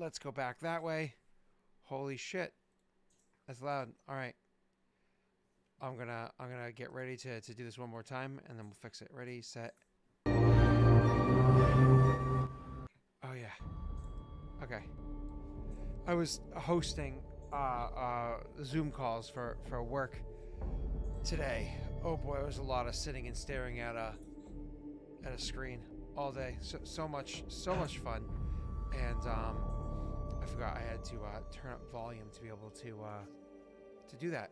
Let's go back that way. Holy shit. That's loud. All right. I'm gonna get ready to do this one more time, and then we'll fix it. Ready, set. Oh yeah. Okay. I was hosting Zoom calls for work today. Oh boy, it was a lot of sitting and staring at a screen all day. So much fun. And I forgot I had to turn up volume to be able to do that.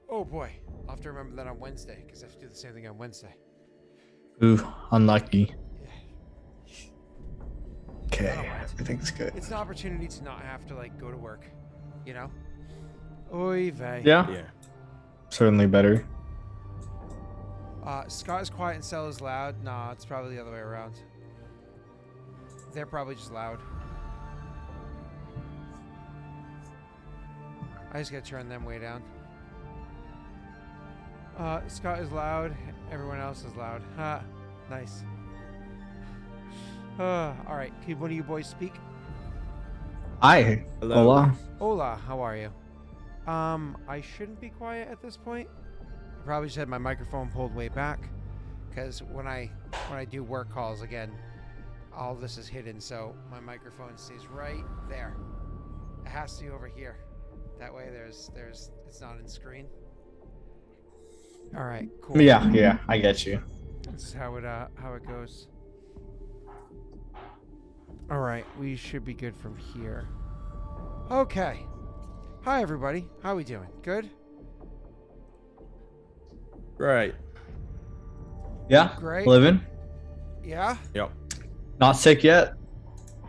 Oh boy, I'll have to remember that on Wednesday because I have to do the same thing on Wednesday. Ooh, unlucky. Yeah. Okay, everything's good. It's an opportunity to not have to like go to work, you know? Oy vey. Yeah. Certainly better. Scott is quiet and Cell is loud. Nah, it's probably the other way around. They're probably just loud. I just gotta turn them way down. Scott is loud. Everyone else is loud. Ha, nice. All right. Can one of you boys speak? Hi. Hello. Hola. Hola. How are you? I shouldn't be quiet at this point. I probably just had my microphone pulled way back, because when I do work calls again, all this is hidden, so my microphone stays right there. It has to be over here. That way, there's it's not in screen. All right, cool. Yeah, I get you. This is how it goes. All right, we should be good from here. Okay. Hi, everybody. How we doing? Good? Great. Yeah. Great. Living. Yeah? Yep. Not sick yet.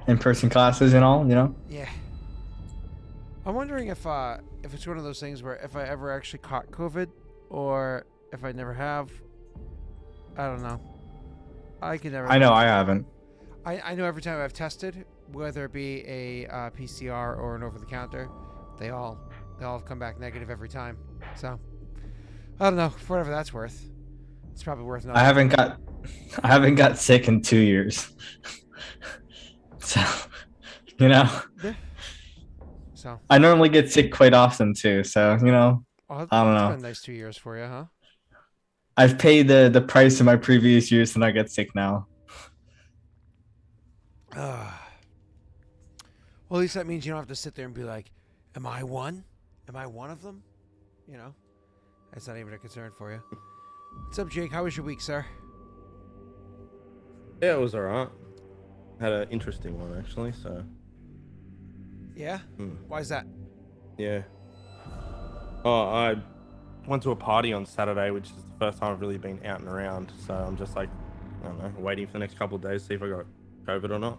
In-person classes and all, you know. Yeah. I'm wondering if it's one of those things where if I ever actually caught COVID or if I never have. I don't know. I can never. I know I haven't. I know every time I've tested, whether it be a PCR or an over-the-counter, they all have come back negative every time. So I don't know. For whatever that's worth, it's probably worth nothing. I haven't got sick in 2 years. So, you know. Yeah. So I normally get sick quite often too. So, you know. I don't know. It's been a nice 2 years for you, huh? I've paid the price of my previous years and I get sick now. Well, at least that means you don't have to sit there and be like, "Am I one? Am I one of them?" You know, that's not even a concern for you. What's up, Jake? How was your week, sir? Yeah, it was alright. Had an interesting one actually. So. Yeah. Why is that? Yeah. Oh, I went to a party on Saturday, which is the first time I've really been out and around. So I'm just like, I don't know, waiting for the next couple of days to see if I got COVID or not.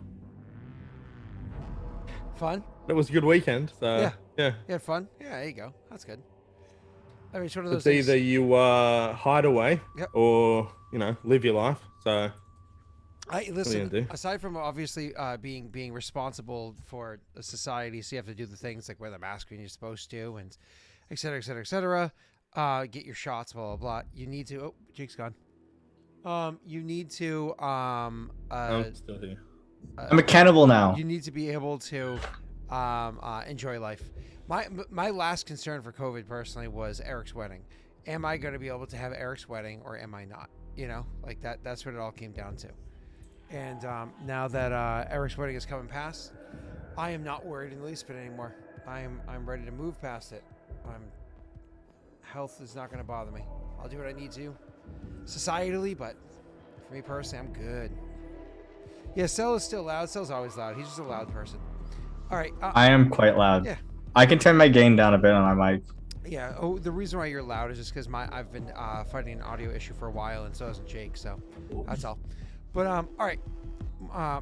Fun. It was a good weekend. So Yeah. yeah. You had fun. Yeah, there you go. That's good. I mean, it's one of those It's things. either you hide away Yep. or live your life. So. Listen. do? Aside from obviously being responsible for a society, so you have to do the things like wear the mask when you're supposed to, and et cetera, et cetera, et cetera. Get your shots, blah blah blah. You need to. Oh, Jake's gone. You need to. I'm still here. I'm a cannibal now. You need to be able to enjoy life. My last concern for COVID personally was Eric's wedding. Am I going to be able to have Eric's wedding or am I not? You know, like that's what it all came down to. And now that Eric's wedding is coming past, I am not worried in the least bit anymore. I'm ready to move past it. Health is not going to bother me. I'll do what I need to societally, but for me personally, I'm good. Yeah, Cell is still loud. Cell's always loud. He's just a loud person. All right. I am quite loud. Yeah. I can turn my gain down a bit on my mic. Yeah. Oh, the reason why you're loud is just because I've been fighting an audio issue for a while, and so hasn't Jake. So that's all. But all right.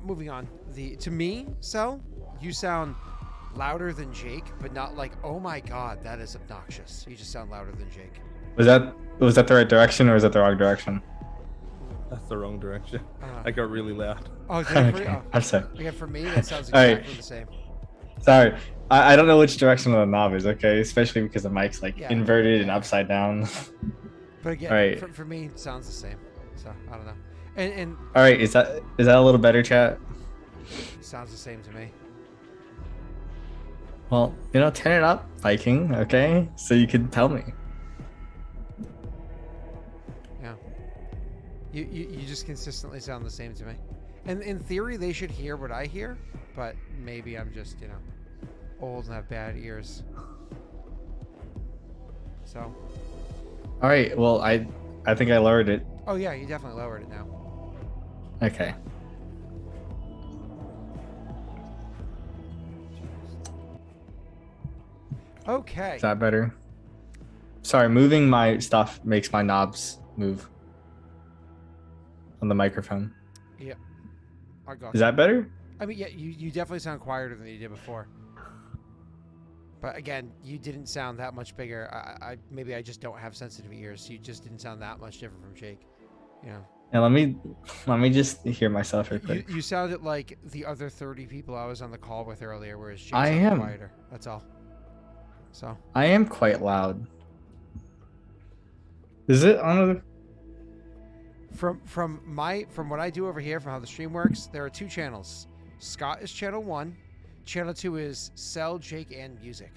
Moving on. To me, Cell, you sound louder than Jake, but not like, oh my god, that is obnoxious. You just sound louder than Jake. Was that the right direction or was that the wrong direction? That's the wrong direction. I got really loud. Oh, did Okay. oh. I'm sorry. Again, for me, that sounds All right. exactly the same. Sorry. I don't know which direction the knob is, okay? Especially because the mic's like Yeah. inverted and upside down. But again, All right. for me, it sounds the same. So I don't know. And All right, is that a little better, chat? it sounds the same to me. Well, turn it up, Viking, okay? So you can tell me. Yeah. You just consistently sound the same to me. And in theory, they should hear what I hear, but maybe I'm just, old and have bad ears. So. All right. Well, I think I lowered it. Oh yeah, you definitely lowered it now. Okay. Okay. Is that better? Sorry, moving my stuff makes my knobs move on the microphone. Yeah. I got Is that better? I mean, yeah, you definitely sound quieter than you did before. But again, you didn't sound that much bigger. Maybe I just don't have sensitive ears. You just didn't sound that much different from Jake. And let me just hear myself real quick. You sounded like the other 30 people I was on the call with earlier, whereas Jake I sounded am. quieter. That's all. So. I am quite loud. Is it on the... From what I do over here, from how the stream works, there are 2 channels. Scott is channel 1. Channel 2 is Cell, Jake, and Music.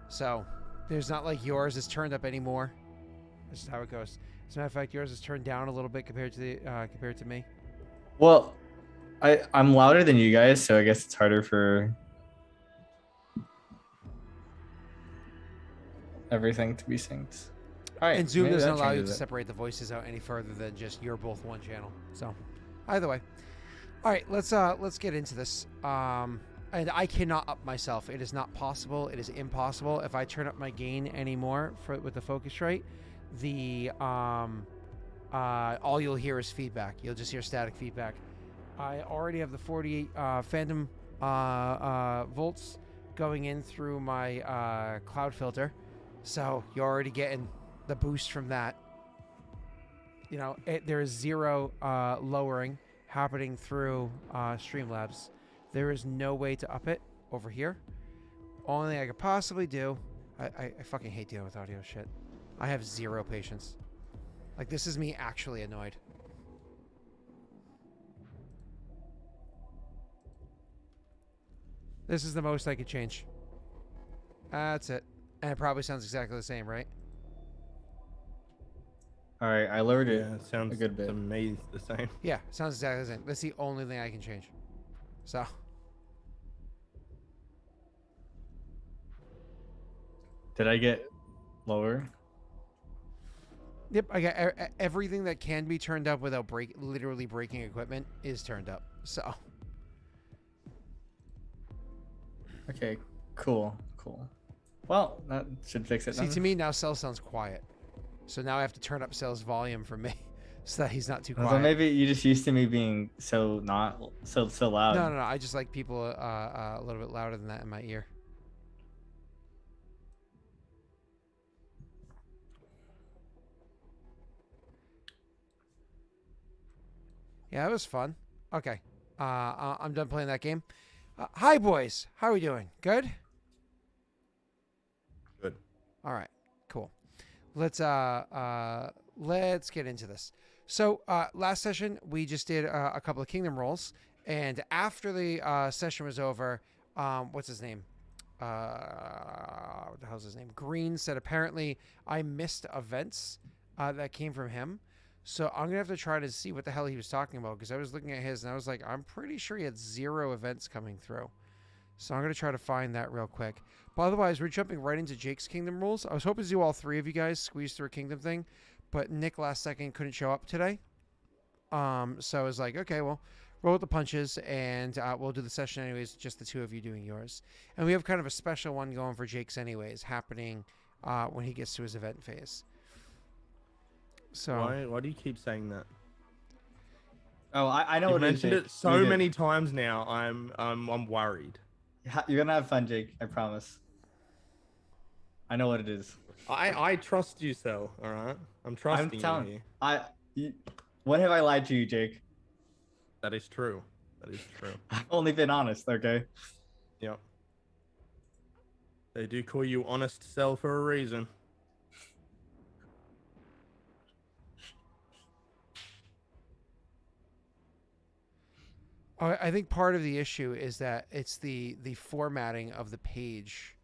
So there's not like yours is turned up anymore. This is how it goes. As a matter of fact, yours is turned down a little bit compared to me. Well, I'm louder than you guys, so I guess it's harder for everything to be synced. All right. And Zoom maybe doesn't that allow you to changes it. separate the voices out any further than just you're both one channel. So either way. All right, let's get into this. And I cannot up myself. It is not possible. It is impossible. If I turn up my gain anymore with the Focusrite, all you'll hear is feedback. You'll just hear static feedback. I already have the 48 phantom volts going in through my cloud filter, so you're already getting the boost from that. There is 0 lowering happening through Streamlabs. There is no way to up it over here. Only thing I could possibly do... I fucking hate dealing with audio shit. I have 0 patience. Like, this is me actually annoyed. This is the most I could change. That's it. And it probably sounds exactly the same, right? All right, I lowered it. Yeah, it sounds a good bit. to me the same. Yeah, sounds exactly the same. That's the only thing I can change. So... Did I get lower? Yep, I got everything that can be turned up without literally breaking equipment is turned up. So... Okay, cool. Well, that should fix it. See, to me, now Cell sounds quiet. So now I have to turn up Cell's volume for me so that he's not too quiet. So maybe you just used to me being so not so loud. No. I just like people a little bit louder than that in my ear. Yeah, that was fun. Okay. I'm done playing that game. Hi, boys. How are we doing? Good? Good. All right. Cool. Let's get into this. So last session we just did a couple of kingdom rolls, and after the session was over, what's his name? What the hell's his name? Green said apparently I missed events that came from him. So I'm gonna have to try to see what the hell he was talking about, because I was looking at his and I was like, I'm pretty sure he had 0 events coming through. So I'm gonna try to find that real quick. But otherwise, we're jumping right into Jake's kingdom rules. I was hoping to do all 3 of you guys squeeze through a kingdom thing, but Nick last second couldn't show up today. So I was like, okay, well, roll with the punches, and we'll do the session anyways, just the 2 of you doing yours. And we have kind of a special one going for Jake's anyways, happening when he gets to his event phase. So Why do you keep saying that? Oh, I know You've what mentioned Jake. it so many times now. I'm worried. You're gonna have fun, Jake. I promise. I know what it is. I trust you, Cell. All right, I'm trusting you here. When have I lied to you, Jake? That is true. That is true. I've only been honest, okay? Yep. They do call you Honest Cell for a reason. I think part of the issue is that it's the formatting of the page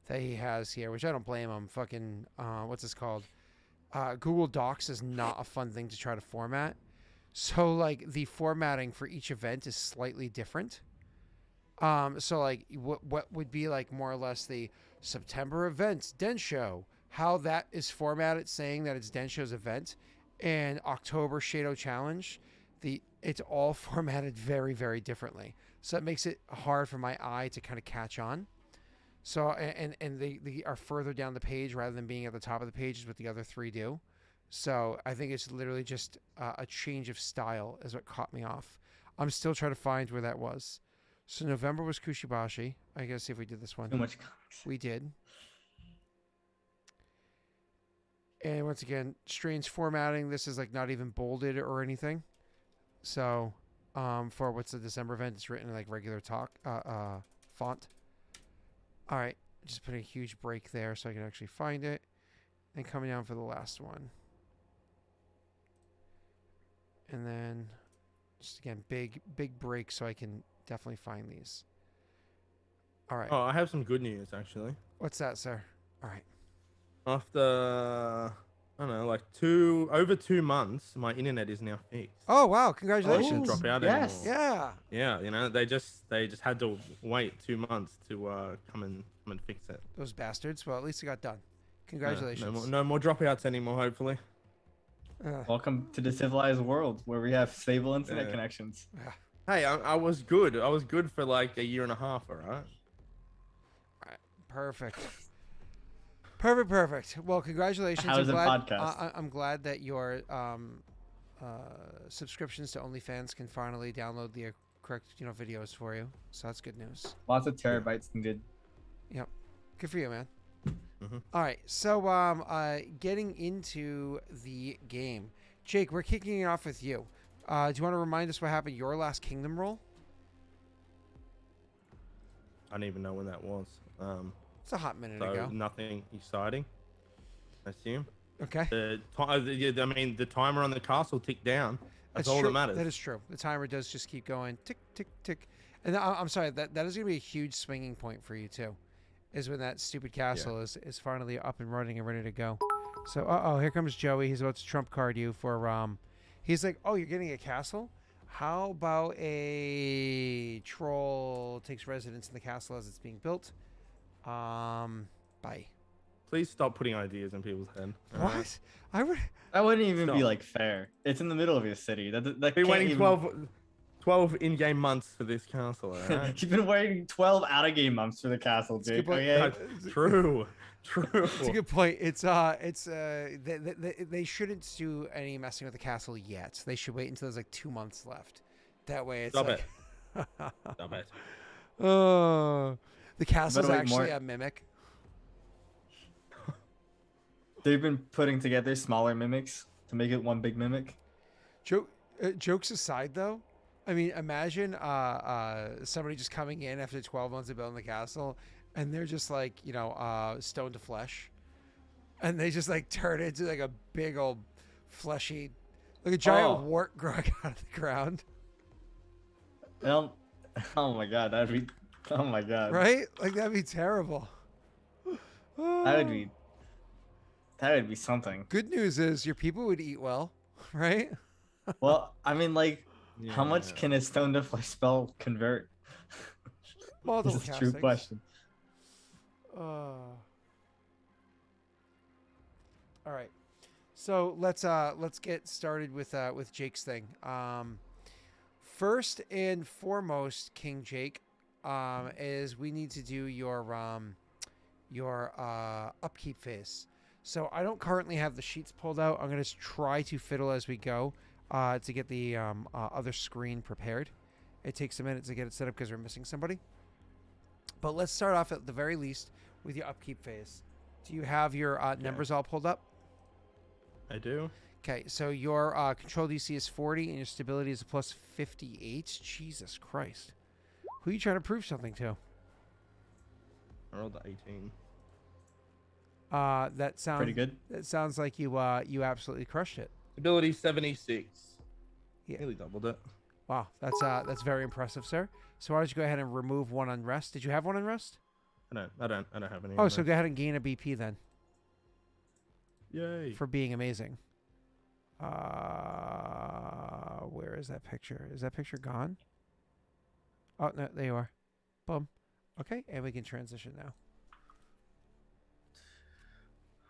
that he has here, which I don't blame him. Fucking what's this called? Google Docs is not a fun thing to try to format. So like the formatting for each event is slightly different. So like what would be like more or less the September events Densho, how that is formatted saying that it's Densho's event, and October Shadow Challenge, it's all formatted very, very differently. So it makes it hard for my eye to kind of catch on. So and they are further down the page rather than being at the top of the page is what the other three do. So I think it's literally just a change of style is what caught me off. I'm still trying to find where that was. So November was Kushibashi. I gotta see if we did this one. Too much comics. We did. And once again, strange formatting. This is like not even bolded or anything. So for what's the December event, it's written in like regular font. All right, just putting a huge break there so I can actually find it. And coming down for the last one. And then just again, big break so I can definitely find these. All right. Oh, I have some good news actually. What's that, sir? All right. After I don't know, like over 2 months, my internet is now fixed. Oh wow! It Congratulations. doesn't drop out yes. anymore. Yeah. Yeah, you know, they just had to wait 2 months to come and fix it. Those bastards. Well, at least it got done. Congratulations. No more dropouts anymore, hopefully. Welcome to the civilized world where we have stable internet connections. Hey, I was good. I was good for like a year and a half, all right? Perfect. Perfect. Well, congratulations. How's the podcast? I'm glad that your subscriptions to OnlyFans can finally download the correct videos for you. So that's good news. Lots of terabytes needed. Yep. Good for you, man. Mm-hmm. All right. So getting into the game, Jake, we're kicking it off with you. Do you want to remind us what happened your last Kingdom roll? I don't even know when that was. It's a hot minute So ago. nothing exciting, I assume. Okay. I mean, the timer on the castle ticked down. That's all true. that matters. That is true. The timer does just keep going tick, tick, tick. And I'm sorry, that is going to be a huge swinging point for you too, is when that stupid castle is finally up and running and ready to go. So, here comes Joey. He's about to trump card you for, he's like, oh, you're getting a castle? How about a troll takes residence in the castle as it's being built? Bye. Please stop putting ideas in people's head. What? I would. That wouldn't even be Stop. like fair. It's in the middle of your city. That Been can't waiting even... 12 in-game months for this castle, alright? You've been waiting 12 out-of-game months for the castle, That's a Jake. good point. Okay? That's true. It's a good point. They shouldn't do any messing with the castle yet. They should wait until there's like 2 months left. That way it's Stop like... it. Stop it. Oh, the castle's Better wait actually more. a mimic. They've been putting together smaller mimics to make it one big mimic. Jokes aside, though, I mean, imagine somebody just coming in after 12 months of building the castle, and they're just like, stone to flesh, and they just like turn into like a big old fleshy, like a giant wart growing out of the ground. Oh my god, that'd be... Oh my god. Right? Like that'd be terrible. That would be something. Good news is your people would eat well, right? Well, I mean, like, how much Yeah. can a stone to flesh spell convert? Multiple This is a true castings. question. All right, so let's get started with Jake's thing. First and foremost, King Jake, is we need to do your upkeep phase. So I don't currently have the sheets pulled out. I'm gonna try to fiddle as we go to get the other screen prepared. It takes a minute to get it set up because we're missing somebody. But let's start off at the very least with your upkeep phase. Do you have your numbers all pulled up? I do. Okay, so your control DC is 40 and your stability is a plus 58. Jesus Christ. Who are you trying to prove something to? I rolled the 18. That sounds Pretty good. That sounds like you absolutely crushed it. Ability 76. Yeah. Nearly doubled it. Wow, that's very impressive, sir. So why don't you go ahead and remove one unrest? Did you have one unrest? I don't have any. Oh, so go ahead and gain a BP then Yay. for being amazing. Where is that picture? Is that picture gone? Oh no, there you are. Boom. Okay, and we can transition now.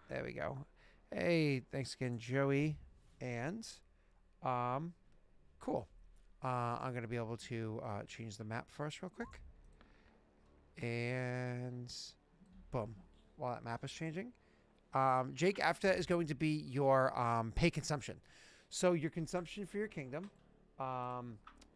There we go. Hey, thanks again, Joey. And, cool. I'm going to be able to change the map for us real quick. And, boom. While that map is changing. Jake, after that is going to be your pay consumption. So your consumption for your kingdom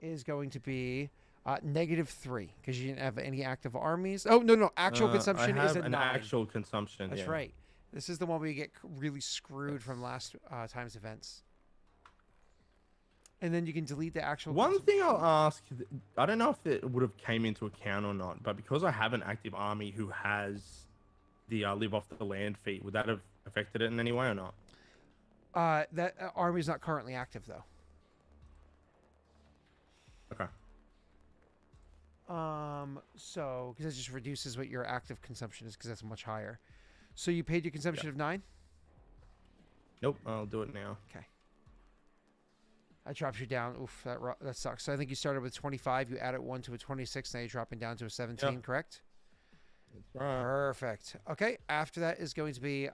is going to be -3 because you didn't have any active armies. Oh, no. Actual consumption I have is a an 9. actual consumption. That's yeah. right. This is the one where you get really screwed from last time's events. And then you can delete the actual... One thing I'll ask, I don't know if it would have came into account or not, but because I have an active army who has the live off the land feat, would that have affected it in any way or not? That army's not currently active, though. Okay. So, because it just reduces what your active consumption is, because that's much higher. So you paid your consumption of 9? Nope, I'll do it now. Okay. That drops you down. Oof, that sucks. So I think you started with 25. You added 1 to a 26. Now you're dropping down to a 17, correct? That's right. Perfect. Okay. After that is going to be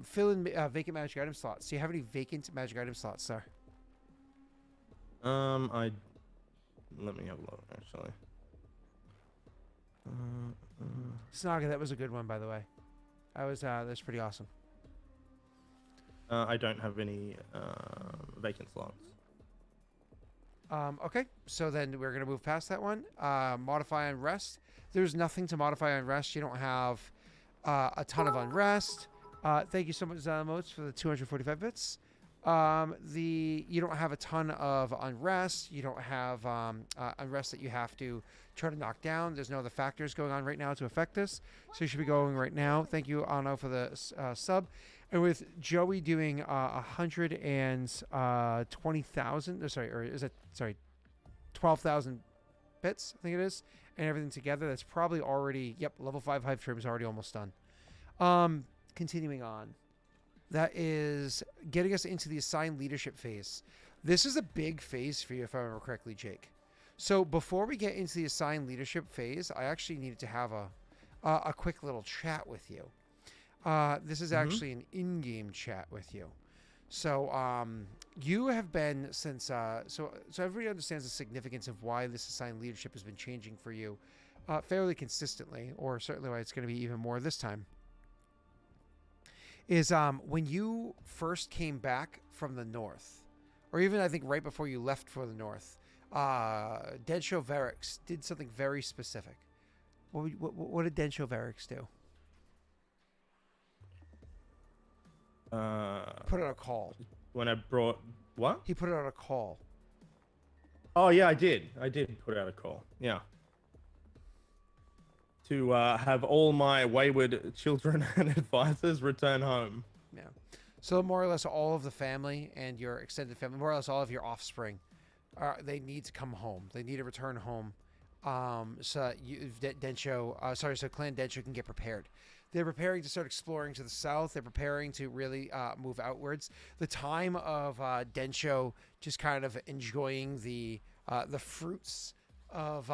fill in vacant magic item slots. Do you have any vacant magic item slots, sir? Let me have a look actually. Snaga, that was a good one, by the way. That's pretty awesome. I don't have any vacant slots. Okay, so then we're gonna move past that one. Modify unrest. There's nothing to modify unrest. You don't have a ton of unrest. Thank you so much, Zalamotes, for the 245 bits. You don't have a ton of unrest. You don't have unrest that you have to try to knock down. There's no other factors going on right now to affect this. So you should be going right now. Thank you, Ano, for the sub. And with Joey doing 120,000, sorry, 12,000 bits, I think it is, and everything together, that's probably already, level 5 Hive Trim is already almost done. Continuing on. That is getting us into the assigned leadership phase. This is a big phase for you, if I remember correctly, Jake. So before we get into the assigned leadership phase, I actually needed to have a quick little chat with you. This is actually an in-game chat with you. So you have been since so everybody understands the significance of why this assigned leadership has been changing for you fairly consistently, or certainly why it's going to be even more this time. Is when you first came back from the north, or even I think right before you left for the north, Densho Verix did something very specific. What did Densho Verix do? Put out a call. When I brought what? He put out a call. Oh yeah, I did put out a call. Yeah. To have all my wayward children and advisors return home. Yeah. So more or less all of the family and your extended family, more or less all of your offspring, they need to come home. They need to return home. So Clan Densho can get prepared. They're preparing to start exploring to the south. They're preparing to really move outwards. The time of Densho just kind of enjoying the fruits of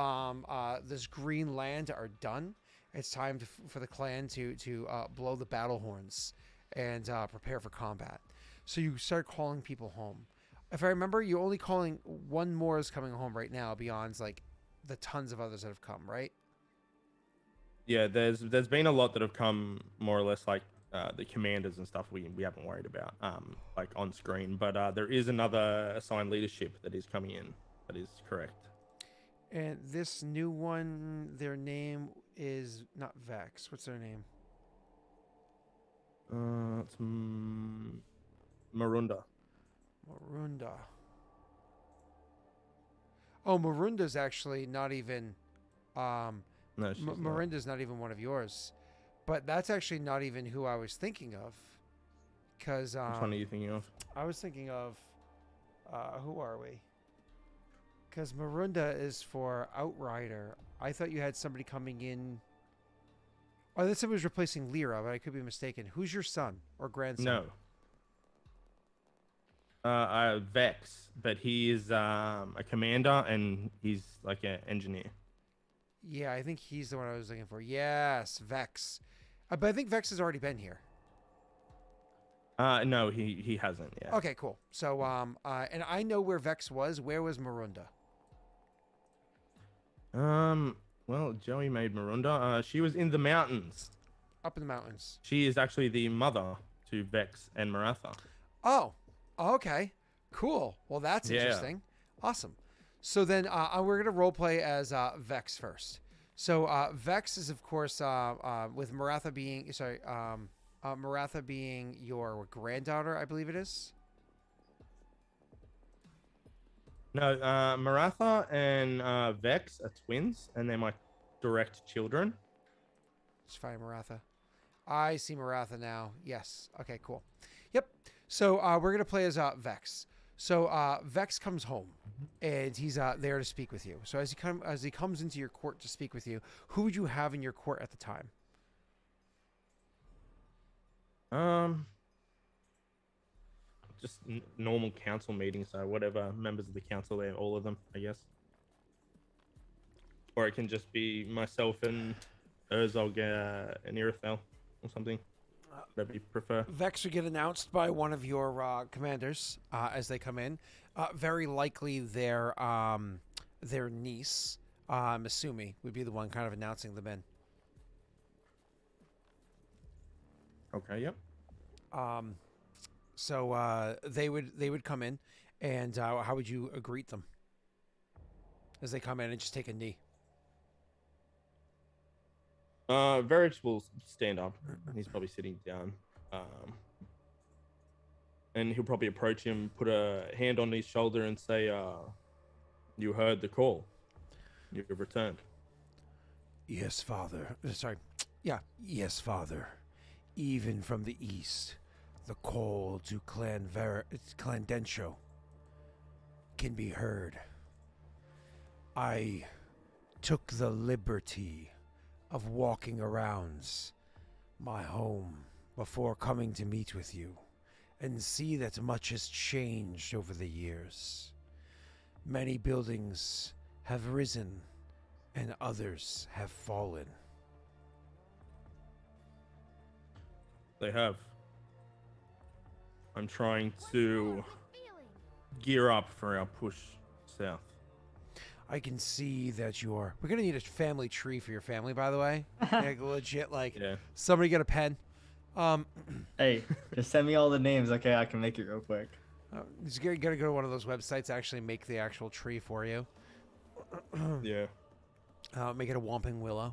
this green land are done. It's time for the clan to blow the battle horns and prepare for combat. So you start calling people home. If I remember, you're only calling one more is coming home right now beyond like the tons of others that have come, right? Yeah, there's been a lot that have come more or less like the commanders and stuff we haven't worried about like on screen, but there is another assigned leadership that is coming in. That is correct. And this new one, their name is not Vex. What's their name? It's Marunda. Marunda. Oh, Marunda's actually not even. No, she's Marinda's not even one of yours, but that's actually not even who I was thinking of. Because which one are you thinking of? I was thinking of Who are we? Because Marunda is for Outrider. I thought you had somebody coming in. Oh, that somebody was replacing Lyra, but I could be mistaken. Who's your son or grandson? No. Vex, but he is a commander and he's like an engineer. Yeah, I think he's the one I was looking for. Yes, Vex. But I think Vex has already been here. No, he hasn't. Yeah. Okay, cool. So, and I know where Vex was. Where was Marunda? Well, Joey made Marunda. She was in the mountains. Up in the mountains. She is actually the mother to Vex and Maratha. Oh, okay. Cool. Well, that's Yeah. interesting. Awesome. So then we're going to roleplay as Vex first. So Vex is, of course, with Maratha being, Maratha being your granddaughter, I believe it is. No, Maratha and Vex are twins, and they're my direct children. Let's find Maratha. I see Maratha now. Yes. Okay, cool. Yep. So we're going to play as Vex. So Vex comes home, and he's there to speak with you. So as he comes into your court to speak with you, who would you have in your court at the time? Just normal council meetings, so whatever members of the council there, all of them, I guess. Or it can just be myself and Urzog and Irithel or something. Whatever you prefer. Vex would get announced by one of your commanders as they come in. Very likely their niece, Masumi, would be the one kind of announcing them in. Okay, yep. So they would come in, and how would you greet them as they come in and just take a knee? Varich will stand up. He's probably sitting down. And he'll probably approach him, put a hand on his shoulder and say, you heard the call. You've returned. Yes, father. Sorry. Yeah, yes, father. Even from the east, the call to Clan Densho can be heard. I took the liberty of walking around my home before coming to meet with you and see that much has changed over the years. Many buildings have risen and others have fallen. They have. I'm trying to gear up for our push south. I can see that you're... We're going to need a family tree for your family, by the way. Like, legit, like, Yeah. somebody get a pen. Hey, just send me all the names. Okay, I can make it real quick. You got to go to one of those websites to actually make the actual tree for you. Yeah. Make it a Whomping Willow.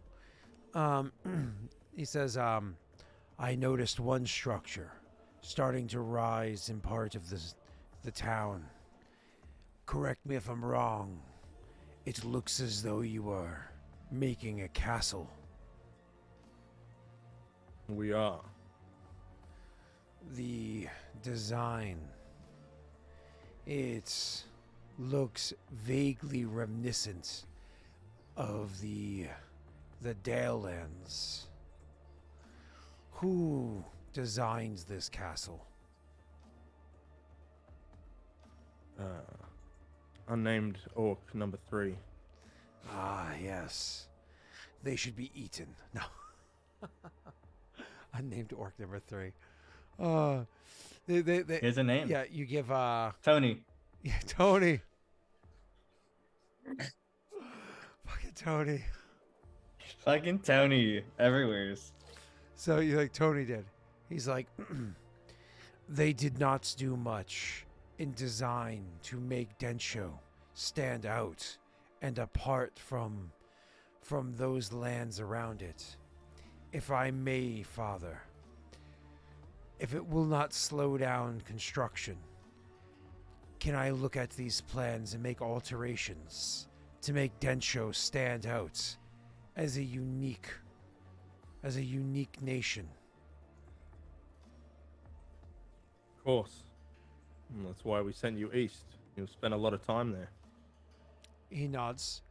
He says, I noticed one structure starting to rise in part of the town. Correct me if I'm wrong. It looks as though you are making a castle. We are. The design, it looks vaguely reminiscent of the Daellands. Who designs this castle? Unnamed Orc number 3. Ah, yes. They should be eaten. No. Unnamed orc number 3. They Here's a name. yeah, you give Tony. yeah, Tony. Fucking Tony. Fucking Tony. Everywhere's. So you like Tony did. He's like they did not do much in design to make Densho stand out and apart from those lands around it. If I may, Father, if it will not slow down construction, can I look at these plans and make alterations to make Densho stand out as a unique nation? Of course. And that's why we sent you east. You'll spend a lot of time there. He nods.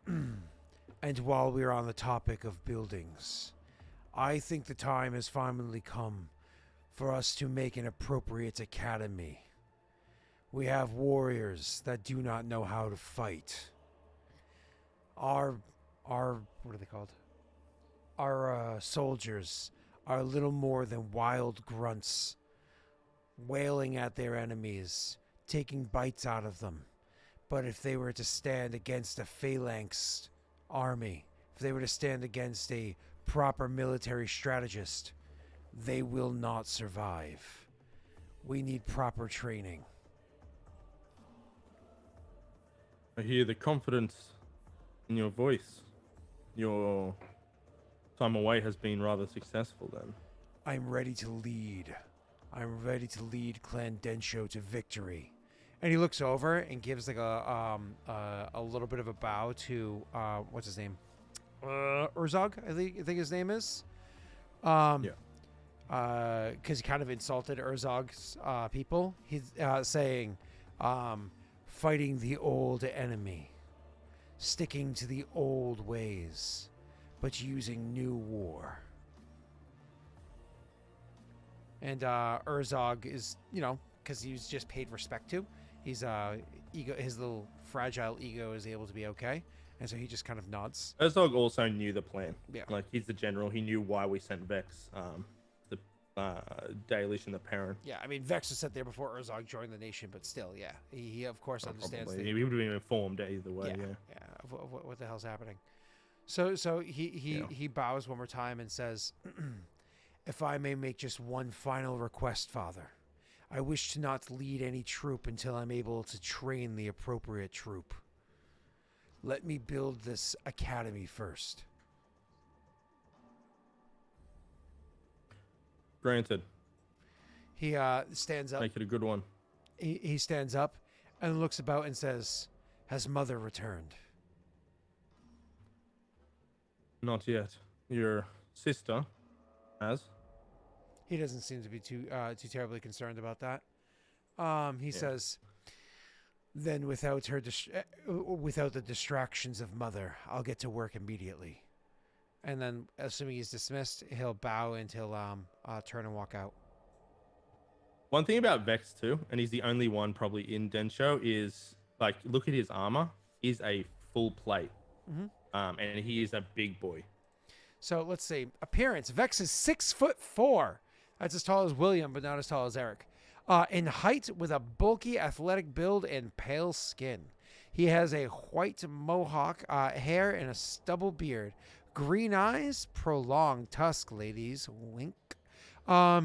And while we're on the topic of buildings, I think the time has finally come for us to make an appropriate academy. We have warriors that do not know how to fight. Our what are they called? Our soldiers are little more than wild grunts, wailing at their enemies, taking bites out of them. But if they were to stand against a phalanx army, if they were to stand against a proper military strategist, they will not survive. We need proper training. I hear the confidence in your voice. Your time away has been rather successful then. I'm ready to lead. I'm ready to lead Clan Densho to victory. And he looks over and gives like a little bit of a bow to what's his name? Urzog, I think his name is. Yeah. Because he kind of insulted Urzog's people. He's saying, fighting the old enemy, sticking to the old ways, but using new war. And Urzog is, because he was just paid respect to, he's his little fragile ego is able to be okay, and so he just kind of nods. Herzog also knew the plan. Yeah. Like, he's the general. He knew why we sent Vex, the Daelish and the Perrin. Yeah, I mean, Vex was sent there before Urzog joined the nation, but still, yeah, he of course understands. He would have been informed either way. Yeah. Of what the hell's happening. So he bows one more time and says, "If I may make just one final request, Father, I wish to not lead any troop until I'm able to train the appropriate troop. Let me build this academy first." Granted. He stands up. Make it a good one. He stands up and looks about and says, "Has Mother returned?" Not yet. Your sister has. He doesn't seem to be too terribly concerned about that. He says, "Then without without the distractions of Mother, I'll get to work immediately." And then, assuming he's dismissed, he'll bow and he'll turn and walk out. One thing about Vex too, and he's the only one probably in Densho, is like, look at his armor. He's a full plate. Mm-hmm. And he is a big boy. So let's see. Appearance. Vex is 6'4". That's as tall as William, but not as tall as Eric. In height, with a bulky, athletic build and pale skin. He has a white mohawk, hair, and a stubble beard. Green eyes, prolonged tusk, ladies. Wink.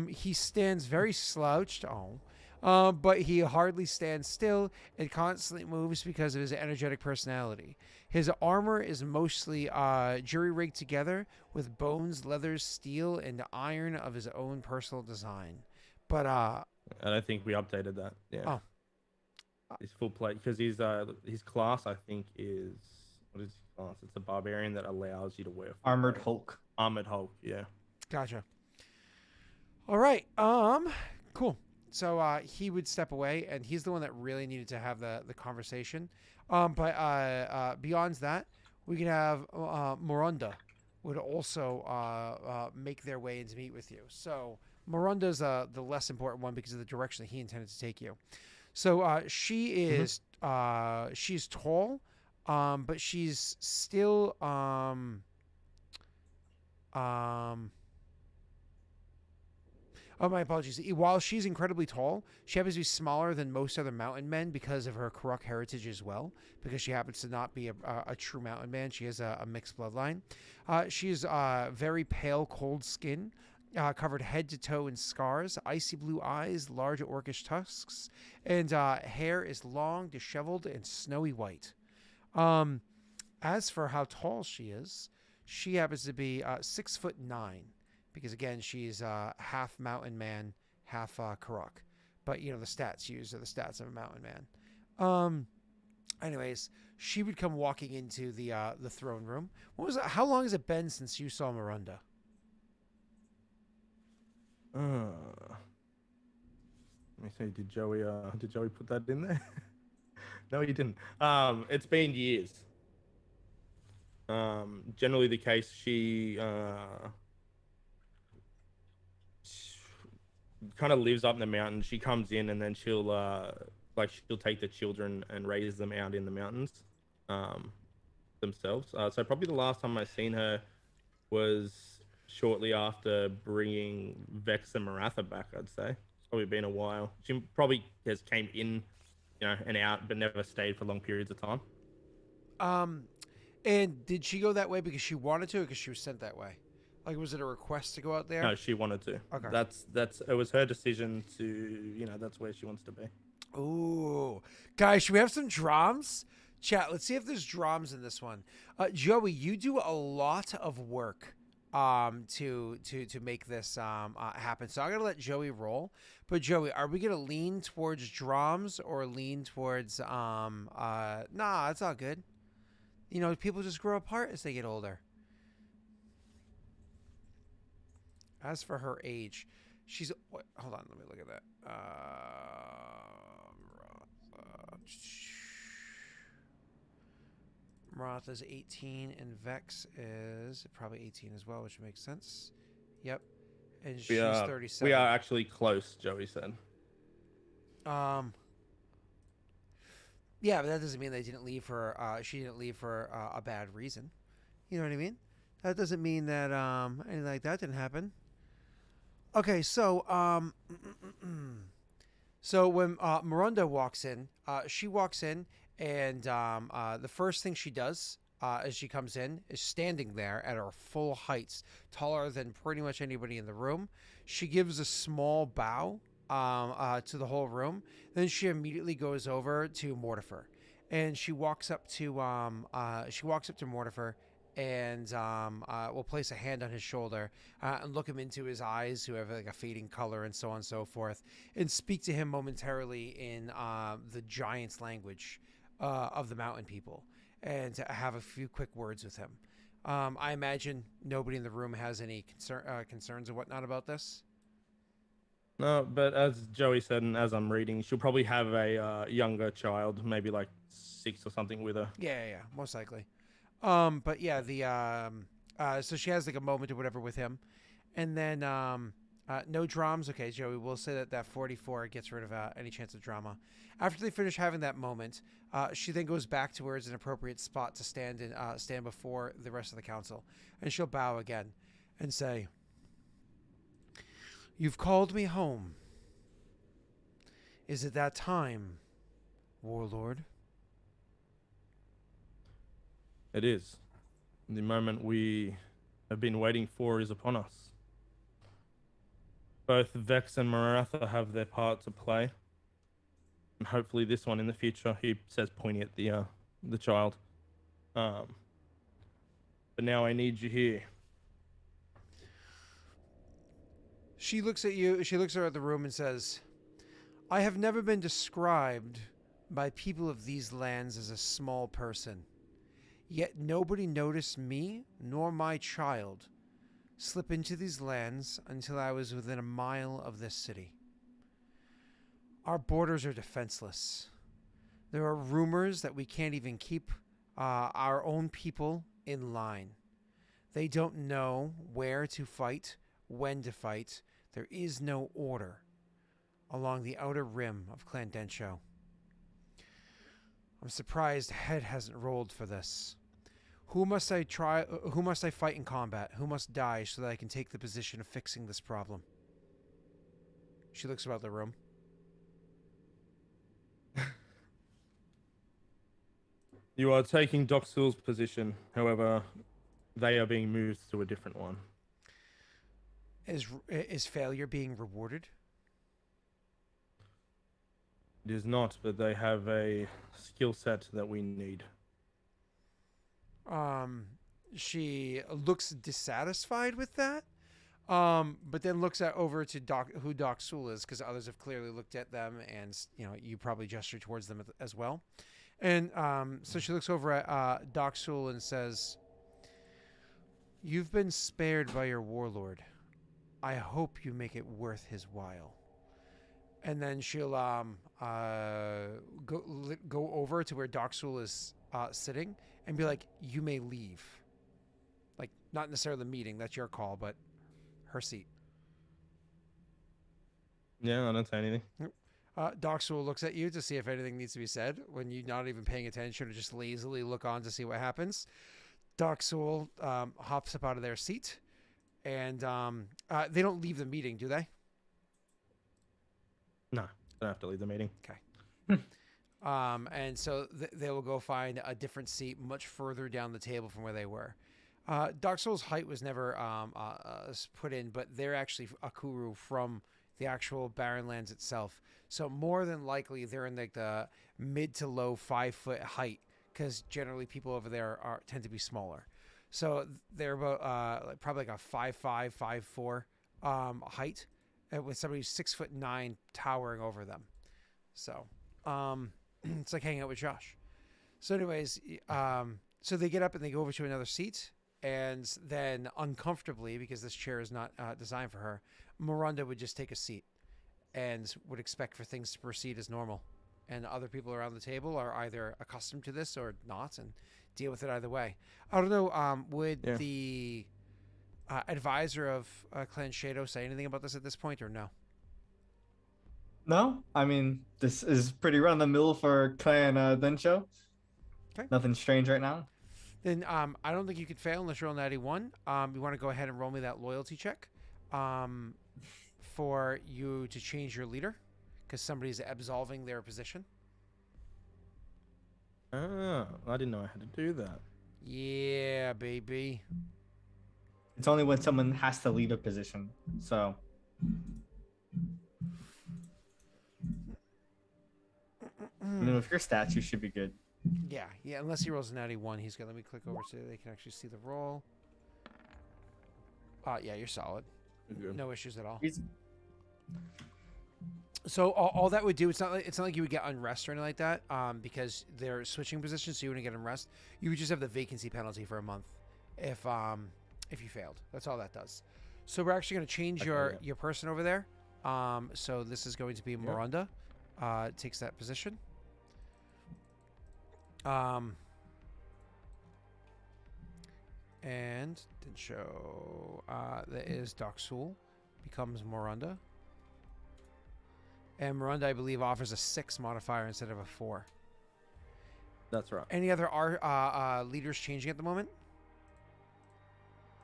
He stands very slouched. But he hardly stands still and constantly moves because of his energetic personality. His armor is mostly jury-rigged together with bones, leathers, steel, and iron of his own personal design. But And I think we updated that. Yeah. Oh. He's full plate because his class, I think, is, what is his class? It's a barbarian that allows you to wear full Armored plate. Hulk. Armored Hulk. Yeah. Gotcha. All right. Cool. So he would step away, and he's the one that really needed to have the conversation. But beyond that, we can have Moronda would also make their way in to meet with you. So Moronda's the less important one because of the direction that he intended to take you. So she is she's tall, but she's still Oh, my apologies. While she's incredibly tall, she happens to be smaller than most other mountain men because of her Karuk heritage as well, because she happens to not be a true mountain man. She has a mixed bloodline. She's very pale, cold skin, covered head to toe in scars, icy blue eyes, large orcish tusks, and hair is long, disheveled, and snowy white. As for how tall she is, she happens to be 6'9". Because again, she's half mountain man, half Karuk. But the stats used are the stats of a mountain man. Anyways, she would come walking into the throne room. How long has it been since you saw Miranda? Let me see. Did Joey put that in there? No, he didn't. It's been years. Generally the case. She kind of lives up in the mountains. She comes in and then she'll take the children and raise them out in the mountains, um, themselves. So probably the last time I seen her was shortly after bringing Vex and Maratha back. I'd say it's probably been a while. She probably has came in, and out, but never stayed for long periods of time. Um, and did she go that way because she wanted to, or because she was sent that way? Like, was it a request to go out there? No, she wanted to. Okay. That's it was her decision to, that's where she wants to be. Ooh, guys, should we have some drums? Chat. Let's see if there's drums in this one. Joey, you do a lot of work to make this happen. So I'm gonna let Joey roll. But Joey, are we gonna lean towards drums or lean towards nah, it's all good. People just grow apart as they get older. As for her age, she's hold on, let me look at that. Maratha's 18 and Vex is probably 18 as well, which makes sense. Yep. And she's 37. We are actually close, Joey said. Yeah, but that doesn't mean they didn't leave for she didn't leave for a bad reason. You know what I mean? That doesn't mean that anything like that didn't happen. Okay, so so when Miranda walks in, she walks in, and the first thing she does as she comes in is standing there at her full heights, taller than pretty much anybody in the room. She gives a small bow to the whole room. Then she immediately goes over to Mortifer, and she walks up to Mortifer, and will place a hand on his shoulder and look him into his eyes, who have like a fading color and so on and so forth, and speak to him momentarily in the giant's language of the mountain people, and to have a few quick words with him. I imagine nobody in the room has any concerns or whatnot about this. No, but as Joey said, and as I'm reading, she'll probably have a younger child, maybe like 6 or something, with her. Yeah, most likely. But yeah, so she has like a moment or whatever with him, and then no drums. Okay, Joey, we'll say that 44 gets rid of any chance of drama. After they finish having that moment, she then goes back to where it's an appropriate spot to stand before the rest of the council, and she'll bow again, and say, "You've called me home. Is it that time, warlord?" It is. The moment we have been waiting for is upon us. Both Vex and Maratha have their part to play. And hopefully this one in the future, he says, pointing at the child. But now I need you here. She looks at you. She looks around the room and says, "I have never been described by people of these lands as a small person. Yet nobody noticed me nor my child slip into these lands until I was within a mile of this city. Our borders are defenseless. There are rumors that we can't even keep our own people in line. They don't know where to fight, when to fight. There is no order along the outer rim of Clandensho. I'm surprised head hasn't rolled for this. Who must I fight in combat? Who must die so that I can take the position of fixing this problem?" She looks about the room. You are taking Doxul's position. However, they are being moved to a different one. Is failure being rewarded? It is not, but they have a skill set that we need. She looks dissatisfied with that, but then looks over to who Doc Sewell is, because others have clearly looked at them, and you probably gesture towards them as well. And so she looks over at Doc Sewell and says, "You've been spared by your warlord. I hope you make it worth his while." and then she'll go over to where Doxul is sitting and be like, "You may leave." Like, not necessarily the meeting, that's your call, but her seat. Yeah, I don't say anything. Doxul looks at you to see if anything needs to be said when you're not even paying attention or just lazily look on to see what happens. Doxul hops up out of their seat, and they don't leave the meeting, do they? No, don't have to leave the meeting. Okay. And so they will go find a different seat much further down the table from where they were. Doxul's height was never put in, but they're actually a Kuru from the actual Barren Lands itself. So more than likely, they're in like the mid to low 5-foot height, because generally people over there tend to be smaller. So they're about probably like a 5'5", 5'4" height, with somebody who's 6'9" towering over them. So it's like hanging out with Josh. So anyways, so they get up and they go over to another seat, and then uncomfortably, because this chair is not designed for her, Miranda would just take a seat and would expect for things to proceed as normal. And other people around the table are either accustomed to this or not, and deal with it either way. I don't know, would the advisor of Clan Shado say anything about this at this point, or no? No, I mean, this is pretty run of the mill for Clan Densho. Okay. Nothing strange right now. Then I don't think you could fail unless you roll 91. You want to go ahead and roll me that loyalty check for you to change your leader, because somebody's absolving their position. Oh, I didn't know I had to do that. Yeah, baby. It's only when someone has to leave a position. So. I mean, with your stats, you should be good. Yeah, unless he rolls a 91, he's gonna let me click over so they can actually see the roll. Yeah, you're solid. Good. No issues at all. He's... So all that would do, it's not like you would get unrest or anything like that, because they're switching positions, so you wouldn't get unrest. You would just have the vacancy penalty for a month if you failed. That's all that does. So we're actually going to change your person over there. So this is going to be Miranda. Takes that position. And didn't show. That is Doxul becomes Miranda. And Miranda, I believe, offers a 6 modifier instead of a 4. That's right. Any other leaders changing at the moment?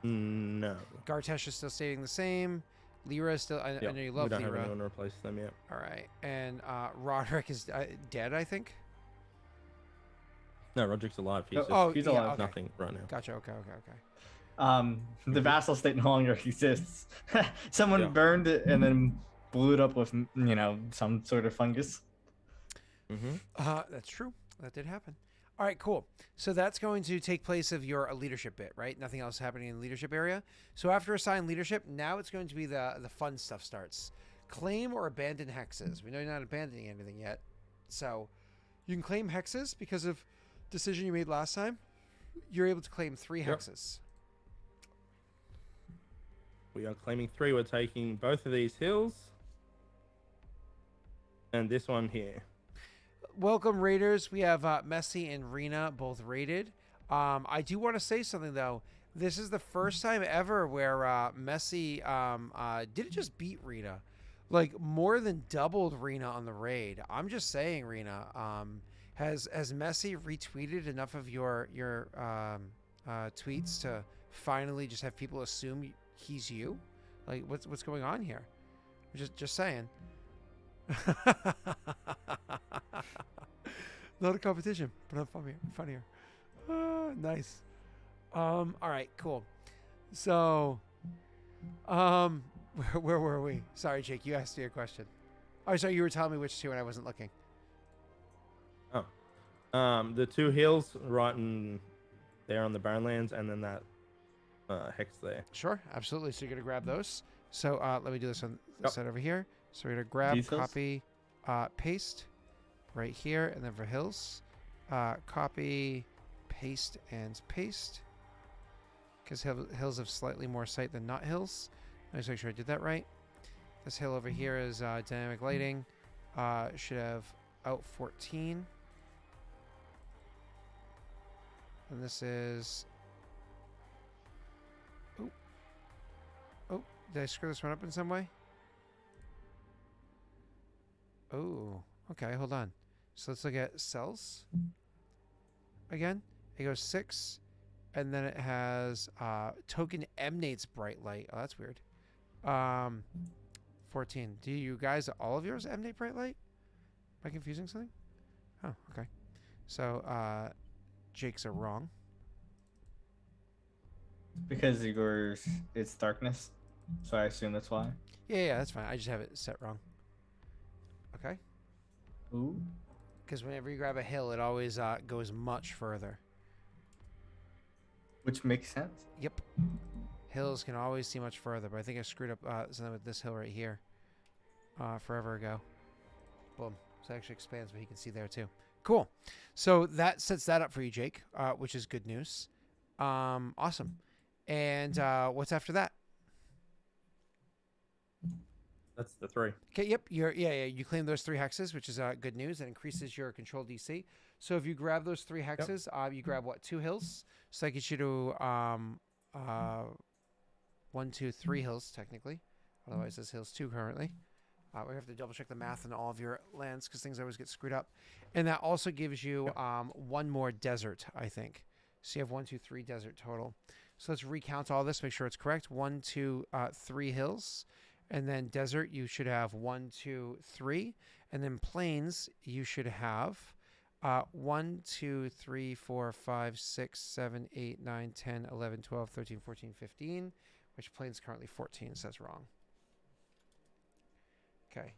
No. Gartesh is still staying the same. Lyra is still... I know you love Lyra. We don't Lyra. have anyone to replace them yet. All right. And Roderick is dead, I think? No, Roderick's alive. He's he's alive. Okay. Nothing right now. Gotcha. Okay. The vassal state no longer exists. Someone burned it and then blew it up with, some sort of fungus. That's true. That did happen. All right, cool. So that's going to take place of your leadership bit, right? Nothing else happening in the leadership area. So after assign leadership, now it's going to be the fun stuff starts. Claim or abandon hexes. We know you're not abandoning anything yet. So you can claim hexes because of decision you made last time. You're able to claim 3 hexes. We are claiming 3. We're taking both of these hills. And this one here. Welcome, Raiders. We have Messi and Rena both raided. I do want to say something, though. This is the first time ever where Messi didn't just beat Rena. Like, more than doubled Rena on the raid. I'm just saying, Rena. Has Messi retweeted enough of your tweets to finally just have people assume he's you? Like, what's going on here? Just saying. Not a competition, but I'm funnier. Nice. All right, cool. So, where were we? Sorry, Jake, you asked me a question. Oh, sorry, you were telling me which 2 and I wasn't looking. The 2 hills right in there on the Barrenlands, and then that hex there. Sure, absolutely. So you're gonna grab those. So let me do this on this side over here. So we're gonna grab, copy, paste, right here, and then for hills, copy, paste, and paste. Because hills have slightly more site than not hills. Let me just make sure I did that right. This hill over here is dynamic lighting. Should have out 14. And this is... Oh. Oh, did I screw this one up in some way? Oh, okay, hold on. So let's look at cells. Again, it goes 6. And then it has token emanates bright light. Oh, that's weird. 14. Do you guys, all of yours emanate bright light? Am I confusing something? Oh, okay. So, Jake's are wrong. Because yours, it's darkness. So I assume that's why. Yeah, that's fine. I just have it set wrong. Okay. Ooh. Because whenever you grab a hill, it always goes much further. Which makes sense. Yep. Hills can always see much further, but I think I screwed up something with this hill right here forever ago. Boom. So it actually expands, but he can see there too. Cool. So that sets that up for you, Jake, which is good news. Awesome. And what's after that? That's the 3. Okay, yep. You claim those 3 hexes, which is good news. That increases your control DC. So if you grab those 3 hexes, you grab what? 2 hills. So that gets you to 1, 2, 3 hills technically. Otherwise, this hill's 2 currently. We have to double check the math on all of your lands because things always get screwed up. And that also gives you 1 more desert, I think. So you have 1, 2, 3 desert total. So let's recount all this, make sure it's correct. 1, 2, 3 hills. And then desert, you should have 1, 2, 3. And then plains, you should have 1, 2, 3, 4, 5, 6, 7, 8, 9, 10, 11, 12, 13, 14, 15. Which plains currently 14, so that's wrong. Okay.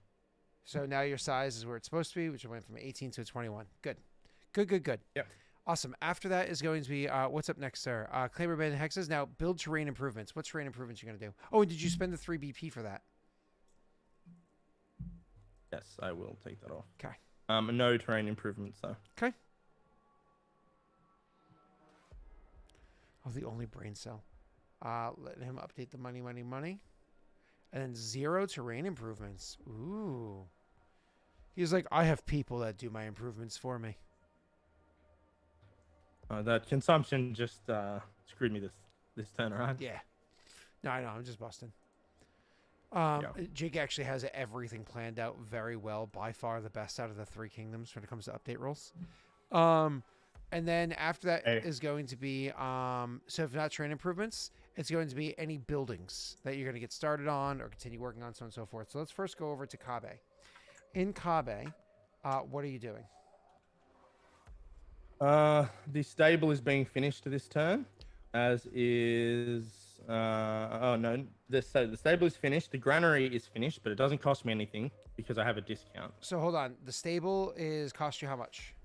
So now your size is where it's supposed to be, which went from 18 to 21. Good. Good. Yep. Awesome. After that is going to be, what's up next, sir? Claim abandoned hexes. Now, build terrain improvements. What terrain improvements you going to do? Oh, and did you spend the 3 BP for that? Yes, I will take that off. Okay. No terrain improvements, though. Okay. Oh, the only brain cell. Let him update the money. And then 0 terrain improvements. Ooh. He's like, I have people that do my improvements for me. That consumption just screwed me this turn around. Yeah. No, I know. I'm just busting. Yeah. Jake actually has everything planned out very well. By far the best out of the 3 kingdoms when it comes to update rolls. And then after that is going to be, so if not terrain improvements, it's going to be any buildings that you're going to get started on or continue working on, so on and so forth. So let's first go over to Kabe. In Kabe, what are you doing? The stable is being finished this turn, as is the stable is finished. The granary is finished, but it doesn't cost me anything because I have a discount. So hold on, the stable is cost you how much?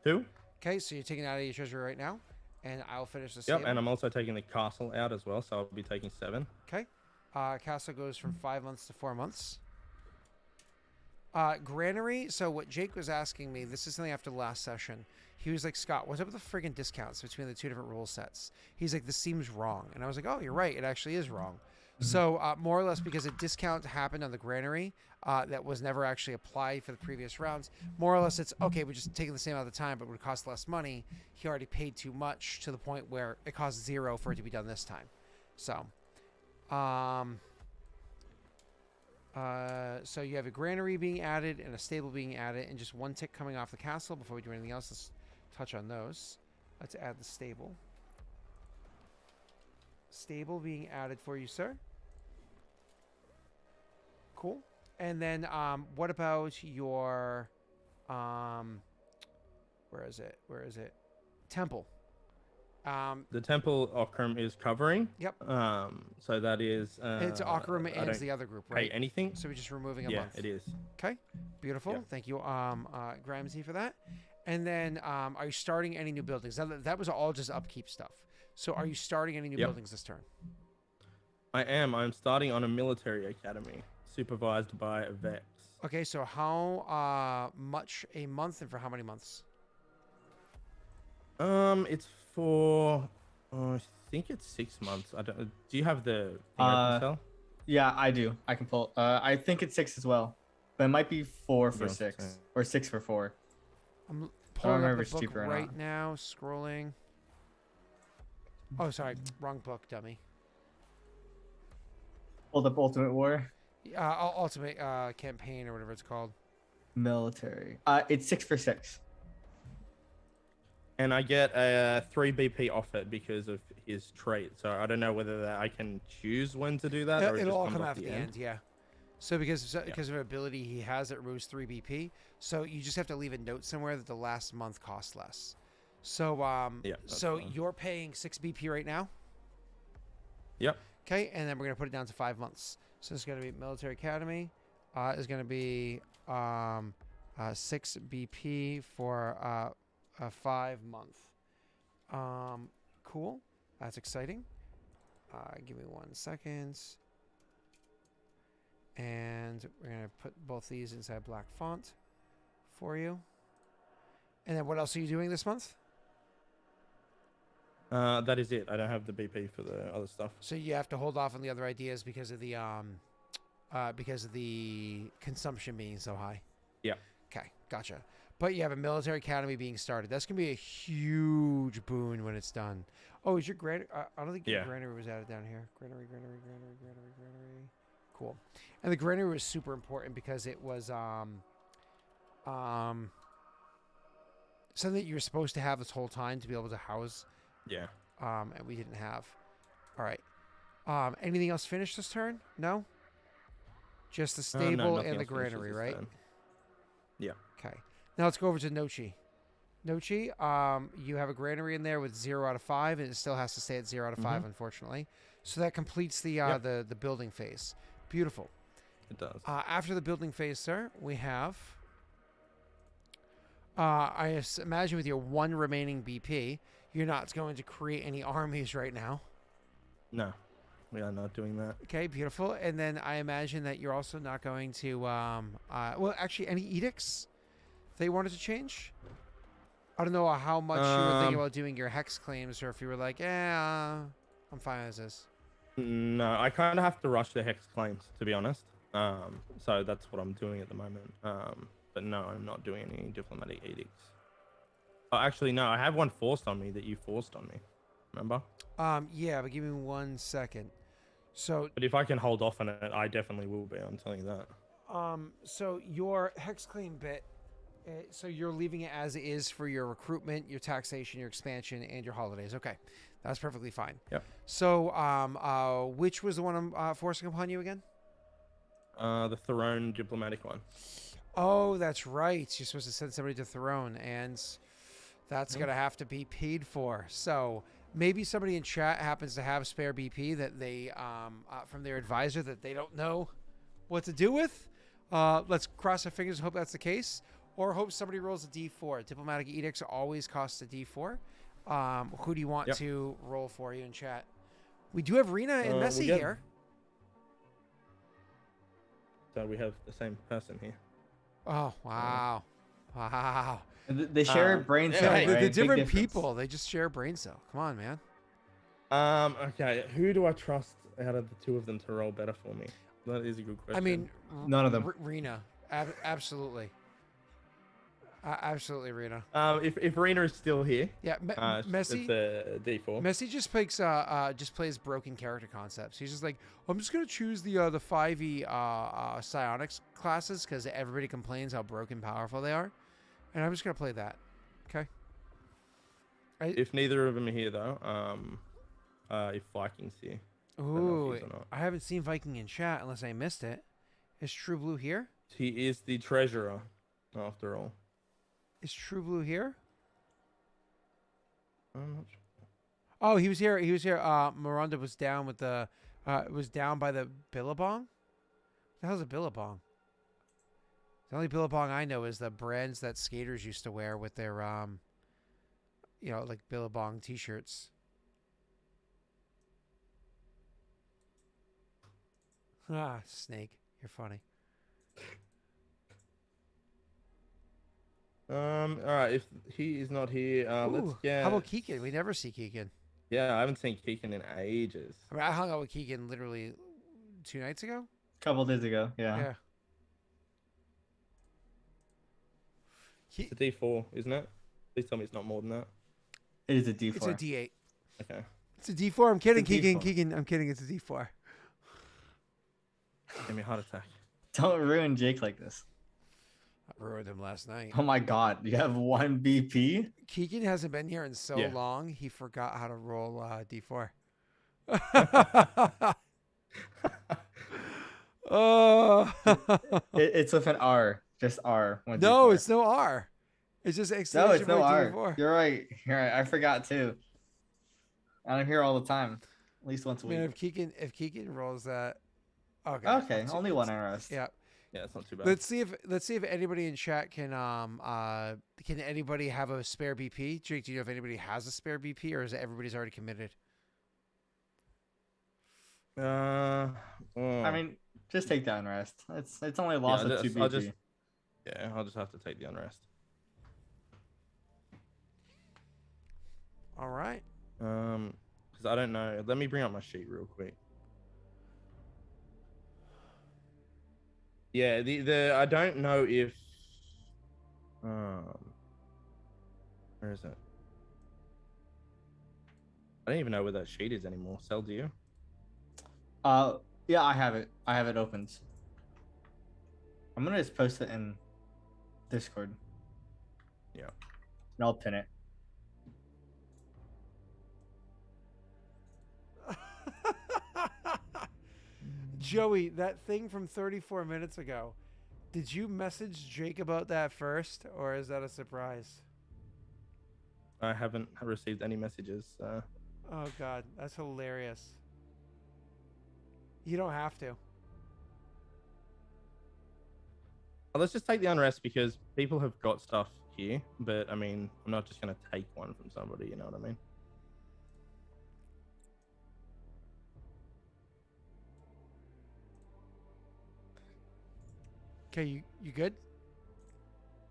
2. Okay, so you're taking it out of your treasury right now, and I'll finish the stable. Yep, and I'm also taking the castle out as well, so I'll be taking 7. Okay, castle goes from 5 months to 4 months. Granary. So what Jake was asking me, this is something after the last session. He was like, Scott, what's up with the friggin' discounts between the 2 different rule sets? He's like, this seems wrong. And I was like, oh, you're right. It actually is wrong. Mm-hmm. So more or less because a discount happened on the granary that was never actually applied for the previous rounds. More or less it's, okay, we're just taking the same amount of time, but it would cost less money. He already paid too much to the point where it costs 0 for it to be done this time. So, so you have a granary being added and a stable being added and just 1 tick coming off the castle. Before we do anything else, let's touch on those. Let's add the stable. Stable being added for you, sir. Cool. And then what about your where is it? Temple. The temple Aurorum is covering. Yep. So that is. It's Aurorum and the other group, right? Pay anything. So we're just removing a month. Yeah, it is. Okay. Beautiful. Yeah. Thank you, Gramsy, for that. And then, are you starting any new buildings? Now, that was all just upkeep stuff. So, are you starting any new buildings this turn? I am. I'm starting on a military academy, supervised by Vex. Okay. So, how much a month, and for how many months? It's for. I think it's 6 months. I don't. Do you have the thing open, Sal? Yeah, I do. I can pull. I think it's 6 as well, but it might be 4 for Yeah, 6 same. or 6 for 4. I'm I don't pulling up remember the if it's book cheaper or right not. now, scrolling. Oh, sorry, wrong book, dummy. Hold up Ultimate War Ultimate Campaign or whatever it's called. military. It's 6 for 6. And I get a 3 BP off it because of his trait. So I don't know whether that I can choose when to do that or it It'll just all comes come off out at the the end. end, yeah. So because of an ability he has that removes 3 BP, so you just have to leave a note somewhere that the last month costs less. So Yeah. That's so fine. you're paying 6 BP right now, Yep. okay? And then we're gonna put it down to 5 months. So it's gonna be Military Academy. Is gonna be 6 BP for a 5-month. Cool. That's exciting. Give me 1 second. And we're going to put both these inside black font for you. And then what else are you doing this month? That is it. I don't have the BP for the other stuff. So you have to hold off on the other ideas because of the consumption being so high. Yeah. Okay, gotcha. But you have a military academy being started. That's gonna be a huge boon when it's done. Oh, is your granary? I don't think your granary was added down here. Granary. Cool. And the granary was super important because it was something that you were supposed to have this whole time to be able to house. Yeah. And we didn't have. All right. Anything else finished this turn? No. Just the No, stable nothing and the else finishes granary, this right? turn. Yeah. Okay. Now let's go over to Nochi. Nochi, you have a granary in there with 0 out of 5, and it still has to stay at 0 out of 5, unfortunately. So that completes the the building phase. Beautiful. It does. After the building phase, sir, we have. I imagine with your 1 remaining BP, you're not going to create any armies right now. No, we are not doing that. Okay, beautiful. And then I imagine that you're also not going to. Well, actually, any edicts they wanted to change? I don't know how much you were thinking about doing your hex claims, or if you were like, I'm fine as this. No, I kind of have to rush the hex claims, to be honest. So that's what I'm doing at the moment. But no, I'm not doing any diplomatic edicts. Oh, actually, no, I have one forced on me that you forced on me. Remember? Yeah, but give me 1 second. So, But if I can hold off on it, I definitely will be. I'm telling you that. so your hex claim bit. So you're leaving it as it is for your recruitment, your taxation, your expansion, and your holidays. Okay, that's perfectly fine. Yep. So, which was the one I'm forcing upon you again? The Throne diplomatic one. Oh, that's right. You're supposed to send somebody to Throne, and that's gonna have to be paid for. So maybe somebody in chat happens to have spare BP that they from their advisor that they don't know what to do with. Let's cross our fingers and hope that's the case. Or hope somebody rolls a D4. Diplomatic edicts always cost a D4. Who do you want to roll for you in chat? We do have Rena and Messi here. So we have the same person here. Oh, wow. Wow. They share a brain cell, Yeah, right? they're Big different difference. people. They just share a brain cell. Come on, man. Okay, who do I trust out of the two of them to roll better for me? That is a good question. I mean, None of them. Rena. Absolutely. Absolutely, Rena. If Rena is still here, Yeah, Messi. it's a D4. Messi just plays broken character concepts. He's just like, I'm just gonna choose the 5e psionics classes because everybody complains how broken powerful they are, and I'm just gonna play that. Okay. If neither of them are here though, if Vikings here. Ooh, I haven't seen Viking in chat unless I missed it. Is True Blue here? He is the treasurer, after all. Is True Blue here? I'm not sure. Oh, he was here. He was here. Miranda was down with the. Was down by the Billabong. The hell's a Billabong? The only Billabong I know is the brands that skaters used to wear with their like Billabong T-shirts. Ah, Snake, you're funny. All right. If he is not here, let's Ooh, get. How about Keegan? We never see Keegan. Yeah, I haven't seen Keegan in ages. I mean, I hung out with Keegan literally 2 nights ago. Couple days ago. Yeah. Yeah. It's a D4, isn't it? Please tell me it's not more than that. It is a D4. It's a D8. Okay. It's a D4. I'm kidding, It's a Keegan. D4. Keegan, I'm kidding. It's a D4. Give me a heart attack. Don't ruin Jake like this. I ruined him last night. Oh my God, you have 1 BP. Keegan hasn't been here in so Yeah. long. He forgot how to roll D4. Oh. It's with an R, just R. No, 1d4. it's no R. It's just No, exclamation it's no point R. D4. You're right. You're right. I forgot too. I'm here all the time, at least once a week. Man, if Keegan rolls that, okay. Okay, only one unrest. Yeah. Yeah, it's not too bad. Let's see if anybody in chat can anybody have a spare BP? Jake, do you know if anybody has a spare BP, or is it everybody's already committed? I mean, just take the unrest. It's only a loss of 2 BP. I'll just have to take the unrest. All right. Because I don't know. Let me bring up my sheet real quick. Yeah, the I don't know if where is it? I don't even know where that sheet is anymore. Sell, do you? Yeah, I have it. I have it opened. I'm gonna just post it in Discord. Yeah. And I'll pin it. Joey, that thing from 34 minutes ago, did you message Jake about that first, or is that a surprise? I haven't received any messages. Oh, God, that's hilarious. You don't have to. Well, let's just take the unrest because people have got stuff here, but I mean, I'm not just going to take one from somebody, you know what I mean? Okay, you good?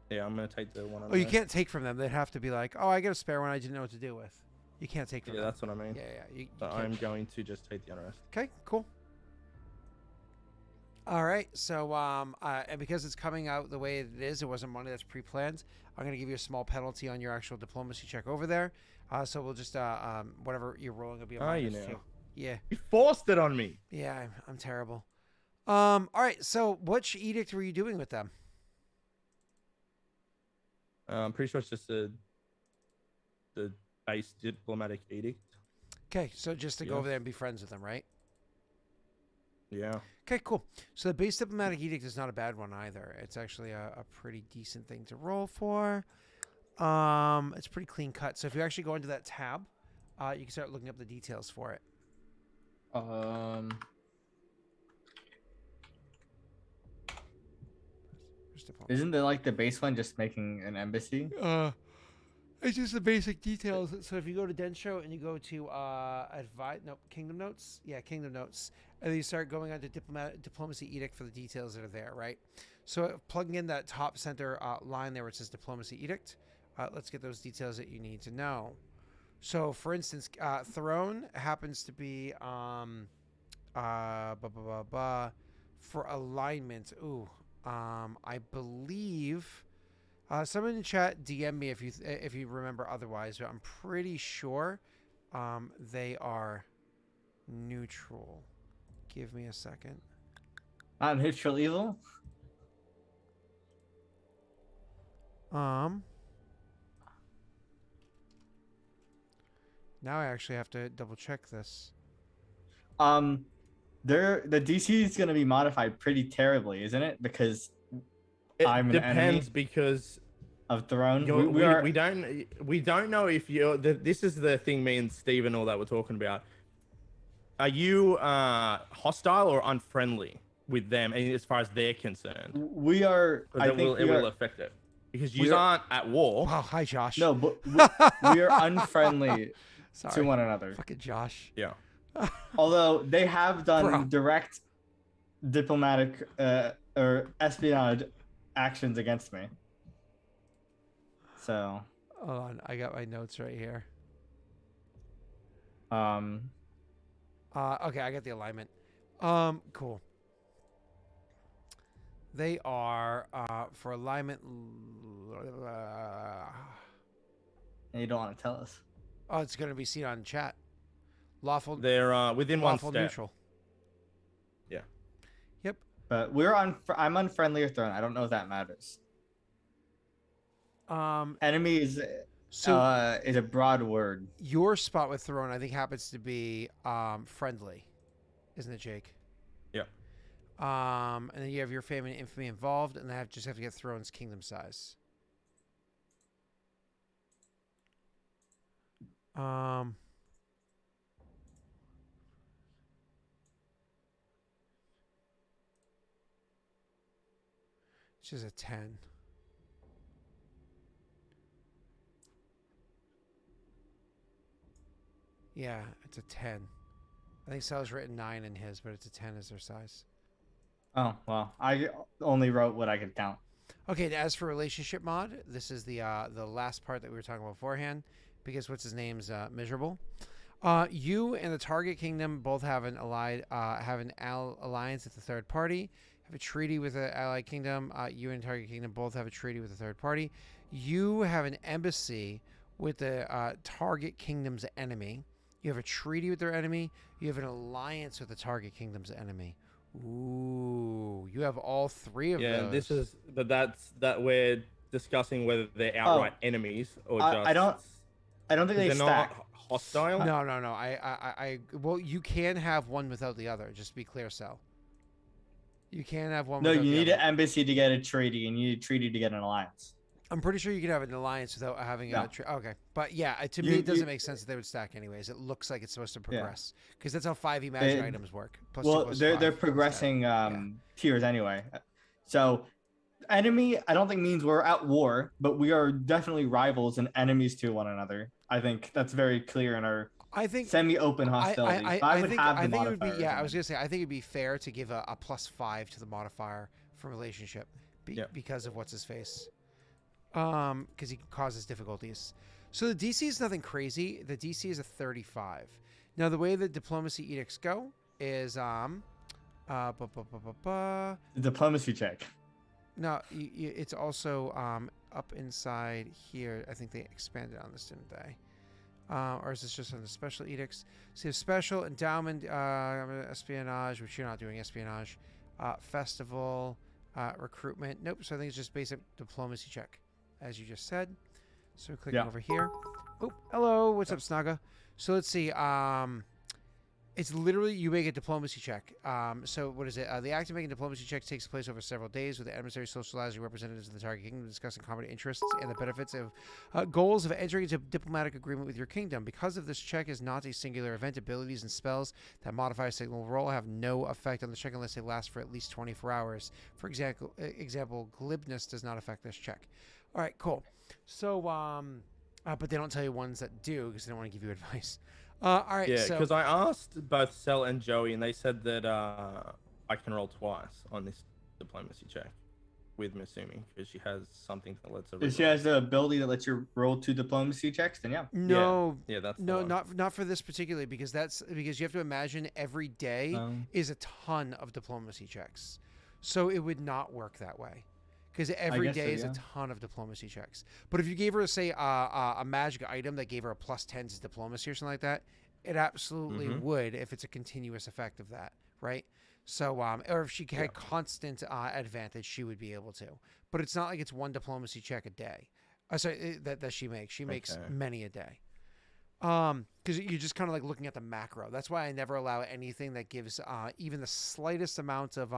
Yeah, I'm going to take the one. Oh, you can't take from them. They'd have to be like, oh, I got a spare one I didn't know what to do with. You can't take from Yeah, them. that's what I mean. Yeah, yeah. You So can't. I'm going to just take the unrest. Okay, cool. All right, so and because it's coming out the way it is, it wasn't money that's pre-planned. I'm gonna give you a small penalty on your actual diplomacy check over there. So we'll just whatever you're rolling will be a minus 2. Yeah. You forced it on me. Yeah, I'm terrible. All right, so which edict were you doing with them? I'm pretty sure it's just the base diplomatic edict. Okay, so just to go Yeah. over there and be friends with them, right? Yeah. Okay, cool. So the base diplomatic edict is not a bad one either. It's actually a pretty decent thing to roll for. It's pretty clean cut. So if you actually go into that tab, you can start looking up the details for it. Isn't there like the base one just making an embassy? It's just the basic details. So if you go to Densho and you go to Kingdom Notes, Kingdom Notes, and then you start going on to diplomacy edict for the details that are there, right? So plugging in that top center line there where it says diplomacy edict, let's get those details that you need to know. So for instance, throne happens to be for alignment. I believe. Someone in the chat DM me if you remember otherwise, but I'm pretty sure they are neutral. Give me a second. Neutral evil? Now I actually have to double check this. The DC is gonna be modified pretty terribly, isn't it? Because I'm an enemy depends because of Throne. We don't know if you're. This is the thing me and Steve and all that we're talking about. Are you hostile or unfriendly with them, as far as they're concerned? We are. I think it will affect it because you aren't at war. Wow, hi Josh. No, but we are unfriendly Sorry. to one another. Fucking Josh. Yeah. Although they have done direct diplomatic or espionage actions against me. So. Hold on, I got my notes right here. Okay, I got the alignment. Cool. They are for alignment. And you don't want to tell us. Oh, it's going to be seen on chat. Lawful. They're within one lawful step. neutral. Yeah. Yep. But I'm on friendlier throne. I don't know if that matters. Enemy is a broad word. Your spot with throne, I think, happens to be friendly, isn't it, Jake? Yeah. And then you have your fame and infamy involved, and they just have to get thrones kingdom size. It's just a 10. Yeah, it's a 10. I think Sal's written 9 in his, but it's a 10 as their size. Oh, well, I only wrote what I could count. Okay, as for relationship mod, this is the last part that we were talking about beforehand, because what's his name's miserable. You and the target kingdom both have an alliance with the third party. Have a treaty with the allied kingdom. You and the target kingdom both have a treaty with the third party. You have an embassy with the target kingdom's enemy. You have a treaty with their enemy. You have an alliance with the target kingdom's enemy. Ooh, you have all three of those. Yeah, that we're discussing whether they're outright enemies or just. I don't think they they're stack. not hostile. No. Well, you can have one without the other. Just to be clear, Sal. You can have one. No, without you the need other. an embassy to get a treaty, and you need a treaty to get an alliance. I'm pretty sure you can have an alliance without having No. okay, but yeah, to me it doesn't make sense that they would stack anyways. It looks like it's supposed to progress because that's how 5e magic items work. Plus Well, 2 plus they're 5 progressing tiers anyway. So enemy, I don't think means we're at war, but we are definitely rivals and enemies to one another. I think that's very clear in our semi-open hostility. I think it would be. Yeah, I was gonna say I think it'd be fair to give a +5 to the modifier for relationship because of what's his face. Because he causes difficulties. So the DC is nothing crazy. The DC is a 35. Now the way the diplomacy edicts go is diplomacy check. No, it's also up inside here. I think they expanded on this, didn't they? Or is this just on the special edicts? So you have special endowment, espionage, which you're not doing espionage, festival, recruitment. Nope. So I think it's just basic diplomacy check, as you just said. So we're clicking over here. Oh, hello. What's up, Snaga? So let's see. It's literally you make a diplomacy check. So what is it? The act of making diplomacy checks takes place over several days with the adversary socializing representatives of the target kingdom discussing common interests and the benefits of goals of entering into a diplomatic agreement with your kingdom. Because of this check is not a singular event, abilities and spells that modify a signal roll have no effect on the check unless they last for at least 24 hours. For example, glibness does not affect this check. All right, cool. So, but they don't tell you ones that do because they don't want to give you advice. All right. Yeah, because I asked both Cell and Joey, and they said that I can roll twice on this diplomacy check with Misumi because she has something that lets her. If she has the ability that lets you roll 2 diplomacy checks, then yeah. No. Yeah, that's not for this particularly because you have to imagine every day is a ton of diplomacy checks, so it would not work that way. Because every day is a ton of diplomacy checks. But if you gave her, say, a magic item that gave her a +10 to diplomacy or something like that, it absolutely would if it's a continuous effect of that, right? So, or if she had constant advantage, she would be able to. But it's not like it's one diplomacy check a day. Sorry, that she makes. She makes many a day. Because you're just kind of like looking at the macro. That's why I never allow anything that gives even the slightest amount of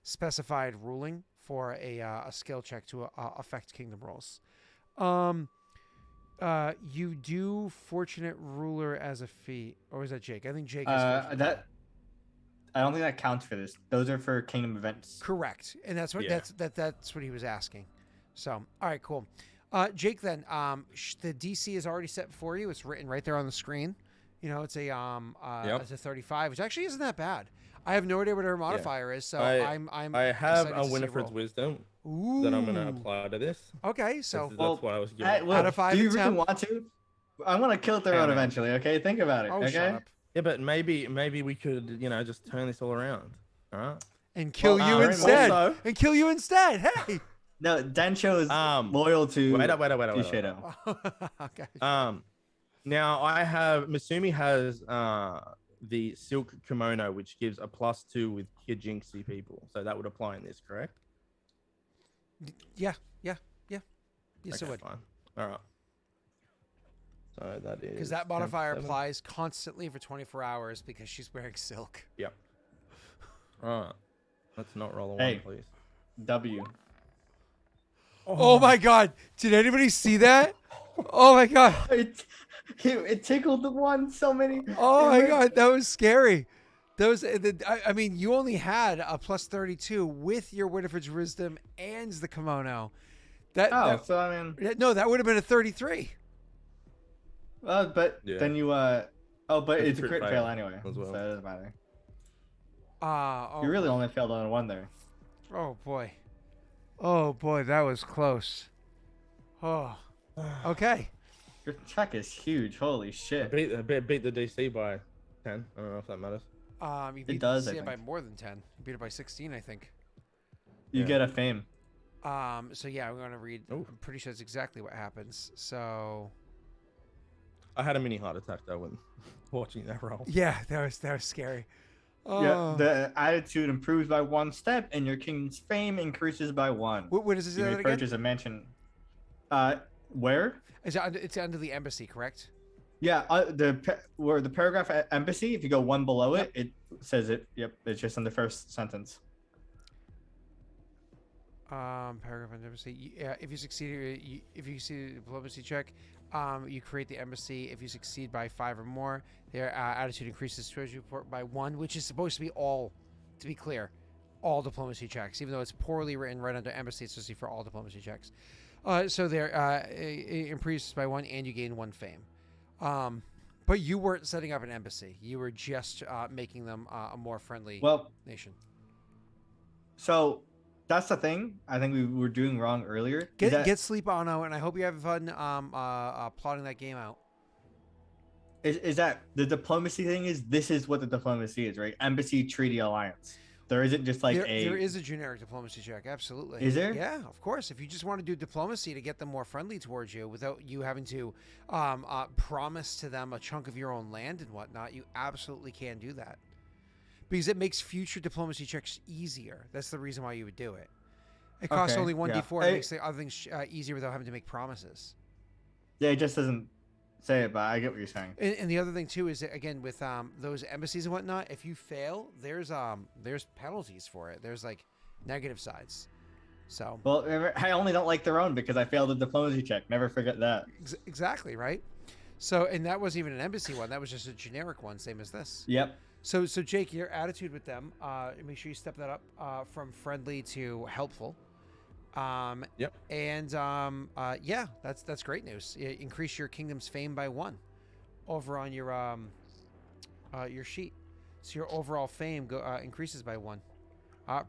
specified ruling for a skill check to affect kingdom rolls. You do fortunate ruler as a feat, or is that Jake? I think Jake is that. I don't think that counts for this. Those are for kingdom events. Correct, and that's what that's what he was asking. So, all right, cool. Jake, then the DC is already set for you. It's written right there on the screen. You know, it's a it's a 35, which actually isn't that bad. I have no idea what her modifier is, so I have a Winifred's Wisdom that I'm going to apply to this. Okay, so that's what I was giving. Out of 5 do you and really 10? want to? I want to kill Theron eventually. Okay, think about it. Oh, okay. shut up. Yeah, but maybe we could, just turn this all around. All right. And kill you very instead. much so. And kill you instead. Hey. No, Densho is Um, loyal to wait up. Shadow. Okay. Now Masumi has the silk kimono, which gives a +2 with Kyujinxi people. So that would apply in this, correct? Yeah. Yes, Okay, it would. fine. All right. So that is Because that modifier 10, 7. applies constantly for 24 hours because she's wearing silk. Yep. All right. Let's not roll a Hey. 1, please. W. Oh my God! Did anybody see that? Oh my God! It tickled the one so many. Oh my God! That was scary. That was. I mean, you only had a +32 with your Winifred's wisdom and the kimono. So I mean, no, that would have been a 33. but Yeah. then you but it's a crit crit fail anyway, as well. so it doesn't matter. Oh, You really only failed on one there. Oh boy. Oh boy, that was close. Oh. Okay. Your check is huge. Holy shit! Beat the DC by 10. I don't know if that matters. You beat does, I it by think. more than 10. You beat it by 16, I think. You Yeah. get a fame. So yeah, I'm gonna read. Oof. I'm pretty sure that's exactly what happens. So I had a mini heart attack though when watching that roll. yeah, that was scary. Yeah, the attitude improves by 1 step, and your king's fame increases by 1. What does it say You may that again? purchase a mansion. Where? It's under the embassy, correct? Yeah, where the paragraph at embassy. If you go one below it, it says it. Yep, it's just in the first sentence. Paragraph on embassy. If you succeed, if you succeed a diplomacy check, you create the embassy. If you succeed by 5 or more, their attitude increases treasury report by 1, which is supposed to be all. To be clear, all diplomacy checks. Even though it's poorly written right under embassy, it's supposed to be for all diplomacy checks. So there, it increases by 1, and you gain 1 fame. But you weren't setting up an embassy. You were just making them a more friendly nation. So that's the thing I think we were doing wrong earlier. Get sleep, Ano, and I hope you have fun plotting that game out. Is that the diplomacy thing this is what the diplomacy is, right? Embassy, treaty, alliance. There isn't just like there is a generic diplomacy check, absolutely. Is there? Yeah, of course. If you just want to do diplomacy to get them more friendly towards you without you having to promise to them a chunk of your own land and whatnot, you absolutely can do that. Because it makes future diplomacy checks easier. That's the reason why you would do it. It costs only 1d4 and makes the other things easier without having to make promises. Yeah, it just doesn't say it, but I get what you're saying. And the other thing too is that, again, with those embassies and whatnot, if you fail, there's penalties for it. There's like negative sides. So I only don't like their own because I failed a diplomacy check. Never forget that. Exactly, right? So, and that wasn't even an embassy one. That was just a generic one, same as this. Yep. So Jake, your attitude with them, make sure you step that up from friendly to helpful. Yep. And yeah, that's great news. Increase your kingdom's fame by 1 over on your sheet. So your overall fame increases by 1.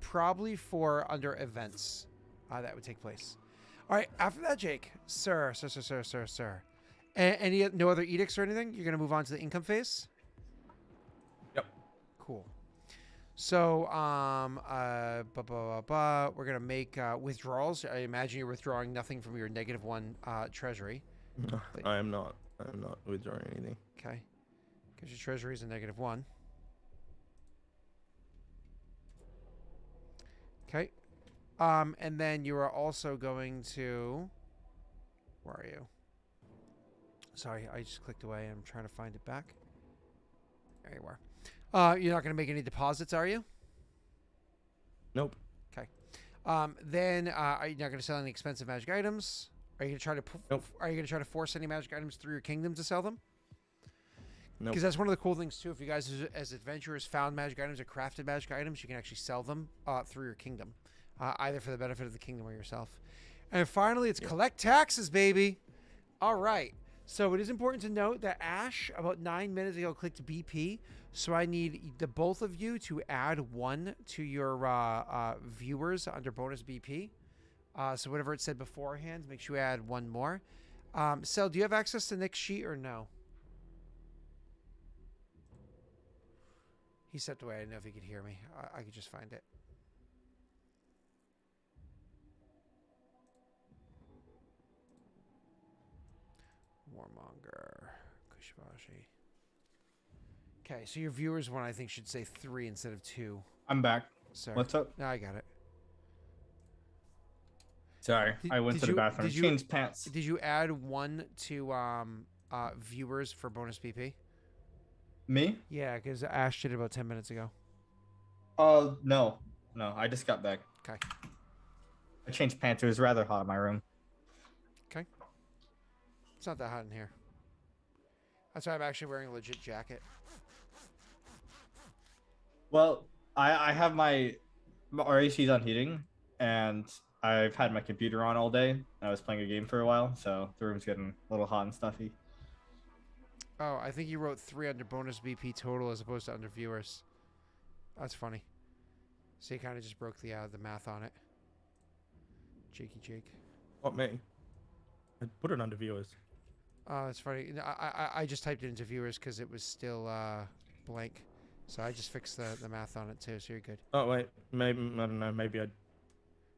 Probably for under events that would take place. All right. After that, Jake, sir. Any no other edicts or anything? You're gonna move on to the income phase. Yep. Cool. So, we're gonna make withdrawals. I imagine you're withdrawing nothing from your -1 treasury. I am not withdrawing anything. Okay, because your treasury is a -1. Okay, and then you are also going to. Where are you? Sorry, I just clicked away. I'm trying to find it back. There you are. You're not going to make any deposits, are you? Nope. Okay. Then are you not going to sell any expensive magic items? Are you going to try to? Nope. Are you going to try to force any magic items through your kingdom to sell them? Nope. Because that's one of the cool things too. If you guys, as adventurers, found magic items or crafted magic items, you can actually sell them through your kingdom, either for the benefit of the kingdom or yourself. And finally, it's collect taxes, baby. All right. So it is important to note that Ash, about 9 minutes ago, clicked BP. So I need the both of you to add 1 to your viewers under bonus BP. So whatever it said beforehand, make sure you add 1 more. Sel, do you have access to Nick's sheet or no? He stepped away. I didn't know if he could hear me. I could just find it. Monger, Kushbashi. Okay, so your viewers one I think should say 3 instead of 2. I'm back. Sir. What's up? No, I got it. Sorry, I went to the bathroom. Changed pants. Did you add 1 to viewers for bonus BP? Me? Yeah, because Ash did it about 10 minutes ago. No. I just got back. Okay. I changed pants. It was rather hot in my room. Okay. It's not that hot in here. That's why I'm actually wearing a legit jacket. Well, I have my RAC's on heating, and I've had my computer on all day. I was playing a game for a while, so the room's getting a little hot and stuffy. Oh, I think you wrote 3 under bonus BP total as opposed to under viewers. That's funny. So you kind of just broke the math on it. Jakey Jake. What, me? I put it under viewers. Oh, that's funny. No, I just typed it into viewers because it was still blank. So I just fixed the math on it too, so you're good. Oh, wait. Maybe, I don't know. Maybe I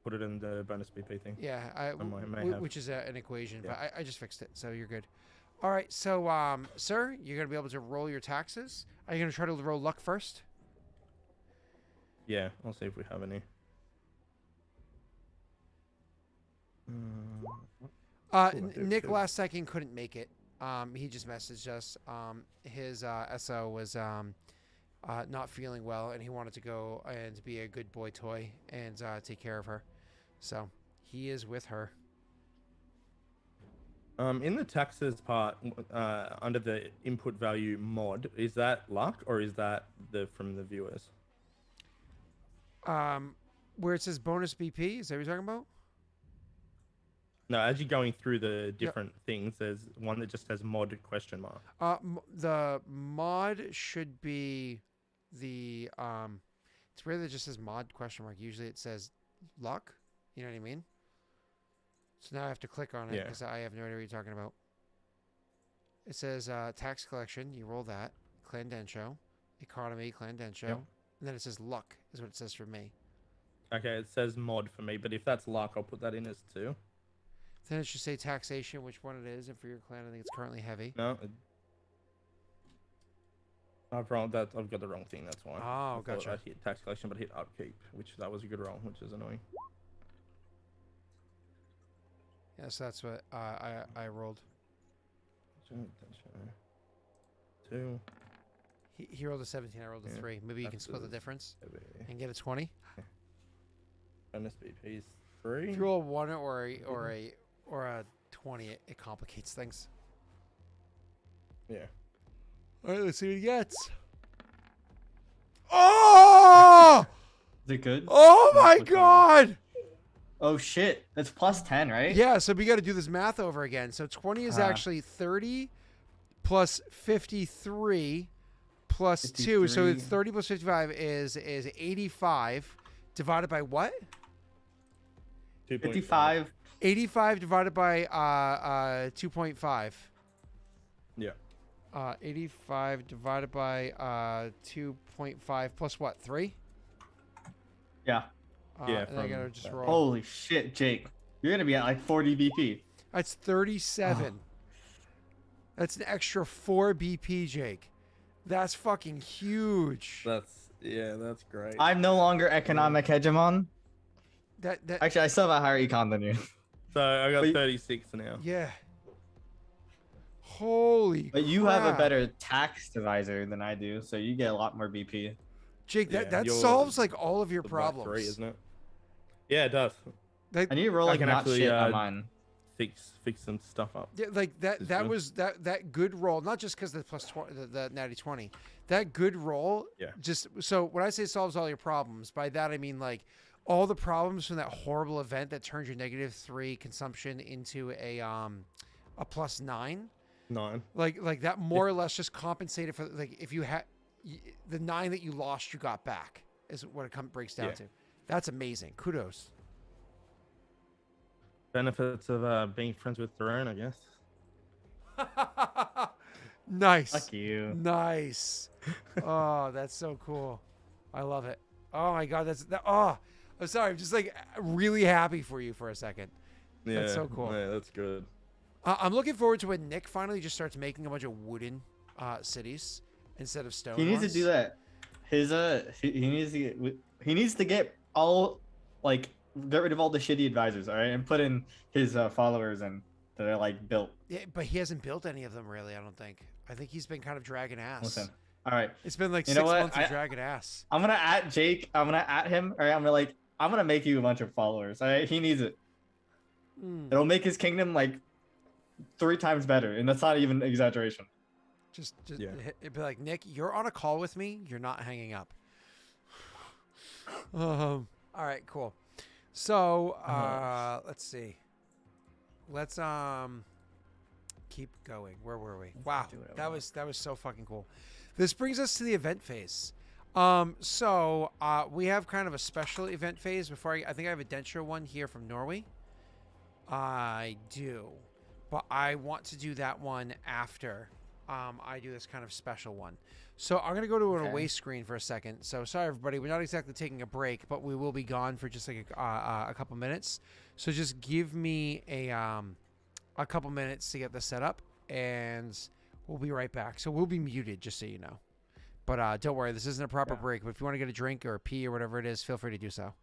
put it in the bonus BP thing. Yeah, which is an equation, Yeah. but I just fixed it, so you're good. All right, so, sir, you're going to be able to roll your taxes. Are you going to try to roll luck first? Yeah, I'll see if we have any. Nick last second couldn't make it. He just messaged us. His SO was not feeling well, and he wanted to go and be a good boy toy and take care of her. So he is with her. In the taxes part, under the input value mod, is that luck or is that from the viewers? Where it says bonus BP, is that what you're talking about? No, as you're going through the different things, there's one that just says mod question mark. The mod should be the it's weird that it just says mod question mark. Usually it says luck. You know what I mean? So now I have to click on it because I have no idea what you're talking about. It says tax collection. You roll that. Clan Densho. Economy, Clan Densho. Yep. And then it says luck is what it says for me. Okay, it says mod for me, but if that's luck, I'll put that in as 2. Then it should say taxation, which one it is, and for your clan, I think it's currently heavy. No. I've got the wrong thing, that's why. Oh, gotcha. I hit tax collection, but I hit upkeep, which that was a good roll, which is annoying. Yeah, so that's what I rolled. 2. He rolled a 17, I rolled a 3. Maybe you can split the difference and get a 20. Bonus BP is 3. If you roll a 1 or a 20, it complicates things. Yeah. All right, let's see what he gets. Oh! Is it good? Oh my god! Oh shit, that's plus 10, right? Yeah, so we got to do this math over again. So 20 is actually 30 plus 53 plus 2. So 30 plus 55 is 85 divided by what? 55. 85 divided by 2.5. Yeah. 85 divided by 2.5 plus what? 3? Yeah. Yeah. And I gotta just roll. Holy shit, Jake. You're going to be at like 40 BP. That's 37. Oh. That's an extra 4 BP, Jake. That's fucking huge. That's great. I'm no longer economic hegemon. Actually, I still have a higher econ than you. So I got 36 now. Yeah. Holy But you crap. have a better tax divisor than I do, so you get a lot more BP. Jake, that solves like all of your problems. 3, isn't it? Yeah, it does. I need to roll like not actually, shit on mine. Fix some stuff up. Yeah, like that was that good roll, not just because the plus 20, the natty 20. That good roll. Yeah. Just so when I say solves all your problems, by that I mean like all the problems from that horrible event that turned your -3 consumption into a plus 9. 9. Like that more or less just compensated for like if you had the 9 that you lost, you got back is what it breaks down to. That's amazing. Kudos. Benefits of being friends with Throne, I guess. Nice. Fuck you. Nice. Oh, that's so cool. I love it. Oh my god, oh, I'm sorry. I'm just like really happy for you for a second. That's Yeah, so cool. yeah, that's good. I'm looking forward to when Nick finally just starts making a bunch of wooden cities instead of stone He needs to ones. do that. His he needs to get all like get rid of all the shitty advisors, all right, and put in his followers and that are like built. Yeah, but he hasn't built any of them really. I don't think. I think he's been kind of dragging ass. Listen, all right, It's been like you know 6 what? months of dragging ass. I'm gonna at Jake. I'm gonna at him. All right, I'm gonna make you a bunch of followers. All right, he needs it. Mm, It'll make his kingdom like 3 times better, and that's not even exaggeration. just Yeah. it'd be like, Nick, you're on a call with me. You're not hanging up. All right, cool. So let's see. Let's keep going. Where were we? Wow, that was so fucking cool. This brings us to the event phase. So we have kind of a special event phase before I think I have a denture one here from Norway. I do, but I want to do that one after I do this kind of special one. So I'm gonna go to an away screen for a second. So sorry everybody, we're not exactly taking a break, but we will be gone for just like a couple minutes. So just give me a couple minutes to get this set up, and we'll be right back. So we'll be muted, just so you know. But don't worry, this isn't a proper break. But if you want to get a drink or a pee or whatever it is, feel free to do so.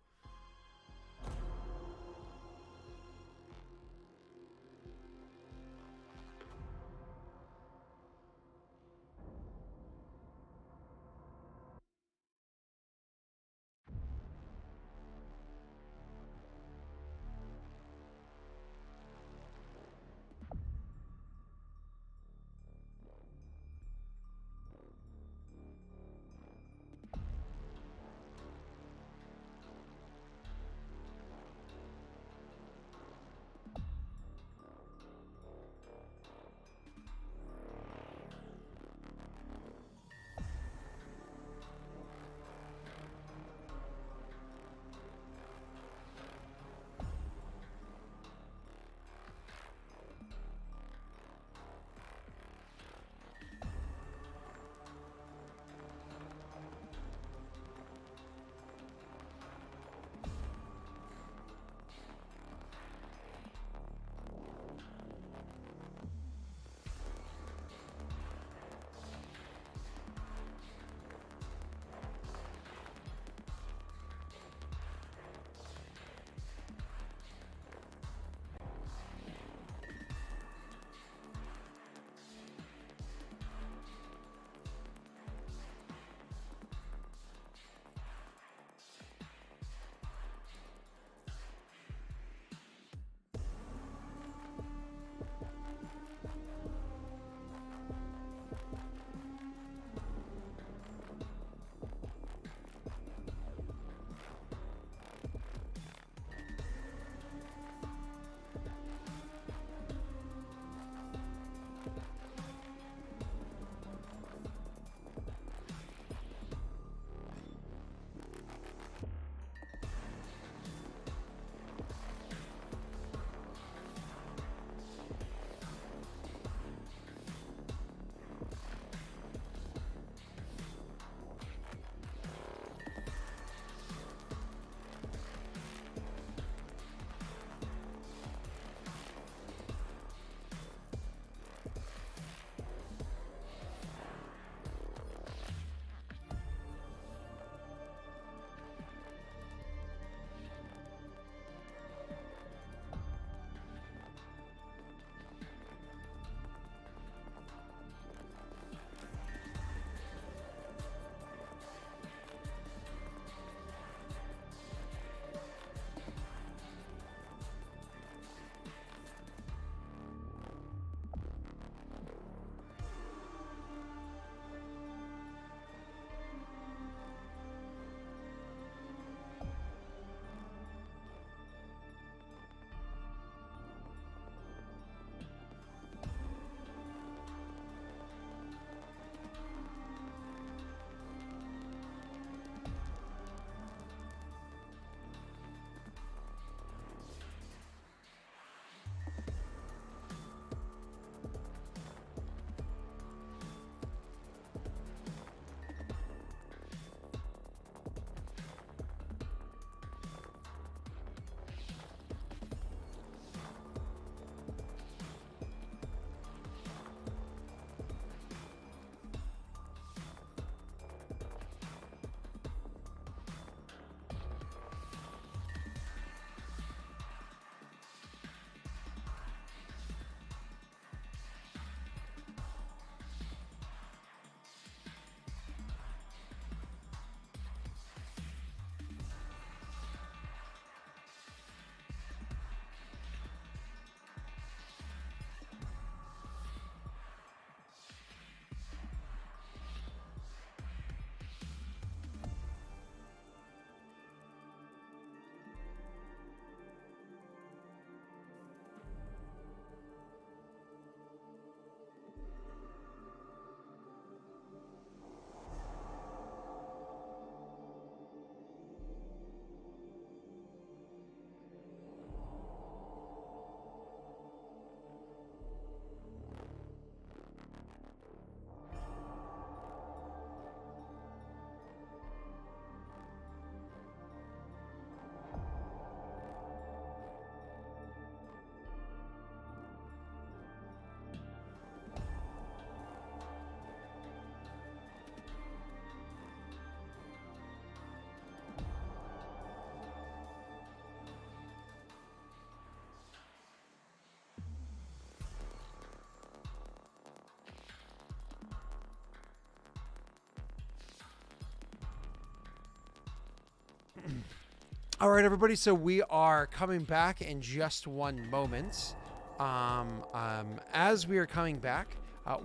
All right, everybody. So we are coming back in just one moment. As we are coming back,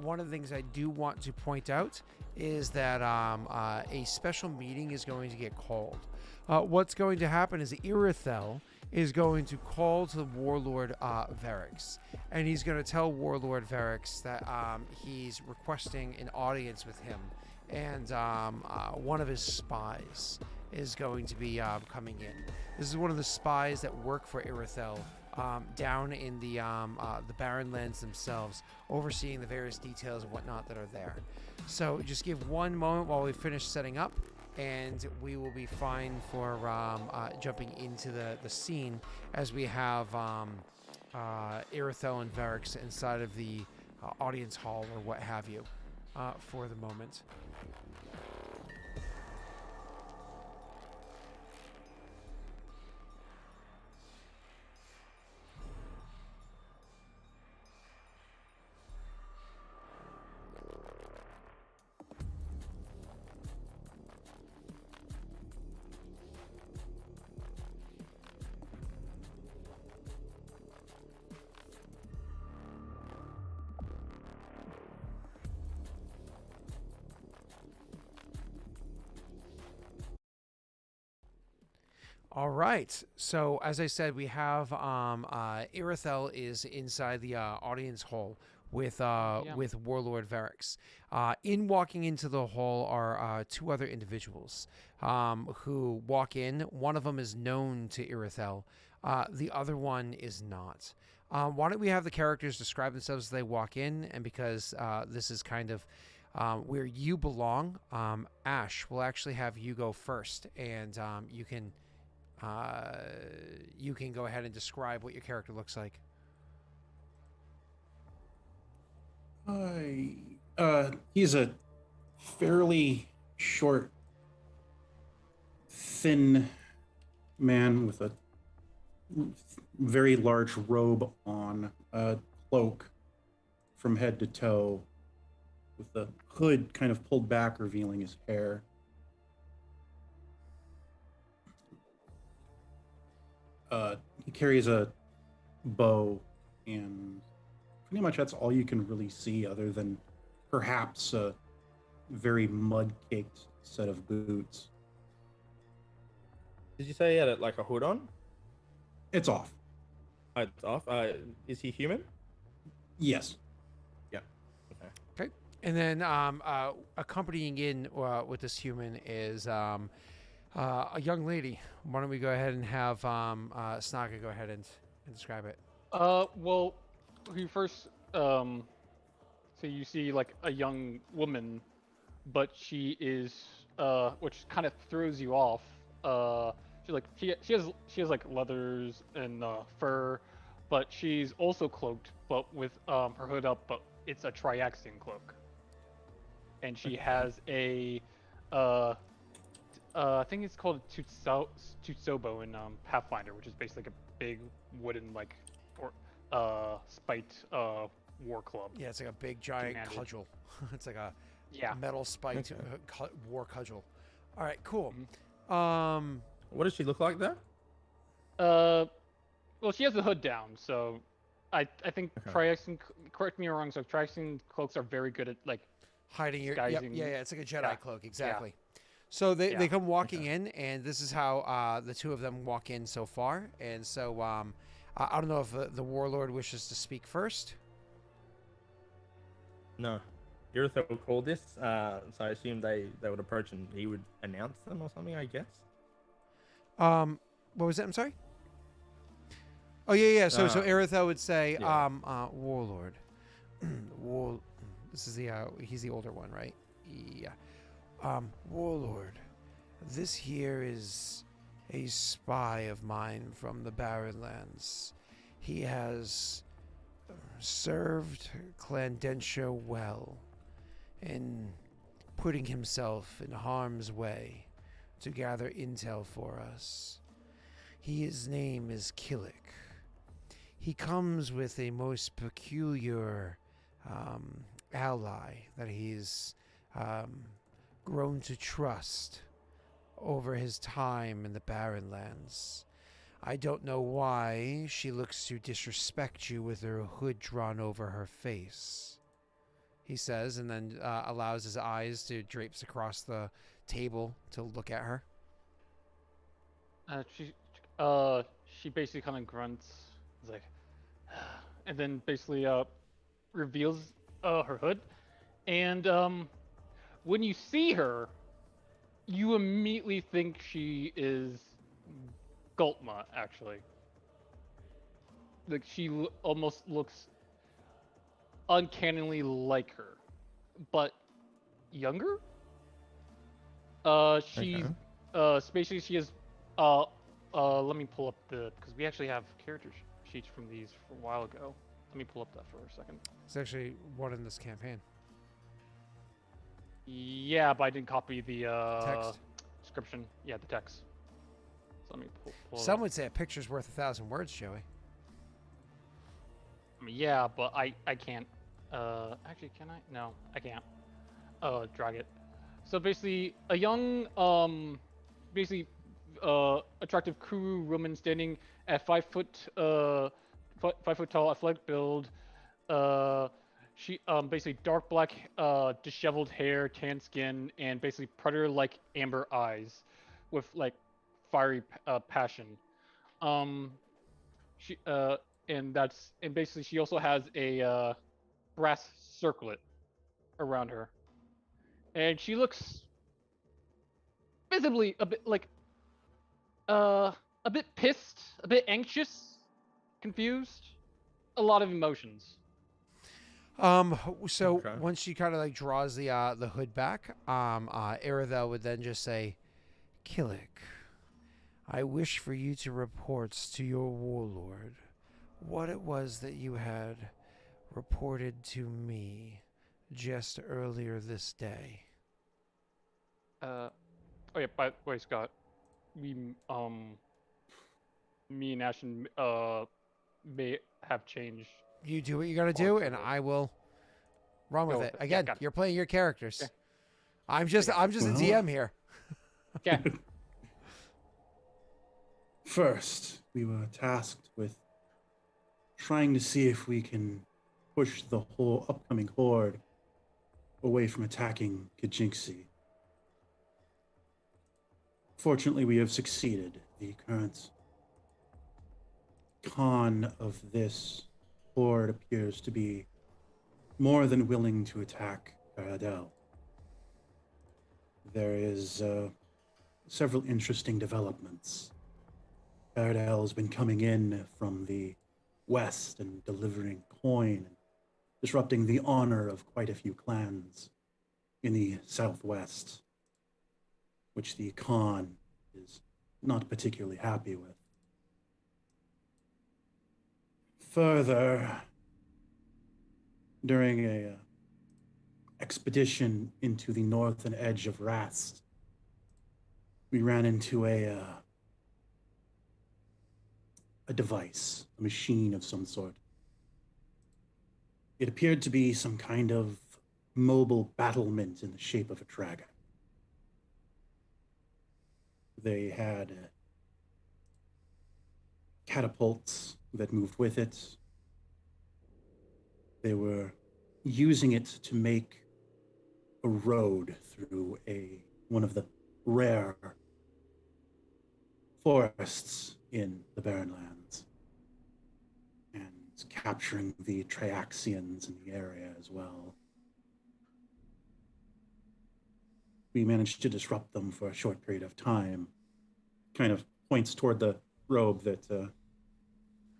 one of the things I do want to point out is that a special meeting is going to get called. What's going to happen is Irithel is going to call to Warlord Varix, and he's going to tell Warlord Varix that he's requesting an audience with him, and one of his spies is going to be coming in. This is one of the spies that work for Irithel down in the Barren Lands themselves, overseeing the various details and whatnot that are there. So just give one moment while we finish setting up, and we will be fine for jumping into the scene as we have Irithel and Varix inside of the audience hall or what have you for the moment. All right. So as I said, we have Irithel is inside the audience hall with Warlord Varix. In walking into the hall are two other individuals who walk in. One of them is known to Irithel. The other one is not. Why don't we have the characters describe themselves as they walk in? And because this is kind of where you belong, Ash, will actually have you go first, and you can go ahead and describe what your character looks like. He's a fairly short, thin man with a very large robe on, a cloak from head to toe, with the hood kind of pulled back, revealing his hair. He carries a bow, and pretty much that's all you can really see, other than perhaps a very mud-caked set of boots. Did you say he had like a hood on? It's off. Oh, it's off. Is he human? Yes. Okay. And then accompanying in with this human is a young lady. Why don't we go ahead and have Snaga go ahead and describe it? Well, we first, so you see like a young woman, but she is, which kind of throws you off. She has like leathers and fur, but she's also cloaked, but with her hood up, but it's a Triaxian cloak. And she has a, I think it's called Tutsobo in Pathfinder, which is basically like a big wooden spiked war club. Yeah, it's like a big giant Two-handed. cudgel. It's like a Yeah. metal spiked war cudgel. All right, cool. Mm-hmm. What does she look like there? Well, she has the hood down, so I think Okay. Triaxian, correct me if I'm wrong, so Triaxian cloaks are very good at like Hiding your disguising. yeah, it's like a Jedi Yeah. cloak, exactly. So they Yeah. come walking in, and this is how the two of them walk in so far. And so I don't know if the warlord wishes to speak first. No. Irithel would call this, so I assume they would approach and he would announce them or something, I guess. What was that? I'm sorry. Oh yeah. So Irithel would say, yeah. warlord, This is he's the older one, right? Yeah. Warlord, this here is a spy of mine from the Barren Lands. He has served Clandentia well in putting himself in harm's way to gather intel for us. His name is Killick. He comes with a most peculiar ally that he's grown to trust over his time in the Barren Lands. I don't know why she looks to disrespect you with her hood drawn over her face, he says, and then allows his eyes to drapes across the table to look at her. She basically kind of grunts. It's like, and then basically reveals her hood. And when you see her, you immediately think she is Gultma, actually. Like she almost looks uncannily like her, but younger. She's basically she is let me pull up because we actually have character sheets from these from a while ago. Let me pull up that for a second. It's actually one in this campaign. Yeah, but I didn't copy the Text. description. Yeah, the text. So let me pull it Some up. would say a picture's worth 1,000 words, Joey. I mean, yeah, but I can't. Actually, can I? No, I can't. Drag it. So basically, a young basically attractive Kuru woman standing at 5 foot 5 foot tall, athletic build. She basically dark black disheveled hair, tan skin, and basically predator-like amber eyes, with like fiery passion. Um, she and basically she also has a brass circlet around her, and she looks visibly a bit like a bit pissed, a bit anxious, confused, a lot of emotions. So Okay. once she kind of like draws the hood back, Arathel would then just say, Killick, I wish for you to report to your warlord what it was that you had reported to me just earlier this day. Oh yeah, by the way, Scott, we me and Ashton may have changed. You do what you gotta do, Parts and of it. I will run Go with with it. it. Yeah, Again, got it. you're playing your characters. Okay. I'm just Okay. a Well- DM here. Okay. First, we were tasked with trying to see if we can push the whole upcoming horde away from attacking Kijinksi. Fortunately, we have succeeded. The current Khan of this horde appears to be more than willing to attack Paradel. There is several interesting developments. Paradel has been coming in from the west and delivering coin and disrupting the honor of quite a few clans in the southwest, which the Khan is not particularly happy with. Further, during a expedition into the northern edge of Rast, we ran into a device, a machine of some sort. It appeared to be some kind of mobile battlement in the shape of a dragon. They had catapults that moved with it. They were using it to make a road through one of the rare forests in the Barren Lands, and capturing the Triaxians in the area as well. We managed to disrupt them for a short period of time. Kind of points toward the robe that the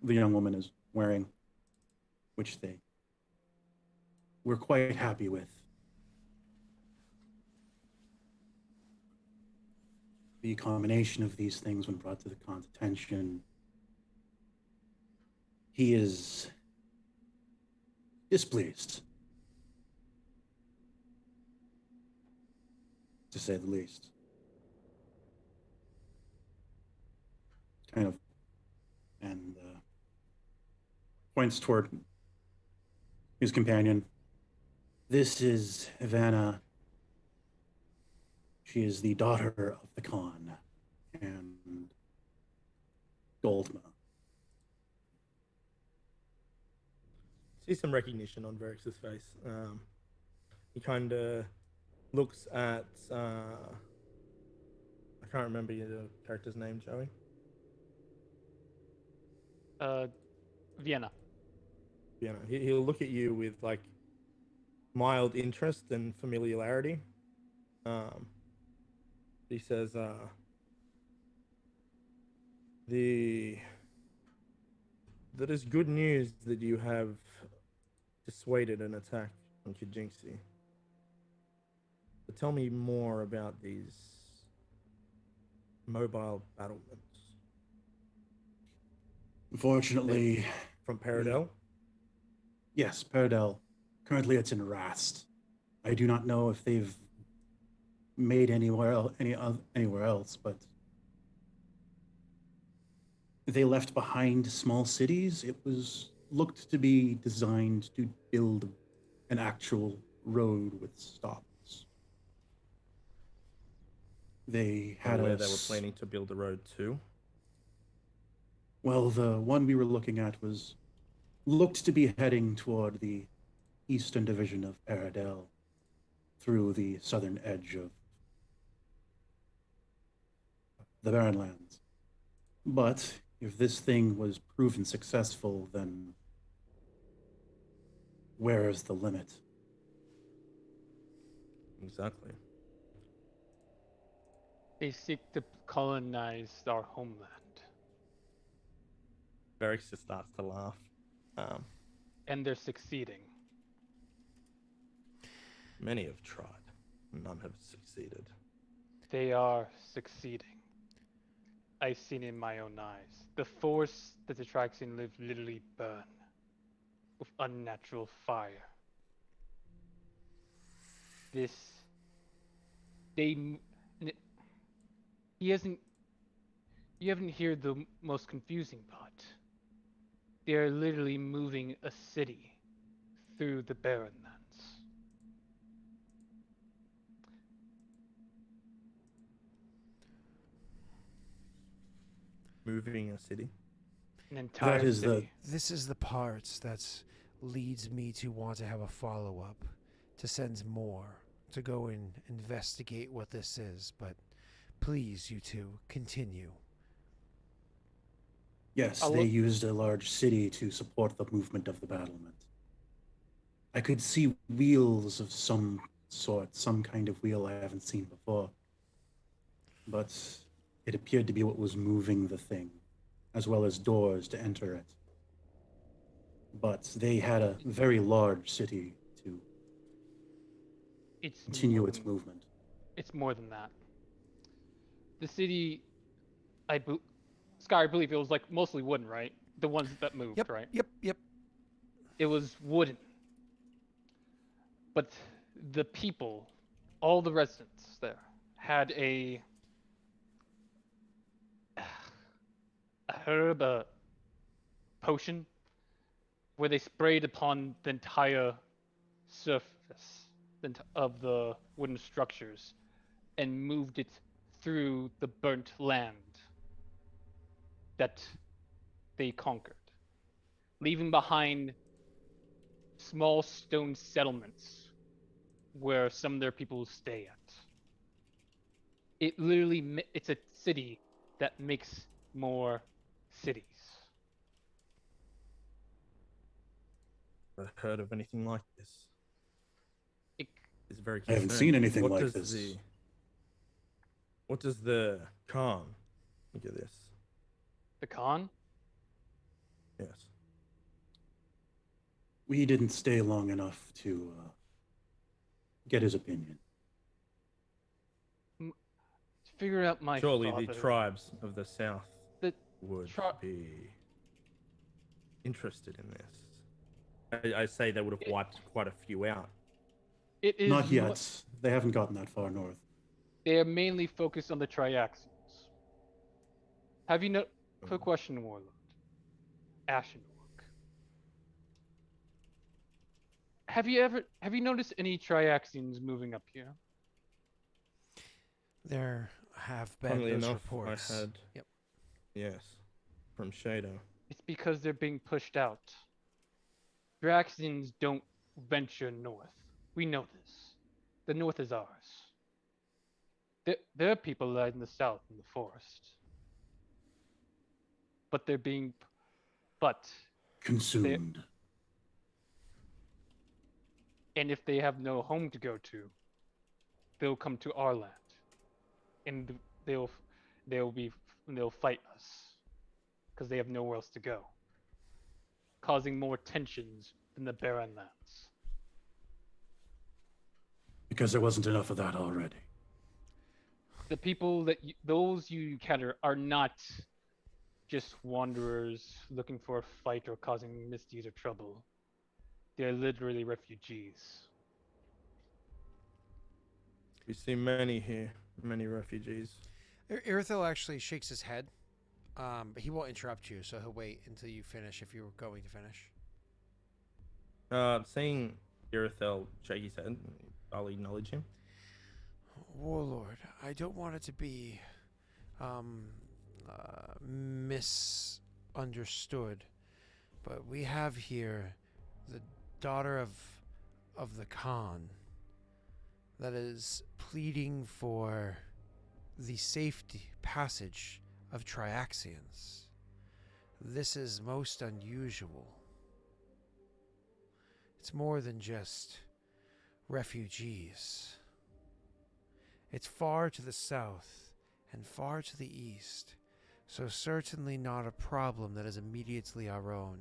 young woman is wearing, which they were quite happy with. The combination of these things, when brought to the Khan's attention, he is displeased, to say the least. Kind of, and points toward his companion. This is Ivana. She is the daughter of the Khan and Goldma. See some recognition on Verix's face. He kind of looks at. I can't remember the character's name, Joey. Vienna. You know, he'll look at you with like mild interest and familiarity. He says, that is good news that you have dissuaded an attack on Kijinxi. But tell me more about these mobile battlements. Unfortunately, From Paradel? yes, Paradel. Currently, it's in Rast. I do not know if they've made anywhere else, but they left behind small cities. It was looked to be designed to build an actual road with stops. They had where they were planning to build a road to. Well, the one we were looking at looked to be heading toward the eastern division of Paradel through the southern edge of the Barren Lands. But if this thing was proven successful, then where is the limit? Exactly. They seek to colonize our homeland. Verix just starts to laugh. And they're succeeding. Many have tried. None have succeeded. They are succeeding. I've seen it in my own eyes. The force that the Traxian live literally burn with unnatural fire. This, they, he hasn't. You haven't heard the most confusing part. They are literally moving a city through the Barren Lands. Moving a city. An entire That is city. This is the part that leads me to want to have a follow-up, to send more, to go and investigate what this is, but please, you two, continue. Yes, they used a large city to support the movement of the battlement. I could see wheels of some sort, some kind of wheel I haven't seen before. But it appeared to be what was moving the thing, as well as doors to enter it. But they had a very large city to continue its movement. It's more than that. The city, Sky, I believe it was like mostly wooden, right? The ones that moved, right? Yep. It was wooden. But the people, all the residents there, had a herb, a potion, where they sprayed upon the entire surface of the wooden structures and moved it through the burnt land that they conquered, leaving behind small stone settlements where some of their people stay at. It's a city that makes more cities. I've heard of anything like this. It's very I haven't seen anything what like does this. What does the Khan think of this? The Khan? Yes. We didn't stay long enough to get his opinion. Figure out my Surely father. the tribes of the south The would be interested in this. I say they would have wiped quite a few out. It is Not yet. They haven't gotten that far north. They are mainly focused on the Triaxians. Have you no? Quick question, Warlord. Ashenwalk. Have you noticed any Triaxians moving up here? There have been Funnily those enough, reports. I had Yep. yes, from Shadow. It's because they're being pushed out. Draxians don't venture north. We know this. The north is ours. There are people in the south in the forest, but they're being, but Consumed. and if they have no home to go to, they'll come to our land, and they'll fight us because they have nowhere else to go, causing more tensions than the Barren Lands. Because there wasn't enough of that already. The people those you encounter are not just wanderers looking for a fight or causing misdeeds or trouble. They're literally refugees. We see many here, many refugees. Irithyll actually shakes his head, but he won't interrupt you, so he'll wait until you finish if you were going to finish. Seeing Irithel shake his head, I'll acknowledge him. Warlord, I don't want it to be misunderstood, but we have here the daughter of the Khan that is pleading for the safety passage of Triaxians. This is most unusual. It's more than just refugees. It's far to the south and far to the east, so certainly not a problem that is immediately our own.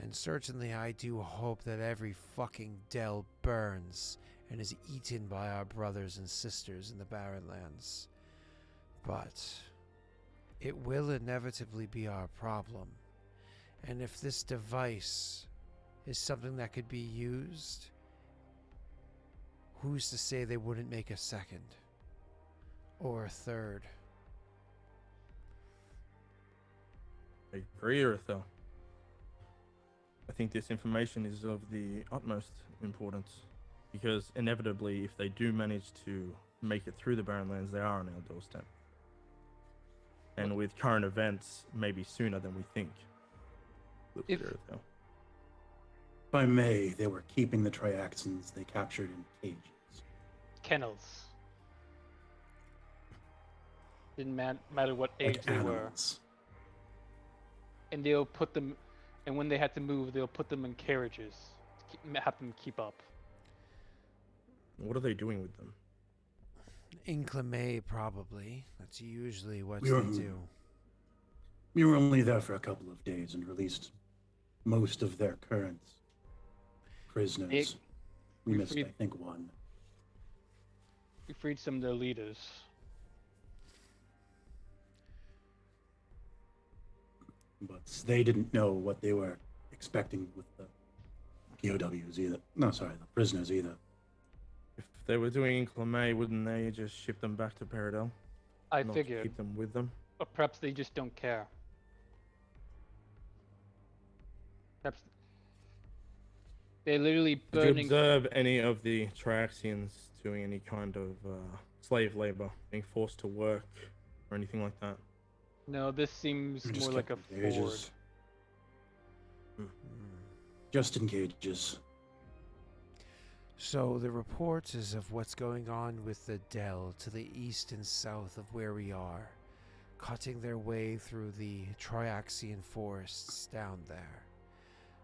And certainly I do hope that every fucking Dell burns and is eaten by our brothers and sisters in the Barren Lands. But it will inevitably be our problem. And if this device is something that could be used, who's to say they wouldn't make a second? Or a third? I agree, Irithel. I think this information is of the utmost importance, because inevitably, if they do manage to make it through the Barren Lands, they are on our doorstep. And with current events, maybe sooner than we think. If- Irithel. If I may, they were keeping the Triaxons they captured in cages. Kennels. Didn't matter what age Like they were. animals. And they'll put them, and when they had to move, they'll put them in carriages to have them keep up. What are they doing with them? Inclame, probably. That's usually what We they were- do. We were only there for a couple of days and released most of their current prisoners. We we missed, freed- I think, one. We freed some of their leaders. But they didn't know what they were expecting with the POWs either. No, sorry, the prisoners either. If they were doing Inclame, wouldn't they just ship them back to Paradel? I Not figured, keep them with them? or perhaps they just don't care. Perhaps they're literally Did you burning. observe any of the Triaxians doing any kind of slave labor, being forced to work, or anything like that? No, this seems They're just more like a kept in cages. ford. Just in cages. So the report is of what's going on with the Dell to the east and south of where we are, cutting their way through the Triaxian forests down there.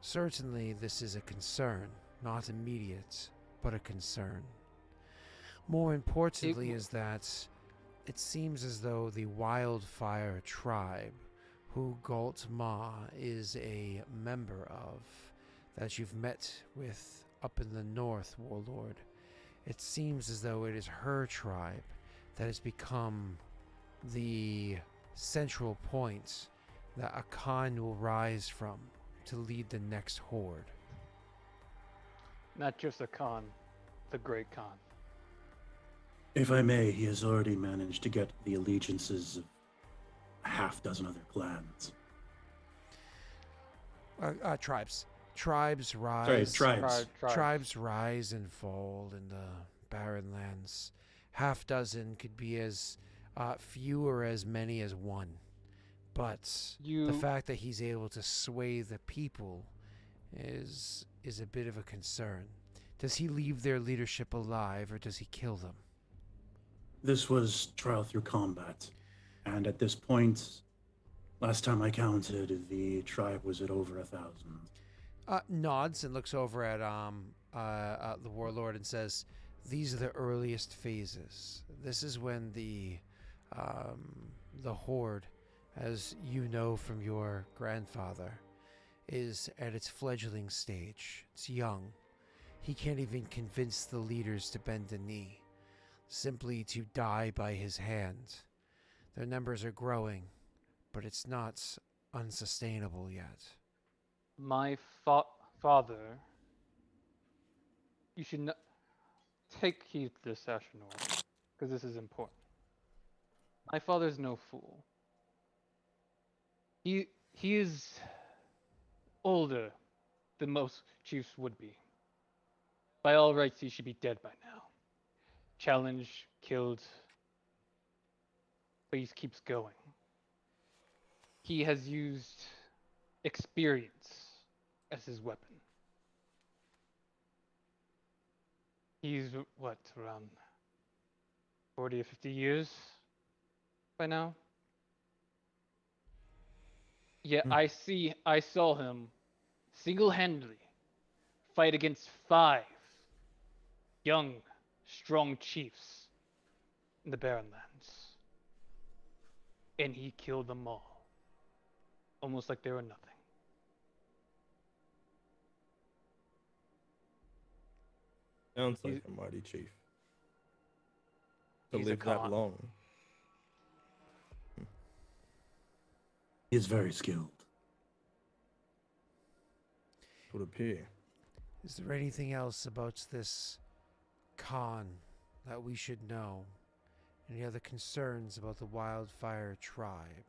Certainly this is a concern, not immediate, but a concern. More importantly is that it seems as though the Wildfire tribe, who Galt Ma is a member of, that you've met with up in the north, Warlord, it seems as though it is her tribe that has become the central point that a Khan will rise from to lead the next horde. Not just a Khan, the Great Khan. If I may, he has already managed to get the allegiances of a half dozen other clans. Tribes. Tribes rise. Sorry, tribes. Tribes. Tribes rise and fall in the Barren Lands. half dozen could be as few or as many as one. But the fact that he's able to sway the people is a bit of a concern. Does he leave their leadership alive, or does he kill them? This was trial through combat. And at this point, last time I counted, the tribe was at over 1,000. Nods and looks over at the warlord and says, "These are the earliest phases. This is when the horde, as you know from your grandfather, is at its fledgling stage. It's young. He can't even convince the leaders to bend a knee, simply to die by his hand. Their numbers are growing, but it's not unsustainable yet." My father, you should not take heed to this, Ashenor, because this is important. My father's no fool. He is older than most chiefs would be. By all rights, he should be dead by now. Challenged, killed, but he keeps going. He has used experience as his weapon. He's, what, around 40 or 50 years by now? Yeah, I saw him single-handedly fight against 5 young, strong chiefs in the Barrenlands. And he killed them all, almost like they were nothing. Sounds like a mighty chief. To He's a live that Khan. long. He is very skilled. Would appear. Is there anything else about this Khan that we should know? Any other concerns about the Wildfire tribe?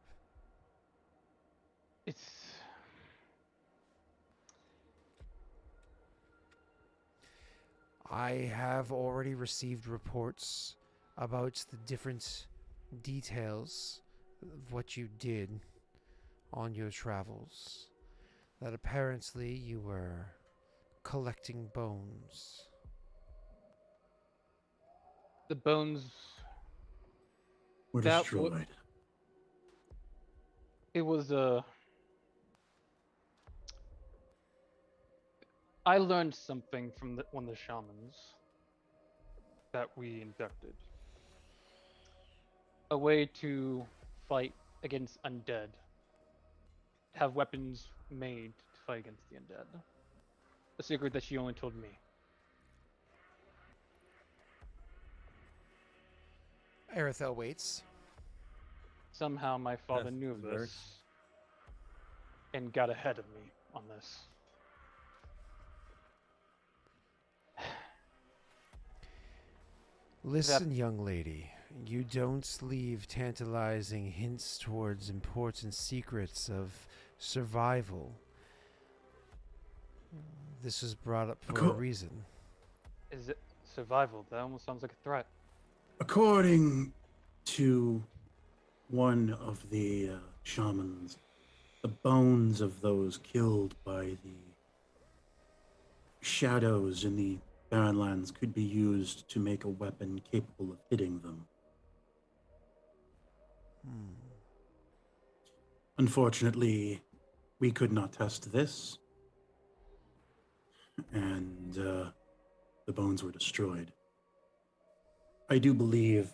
I have already received reports about the different details of what you did on your travels. That apparently you were collecting bones. The bones Were That destroyed. it was I learned something from one of the shamans that we inducted. A way to fight against undead. Have weapons made to fight against the undead. A secret that she only told me. Arethel waits. Somehow my father Yes, knew of very- this and got ahead of me on this. Listen, young lady. You don't leave tantalizing hints towards important secrets of survival. This was brought up for a reason. Is it survival? That almost sounds like a threat. According to one of the shamans, the bones of those killed by the shadows in the Barren Lands could be used to make a weapon capable of hitting them. Unfortunately, we could not test this, and the bones were destroyed. I do believe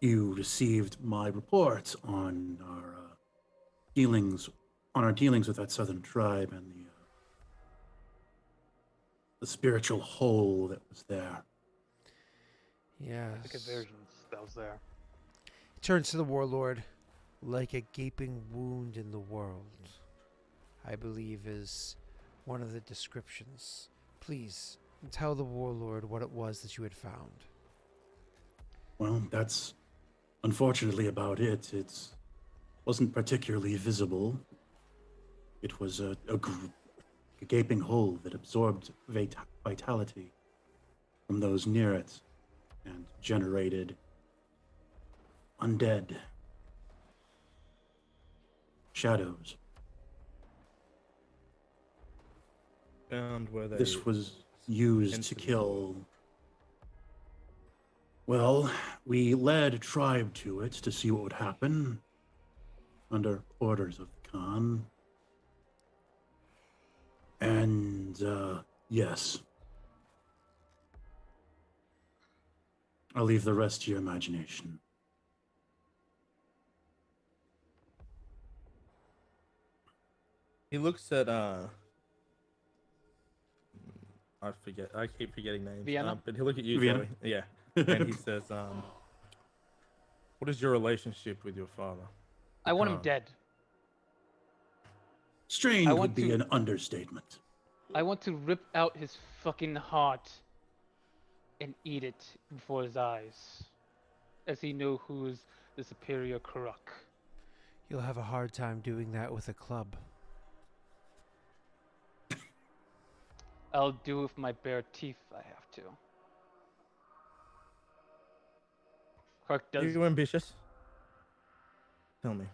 you received my report on our dealings with that southern tribe and the spiritual hole that was there. Yes. The conversions that was there. Turns to the warlord. Like a gaping wound in the world, I believe is one of the descriptions. Please, tell the warlord what it was that you had found. Well, that's unfortunately about it. It wasn't particularly visible. It was a gaping hole that absorbed vitality from those near it. and generated undead shadows. Found where they. This was used to kill. Well, we led a tribe to it to see what would happen under orders of the Khan. And, yes. I'll leave the rest to your imagination. He looks at I forget. I keep forgetting names. Vienna? But he'll look at you, Vienna. Joey. Yeah. And he says, "What is your relationship with your father?" I want him Khan. dead. Strange I would want be to- an understatement. I want to rip out his fucking heart and eat it before his eyes, as he knows who's the superior Karuk. You'll have a hard time doing that with a club. I'll do with my bare teeth if I have to. Karuk Are does. you ambitious? Tell me.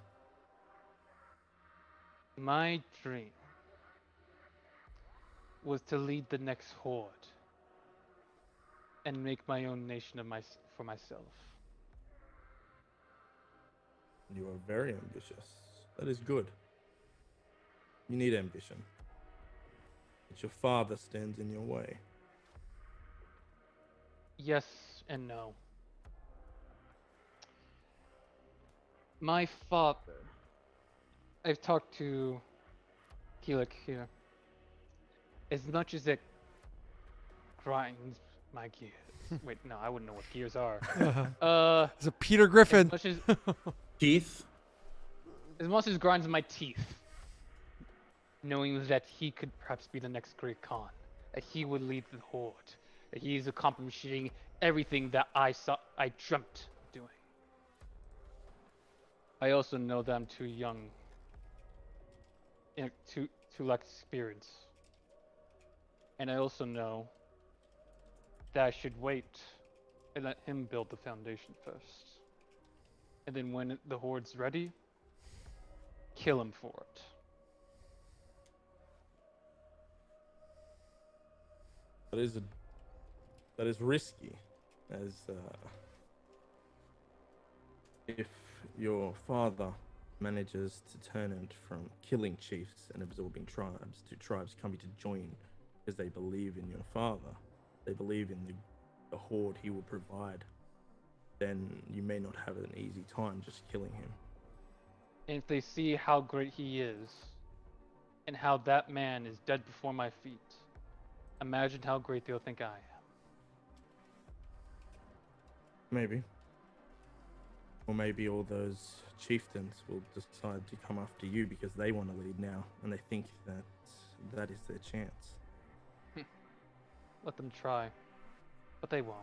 My dream was to lead the next horde and make my own nation for myself. You are very ambitious. That is good. You need ambition. But your father stands in your way. Yes and no. My father. I've talked to Keelik here. As much as it grinds my gears. Wait, no, I wouldn't know what gears are. It's a Peter Griffin. Teeth? As much as grinds my teeth, knowing that he could perhaps be the next great Khan, that he would lead the horde, that he is accomplishing everything that I dreamt of doing. I also know that I'm too young, and too lack experience, and I also know that I should wait and let him build the foundation first, and then when the horde's ready, kill him for it. That is risky, as if your father manages to turn it from killing chiefs and absorbing tribes to tribes coming to join because they believe in your father, they believe in the horde he will provide, then you may not have an easy time just killing him. And if they see how great he is, and how that man is dead before my feet, imagine how great they'll think I am. Maybe. Or maybe all those chieftains will decide to come after you because they want to lead now, and they think that that is their chance. Let them try, but they won't.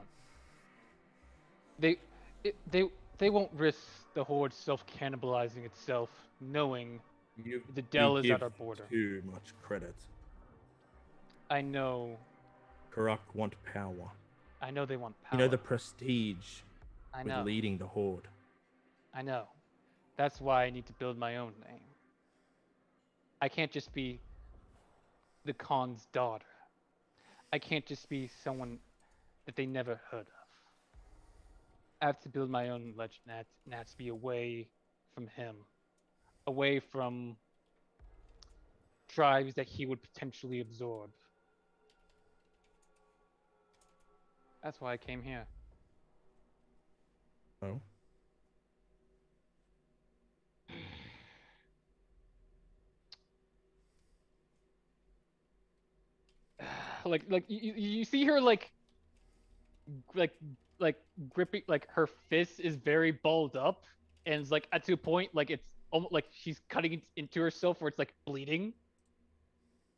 They won't risk the horde self-cannibalizing itself, knowing the Dell is at our border. Too much credit. I know. Karak want power. I know they want power. You know the prestige I with know. leading the horde. I know. That's why I need to build my own name. I can't just be the Khan's daughter. I can't just be someone that they never heard of. I have to build my own legend, and that has to be away from him. Away from tribes that he would potentially absorb. That's why I came here. Oh? like you see her like gripping, like her fist is very balled up, and it's like at to a point like it's almost like she's cutting it into herself where it's like bleeding.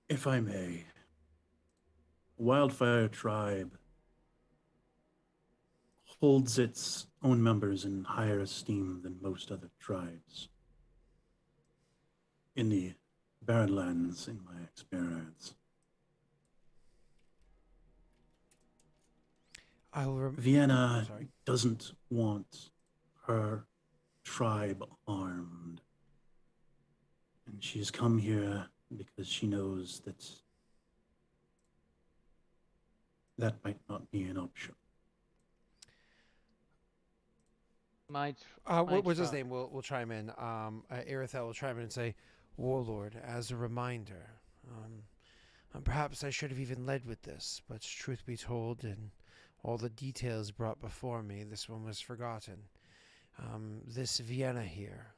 If I may, Wildfire Tribe holds its own members in higher esteem than most other tribes in the Barrenlands, in my experience. Vienna Sorry. doesn't want her tribe armed. And she's come here because she knows that that might not be an option. What was his name? We'll chime in. Irithel will chime in and say, Warlord, as a reminder, perhaps I should have even led with this, but truth be told, in all the details brought before me, this one was forgotten. This Vienna here,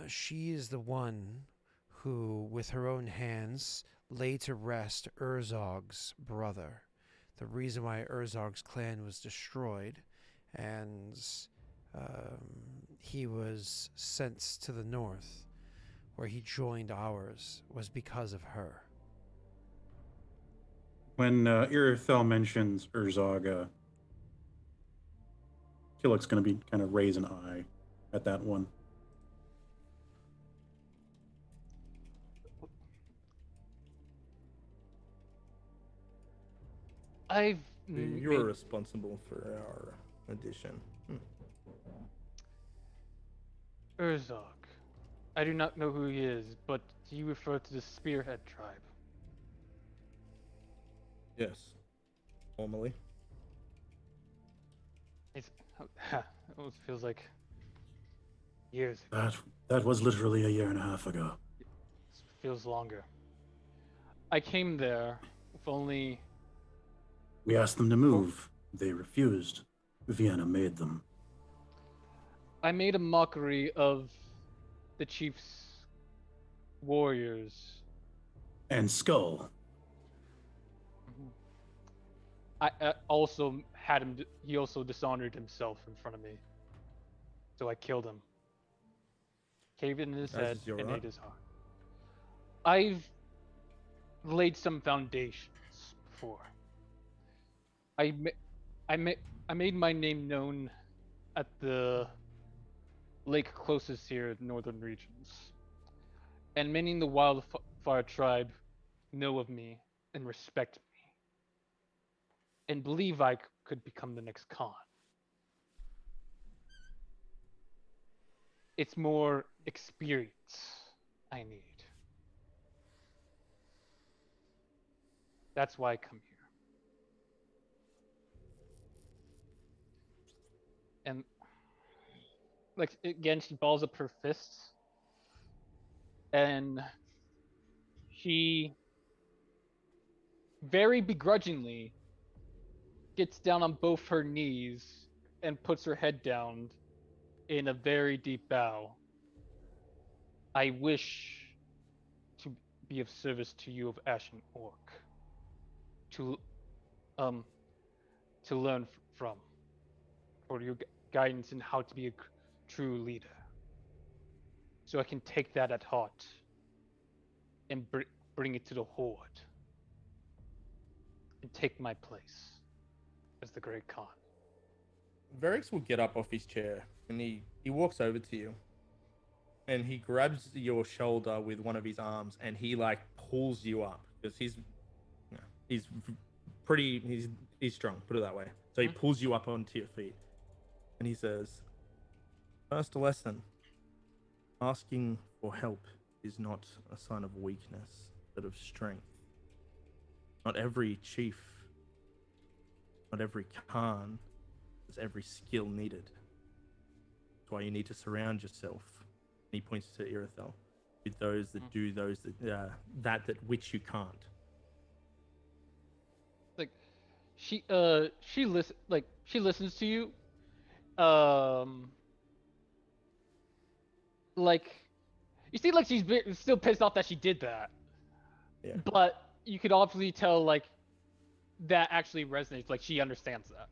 she is the one who, with her own hands, laid to rest Urzog's brother. The reason why Urzog's clan was destroyed, and he was sent to the north, where he joined ours, was because of her. When Irithel mentions Urzaga, Killick's going to be kind of raise an eye at that one. You're responsible for our addition. Urzog. I do not know who he is, but do you refer to the Spearhead tribe? Yes. Formally. It almost feels like years ago. That was literally a year and a half ago. Feels longer. I came there with only... We asked them to move. They refused. Vienna made them. I made a mockery of the chief's warriors. And Skull. I also had him. He also dishonored himself in front of me, so I killed him. Caved in his head and ate his heart. I've laid some foundations before. I made my name known at the lake closest here in the northern regions, and many in the Wildfire tribe know of me and respect me, and believe I could become the next Khan. It's more experience I need. That's why I come here. And like again, she balls up her fists, and she very begrudgingly gets down on both her knees and puts her head down in a very deep bow. I wish to be of service to you of Ashen Orc. To learn from, for your guidance in how to be a true leader. So I can take that at heart and bring it to the Horde and take my place as the Great Khan. Varix will get up off his chair and he walks over to you and he grabs your shoulder with one of his arms and he like pulls you up because he's strong, put it that way. So he pulls you up onto your feet and he says, first lesson, asking for help is not a sign of weakness, but of strength. Not every chief, not every Khan has every skill needed. That's why you need to surround yourself. And he points to Irithel with those that do those that which you can't. Like she listens to you. Like you see, like she's still pissed off that she did that. Yeah. But you could obviously tell like that actually resonates. Like she understands that.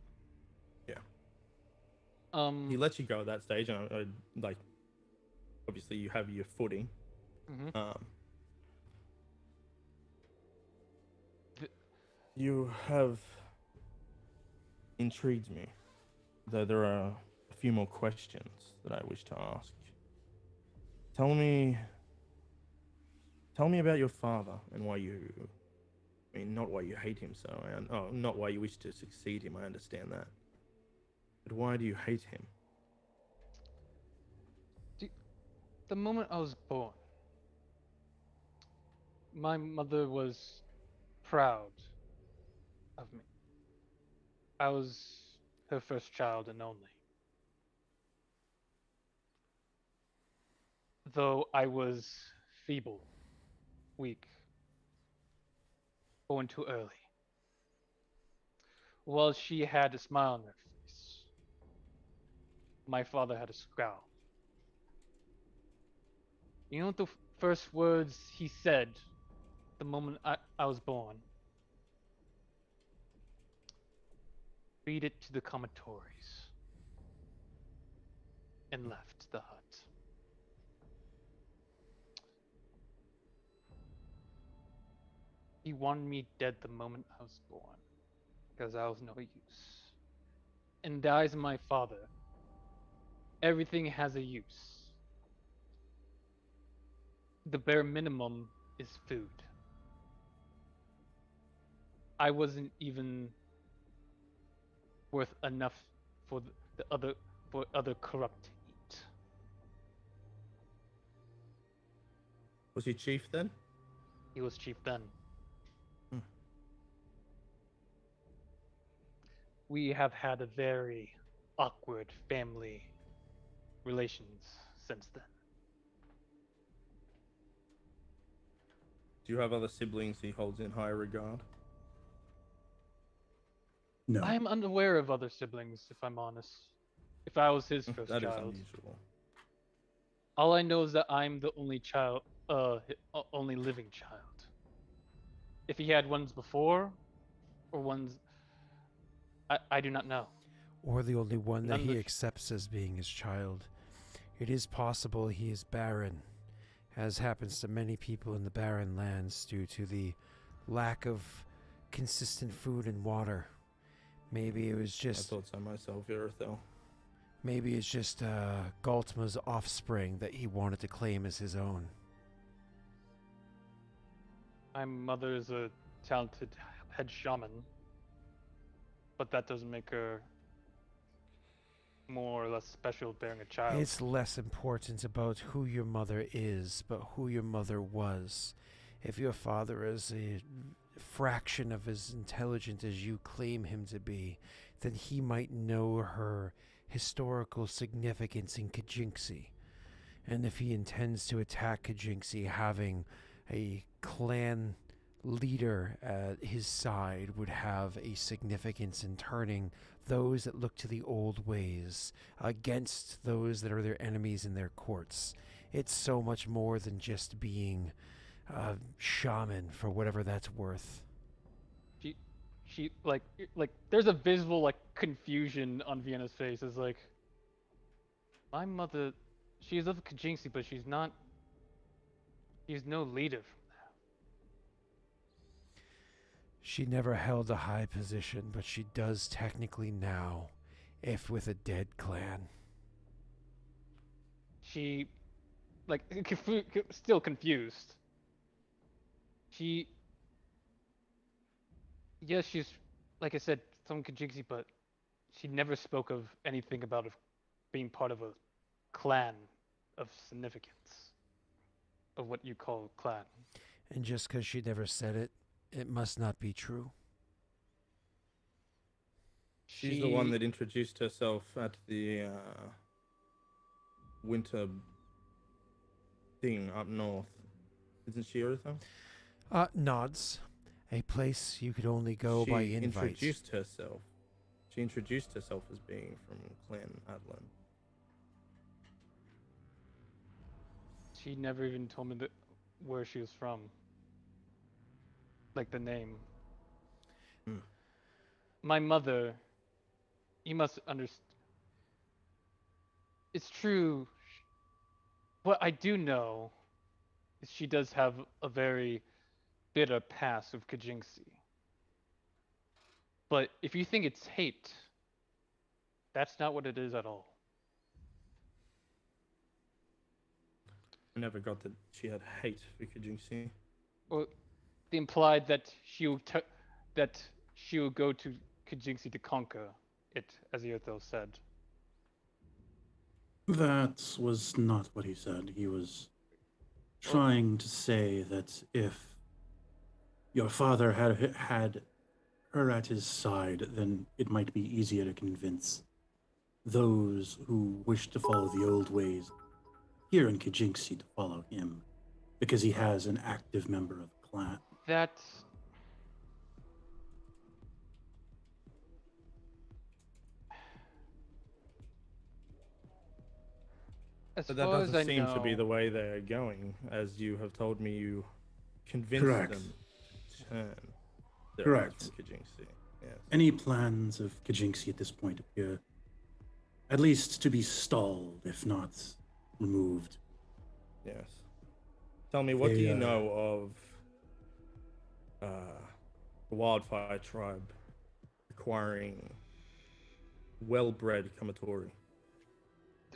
Yeah. He lets you go at that stage, and like obviously you have your footing. You have intrigued me, though there are a few more questions that I wish to ask. Tell me about your father and why you I mean, not why you hate him, not why you wish to succeed him. I understand that. But why do you hate him? The moment I was born, my mother was proud of me. I was her first child and only. Though I was feeble, weak, born too early. While she had a smile on her face, my father had a scowl. You know what the first words he said the moment I was born? Feed it to the commatories. And left the hut. He wanted me dead the moment I was born, because I was no use. In the eyes of my father, everything has a use. The bare minimum is food. I wasn't even worth enough for other corrupt to eat. Was he chief then? He was chief then. We have had a very awkward family relations since then. Do you have other siblings he holds in high regard? No. I'm unaware of other siblings, if I'm honest. If I was his first That is child. unusual. All I know is that I'm the only child, only living child. If he had ones before, or ones, I do not know. Or the only one that None he of- accepts as being his child. It is possible he is barren, as happens to many people in the barren lands due to the lack of consistent food and water. Maybe it was I just thought so myself, Irithel. maybe it's just Galtma's offspring that he wanted to claim as his own. My mother is a talented head shaman, but that doesn't make her more or less special bearing a child. It's less important about who your mother is, but who your mother was. If your father is a fraction of as intelligent as you claim him to be, then he might know her historical significance in Kajinxi. And if he intends to attack Kajinxi, having a clan leader at his side would have a significance in turning those that look to the old ways against those that are their enemies in their courts. It's so much more than just being a shaman, for whatever that's worth. She like there's a visible like confusion on Vienna's face. It's like, my mother, she is of Kajinxi, but she's not. She's no leader from there. She never held a high position, but she does technically now, if with a dead clan. She, like, still confused. She, yes, she's, like I said, from Kajinxi, but she never spoke of anything about being part of a clan of significance, of what you call clan. And just because she never said it, it must not be true. She's the one that introduced herself at the winter thing up north. Isn't she, Irithel? Nods. A place you could only go by invite. She introduced herself as being from Clan Adlan. She never even told me where she was from. Like the name. My mother, you must understand. It's true. What I do know is she does have a very bitter past with Kajinxi. But if you think it's hate, that's not what it is at all. I never got that she had hate for Kajinxi. Well, They implied that that she would go to Kajinxi to conquer it, as Eothel said. That was not what he said. He was Well, trying to say that if your father had her at his side, then it might be easier to convince those who wish to follow the old ways here in Kijinxi to follow him, because he has an active member of the clan. that's as But that far as doesn't I seem to be know. the way they're going, as you have told me you convinced Correct. them to turn their eyes Correct. from Kijinxi. Yes. Any plans of Kijinxi at this point appear at least to be stalled, if not removed. Yes. Tell me, what do you know of the Wildfire tribe acquiring well-bred Kamatori?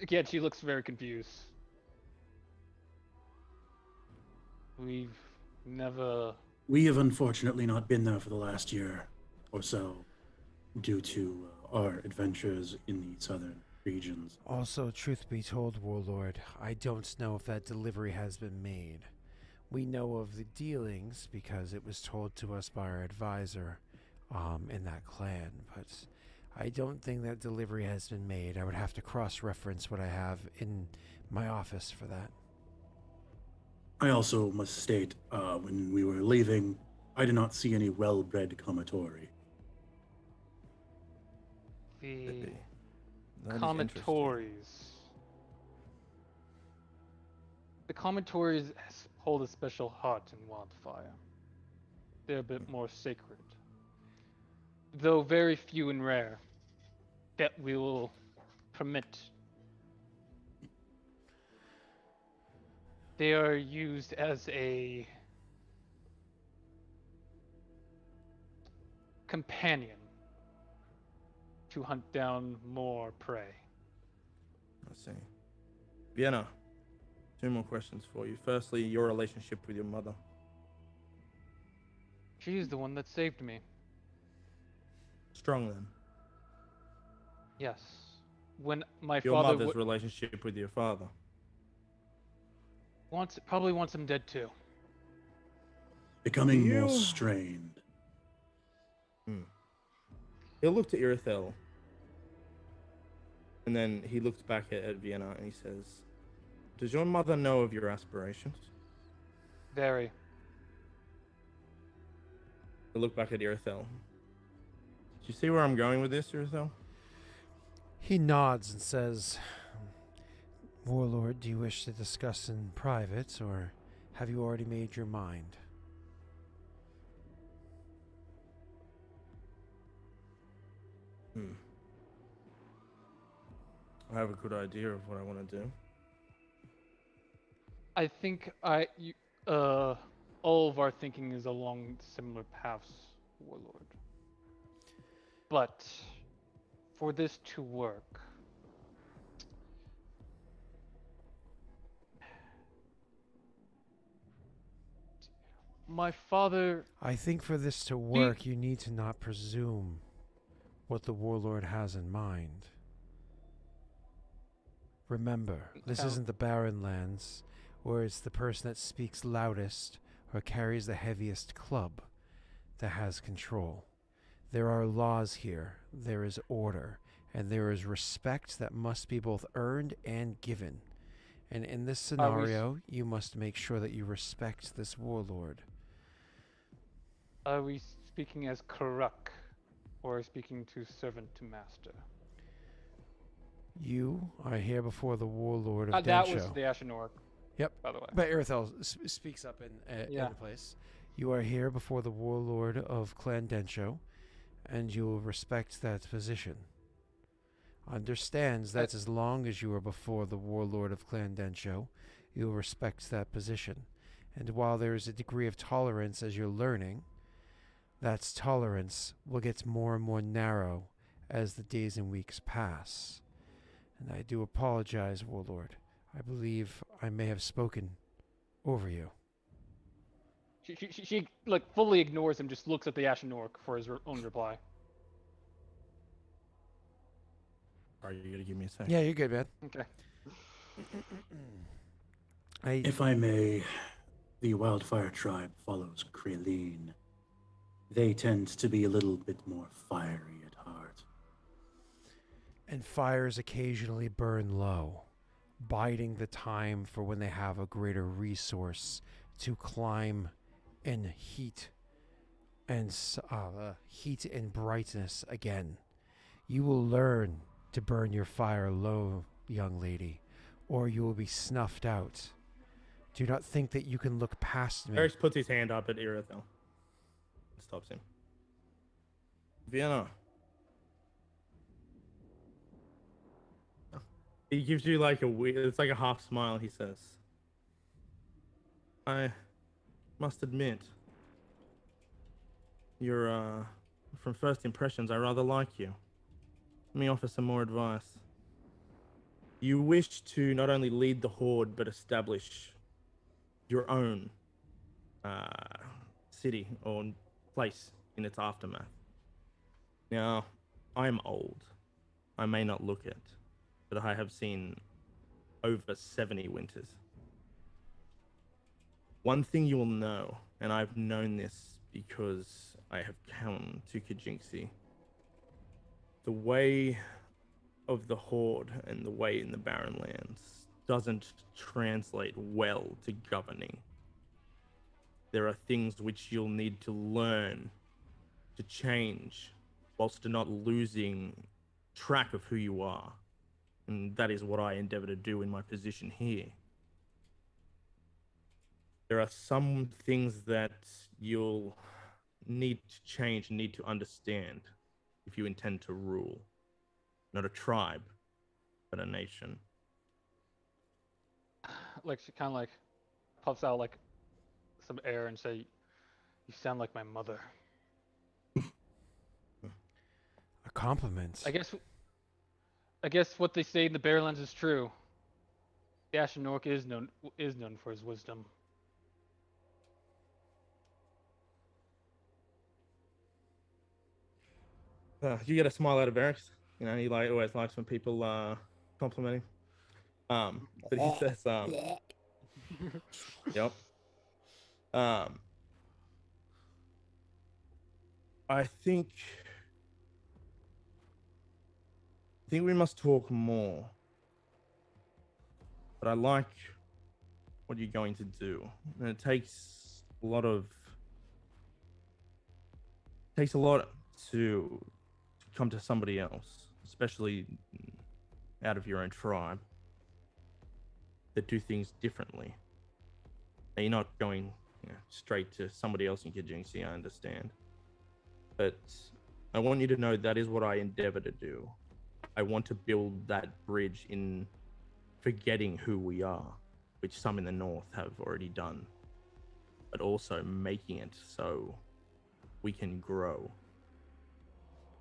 Again, she looks very confused. We've never. We have unfortunately not been there for the last year or so due to our adventures in the southern regions. Also, truth be told, Warlord, I don't know if that delivery has been made. We know of the dealings because it was told to us by our advisor in that clan, but I don't think that delivery has been made. I would have to cross-reference what I have in my office for that. I also must state, when we were leaving, I did not see any well-bred Kamatori. The That is interesting. Commentories. The Commentories hold a special heart in Wildfire. They're a bit more sacred. Though very few and rare that we will permit. They are used as a companion to hunt down more prey. I see. Vienna, 2 more questions for you. Firstly, your relationship with your mother. She's the one that saved me. Strong then. Yes. When my Your father mother's relationship with your father. probably wants him dead too. Becoming You- more strained. He looked at Irithel, and then he looked back at Vienna and he says, "Does your mother know of your aspirations?" Very. I look back at Irithel. Do you see where I'm going with this, Irithel? He nods and says, Warlord, do you wish to discuss in private, or have you already made your mind? I have a good idea of what I want to do. I think all of our thinking is along similar paths, Warlord. But for this to work, my father. I think for this to work, you need to not presume what the Warlord has in mind. Remember, this isn't the Barren Lands, where it's the person that speaks loudest or carries the heaviest club that has control. There are laws here, there is order, and there is respect that must be both earned and given. And in this scenario, you must make sure that you respect this Warlord. Are we speaking as Karuk, or speaking to servant to master? You are here before the Warlord of That Densho. was the Ashenoric. Yep. By the way. But Irithel speaks up in place. You are here before the Warlord of Clan Densho, and you will respect that position. Understands that as long as you are before the Warlord of Clan Densho, you will respect that position. And while there is a degree of tolerance as you're learning, that tolerance will get more and more narrow as the days and weeks pass. And I do apologize, Warlord. I believe I may have spoken over you. She like fully ignores him, just looks at the Ashen Orc for his own reply. Are you gonna give me a sec? Yeah, you're good, man. Okay. If I may, the Wildfire tribe follows Krillin. They tend to be a little bit more fiery at heart. And fires occasionally burn low, biding the time for when they have a greater resource to climb in heat and heat and brightness again. You will learn to burn your fire low, young lady, or you will be snuffed out. Do not think that you can look past me. Eric puts his hand up at Irithyll. Stops him. Vienna. He gives you like a weird, it's like a half smile. He says, I must admit, you're, from first impressions, I rather like you. Let me offer some more advice. You wish to not only lead the Horde, but establish your own city or place in its aftermath. Now, I'm old. I may not look it, but I have seen over 70 winters. One thing you will know, and I've known this because I have come to Kajinxi, the way of the Horde and the way in the Barren Lands doesn't translate well to governing. There are things which you'll need to learn to change whilst not losing track of who you are. And that is what I endeavor to do in my position here. There are some things that you'll need to change, need to understand if you intend to rule. Not a tribe, but a nation. Like she kind of like puffs out like some air and say, "You sound like my mother." A compliment. I guess what they say in the Barrowlands is true. The Ashen Orc is known for his wisdom. You get a smile out of Eric. You know, he like always likes when people compliment him. But he says, yep. I think we must talk more. But I like what you're going to do. And it takes a lot to come to somebody else, especially out of your own tribe, that do things differently. Now, you're not going straight to somebody else in Kajinxi, I understand. But I want you to know that is what I endeavor to do. I want to build that bridge in forgetting who we are, which some in the north have already done, but also making it so we can grow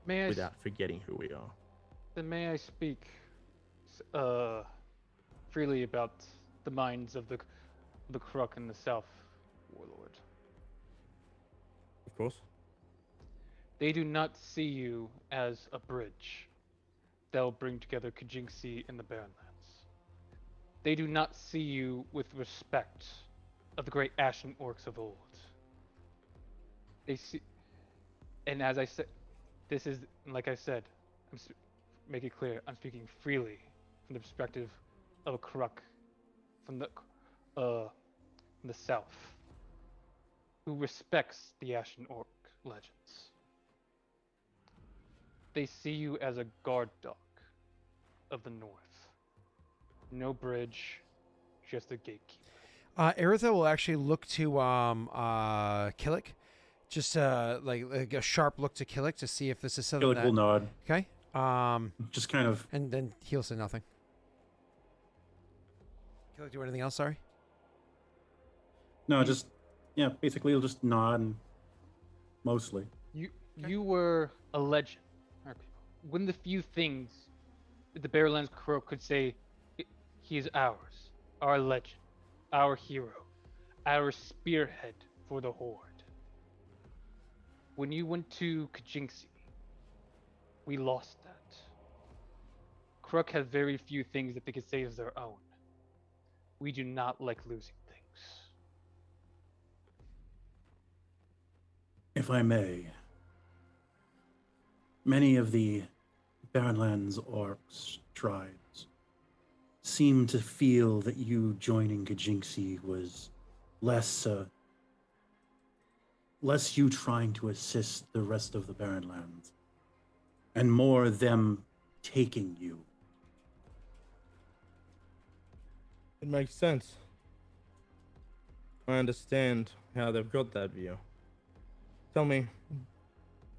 without forgetting who we are. Then may I speak freely about the minds of the Kruk in the south, Warlord? Of course. They do not see you as a bridge that will bring together Kajinxi and the Barrenlands. They do not see you with respect of the great Ashen Orcs of old. They see, and as I said, this is, like I said, make it clear, I'm speaking freely from the perspective of a Kruk from the south, who respects the Ashen Orc legends. They see you as a guard dog of the north. No bridge, just a gatekeeper. Eritha will actually look to Killick, just like a sharp look to Killick to see if this is something Killick will nod. Okay. Just kind of. And then he'll say nothing. Killick, do anything else? Sorry. No, just basically he'll just nod and mostly. You were a legend. One of the few things that the Barrowlands Crow could say, he is ours, our legend, our hero, our spearhead for the Horde. When you went to Kajinksi, we lost that. Kruk have very few things that they can say as their own. We do not like losing things. If I may, many of the Barrenlands orcs tribes seem to feel that you joining Kajinksi was less you trying to assist the rest of the Barrenlands, and more them taking you. It makes sense. I understand how they've got that view. Tell me,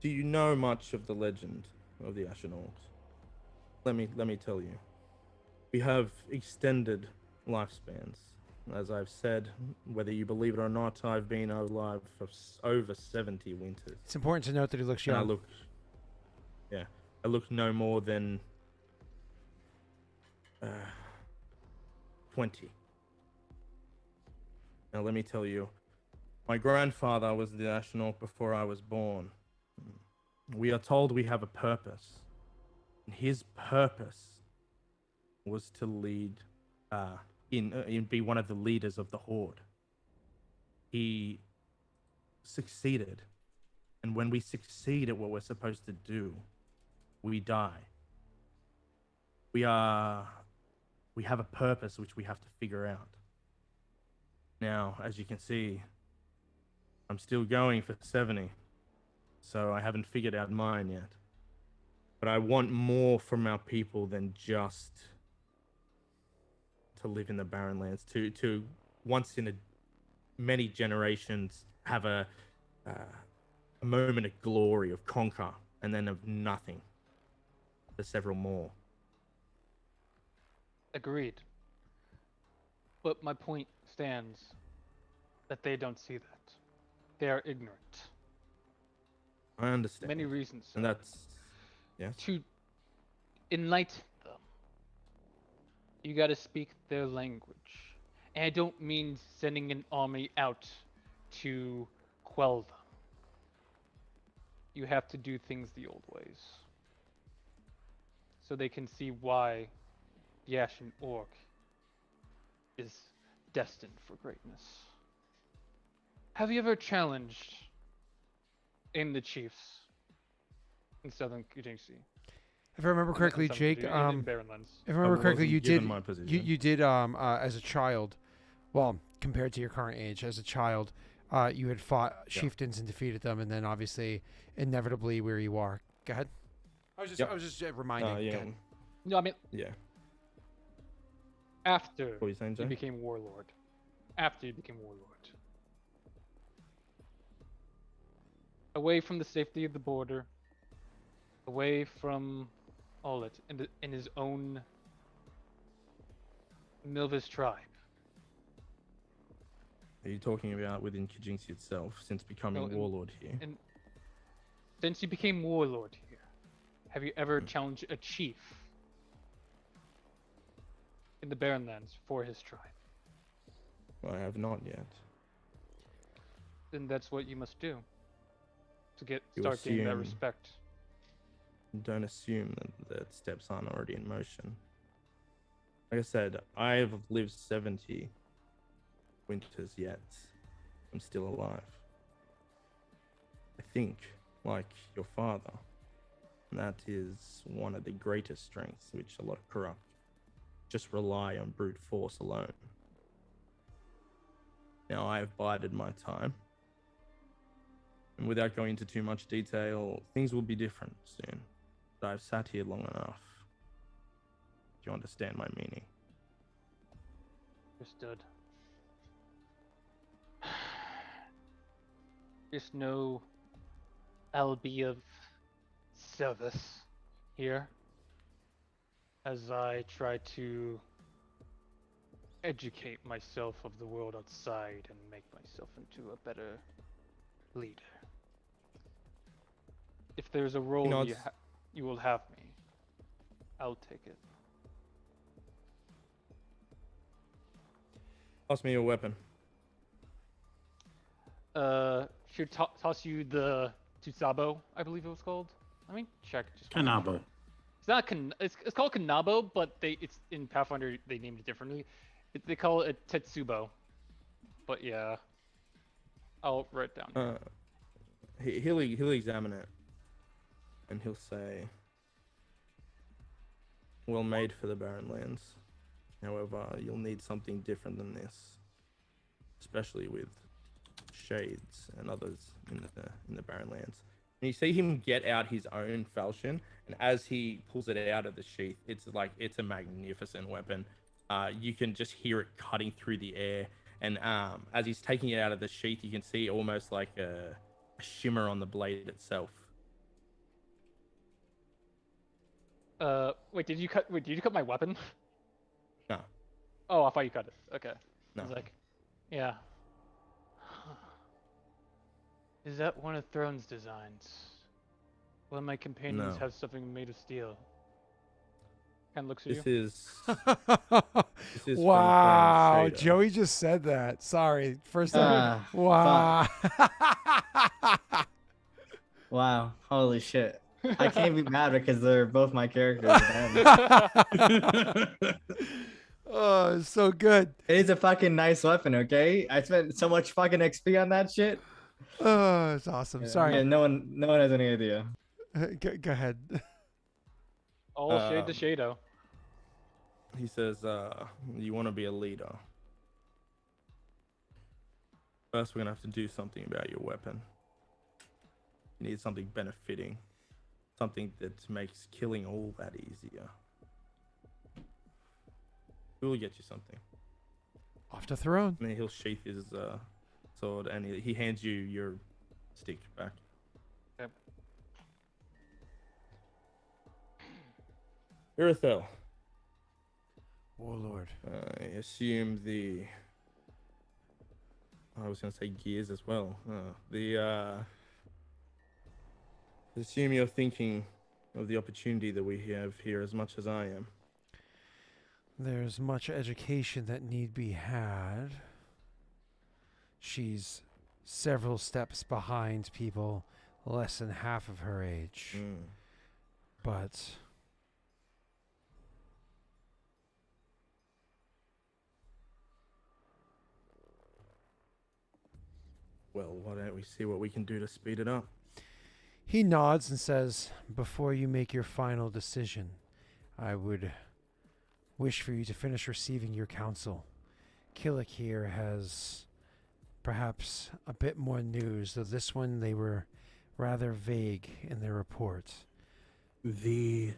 do you know much of the legend of the Ashen Orcs? Let me tell you. We have extended lifespans. As I've said, whether you believe it or not, I've been alive for over 70 winters. It's important to note that he looks And young. I look no more than 20. Now let me tell you, my grandfather was the Ashen Orc before I was born. We are told we have a purpose. And his purpose was to lead, be one of the leaders of the Horde. He succeeded. And when we succeed at what we're supposed to do, we die. We have a purpose which we have to figure out. Now, as you can see, I'm still going for 70, so I haven't figured out mine yet. But I want more from our people than just to live in the Barren Lands, to once in many generations have a moment of glory, of conquer, and then of nothing for several more. Agreed. But my point stands that they don't see that. They are ignorant. I understand. Many reasons. And that's, yes. To enlighten them, you gotta speak their language. And I don't mean sending an army out to quell them. You have to do things the old ways. So they can see why the Ashen Orc is destined for greatness. Have you ever challenged in the Chiefs in Southern Kajinksi? If I remember correctly, In Jake, in Barrenlands. if I remember correctly, wasn't you given did my position. you did as a child, well, compared to your current age, as a child, you had fought chieftains and defeated them, and then obviously, inevitably, where you are. Go ahead. I was just reminding. Go Yeah. ahead. No, I mean Yeah. after What were you saying, you Jay? became warlord. After you became warlord. Away from the safety of the border. Away from all it in his own Milvis tribe. Are you talking about within Kajinksi itself, since becoming warlord here? And since you became warlord here, have you ever challenged a chief in the Barrenlands for his tribe? I have not yet. Then that's what you must do to You start getting that assume- respect. Don't assume that steps aren't already in motion. Like I said, I've lived 70 winters yet. I'm still alive. I think, like your father, that is one of the greatest strengths which a lot of corrupt just rely on brute force alone. Now, I have bided my time. And without going into too much detail, things will be different soon. But I've sat here long enough. Do you understand my meaning? Understood. Just know I'll be of service here as I try to educate myself of the world outside and make myself into a better leader. If there's a role you will have me, I'll take it. Pass me your weapon. should toss you the Tutsabo, I believe it was called. Let me check. Just wanna make Kanabo. sure. It's not it's called Kanabo, but it's in Pathfinder they named it differently. They call it Tetsubo. But yeah, I'll write it down. He'll examine it, and he'll say, "Well made for the Barren Lands. However, you'll need something different than this, especially with shades and others in the Barren Lands." And you see him get out his own falchion, and as he pulls it out of the sheath, it's a magnificent weapon. You can just hear it cutting through the air, and as he's taking it out of the sheath, you can see almost like a shimmer on the blade itself. Wait, did you cut my weapon? No, Oh, I thought you cut it. Okay. no. I was like, yeah. Is that one of Throne's designs? One of my companions No. have something made of steel. Kind of looks at This you. is this is Wow, from Throne's Shader. Joey just said that. Sorry, first time. Ah, Wow. Wow. Holy shit. I can't be mad because they're both my characters. Man. Oh, it's so good. It is a fucking nice weapon, okay? I spent so much fucking XP on that shit. Oh, it's awesome. Sorry. Yeah, no one has any idea. Go ahead. All shade to Shado. He says, "You want to be a leader. First, we're gonna have to do something about your weapon. You need something benefiting, something that makes killing all that easier. We'll get you something." Off to Throne. And then he'll sheath his sword, and he hands you your stick back. Okay. Irithel, Warlord. I assume I was going to say gears as well. Assume you're thinking of the opportunity that we have here as much as I am. There's much education that need be had. She's several steps behind people less than half of her age. But Well, why don't we see what we can do to speed it up? he nods and says, "Before you make your final decision, I would wish for you to finish receiving your counsel. Killick here has perhaps a bit more news, though this one they were rather vague in their report." The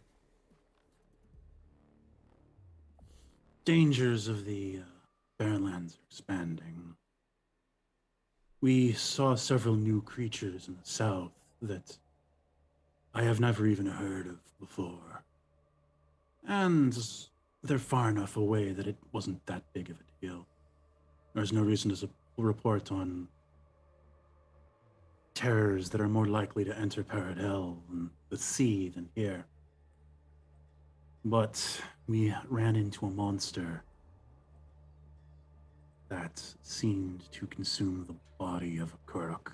dangers of the Barren Lands are expanding. We saw several new creatures in the south that I have never even heard of before. And they're far enough away that it wasn't that big of a deal. There's no reason to report on terrors that are more likely to enter Paradel and the sea than here. But we ran into a monster that seemed to consume the body of a Kuruk.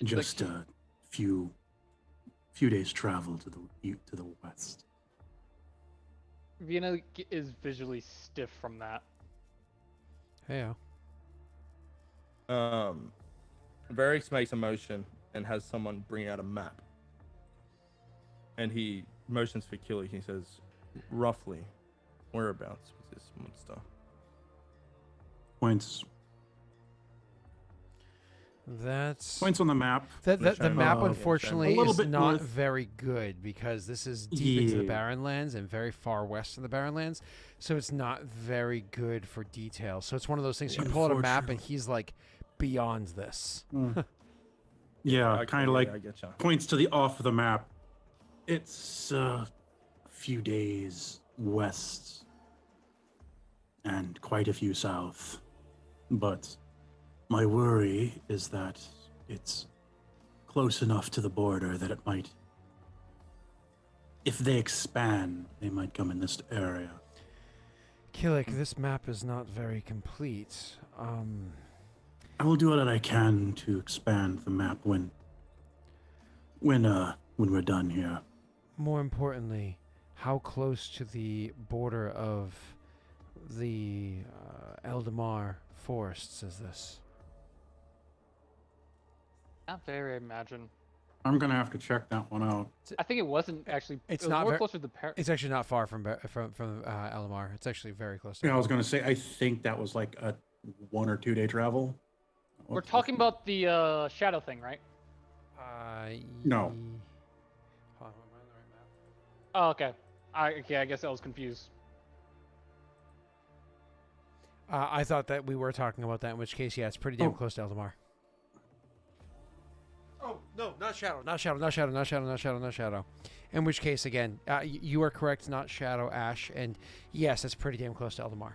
Just a few days travel to the west. Vienna is visually stiff from that. Hey, Varix makes a motion and has someone bring out a map. And he motions for Killick. He says, "Roughly, whereabouts was this monster?" Points that's on the map. the Shame. map. Oh, Unfortunately, a little is bit not north. very good because this is deep into the Yeah. Barren Lands and very far west of the Barren Lands, so it's not very good for detail. So it's one of those things. You pull out a map and he's like, beyond this. Yeah, Okay, kind of like I getcha. points to the off the map. It's a few days west and quite a few south. But my worry is that it's close enough to the border that it might, if they expand, they might come in this area. Killick, this map is not very complete. I will do what I can to expand the map when we're done here. More importantly, how close to the border of the Eldamar forests is this? Not very, I imagine. I'm gonna have to check that one out. I think it wasn't actually. It's it was not more ver- closer to the parent. It's actually not far from Eldamar. It's actually very close to Yeah, I was gonna say I think that was like a 1 or 2 day travel. We're talking about the shadow thing, right? No. Hold on, am I on the right map? Oh, okay. I guess I was confused. I thought that we were talking about that, in which case, yeah, it's pretty damn Oh. close to Eldamar. Oh, no, not Shadow, not Shadow, not Shadow, not Shadow, not Shadow, not Shadow. In which case, again, you are correct, not Shadow, Ash, and yes, it's pretty damn close to Eldamar.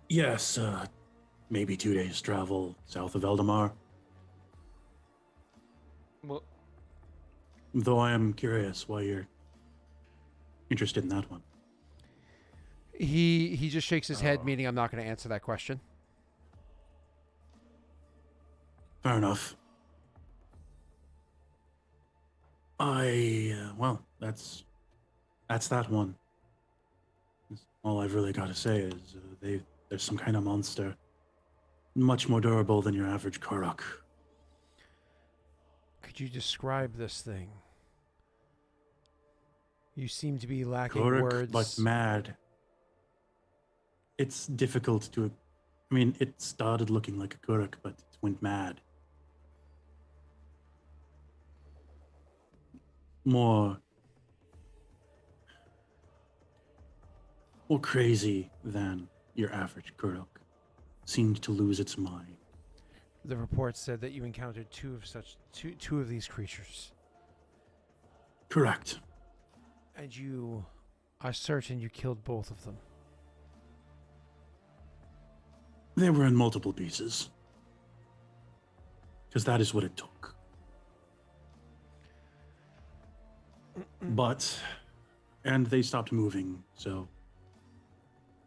Yes, maybe 2 days travel south of Eldamar. Well, Though I am curious why you're interested in that one. He just shakes his head, meaning I'm not going to answer that question. Fair enough. Well, that's that one. All I've really got to say is there's some kind of monster, much more durable than your average Korok. Could you describe this thing? You seem to be lacking Korok, words. but mad. It's difficult to. I mean, it started looking like a Korok, but it went mad. More crazy than your average Kurok. Seemed to lose its mind. The report said that you encountered two of these creatures, Correct. and you are certain you killed both of them. They were in multiple pieces. Because that is what it took. And they stopped moving, so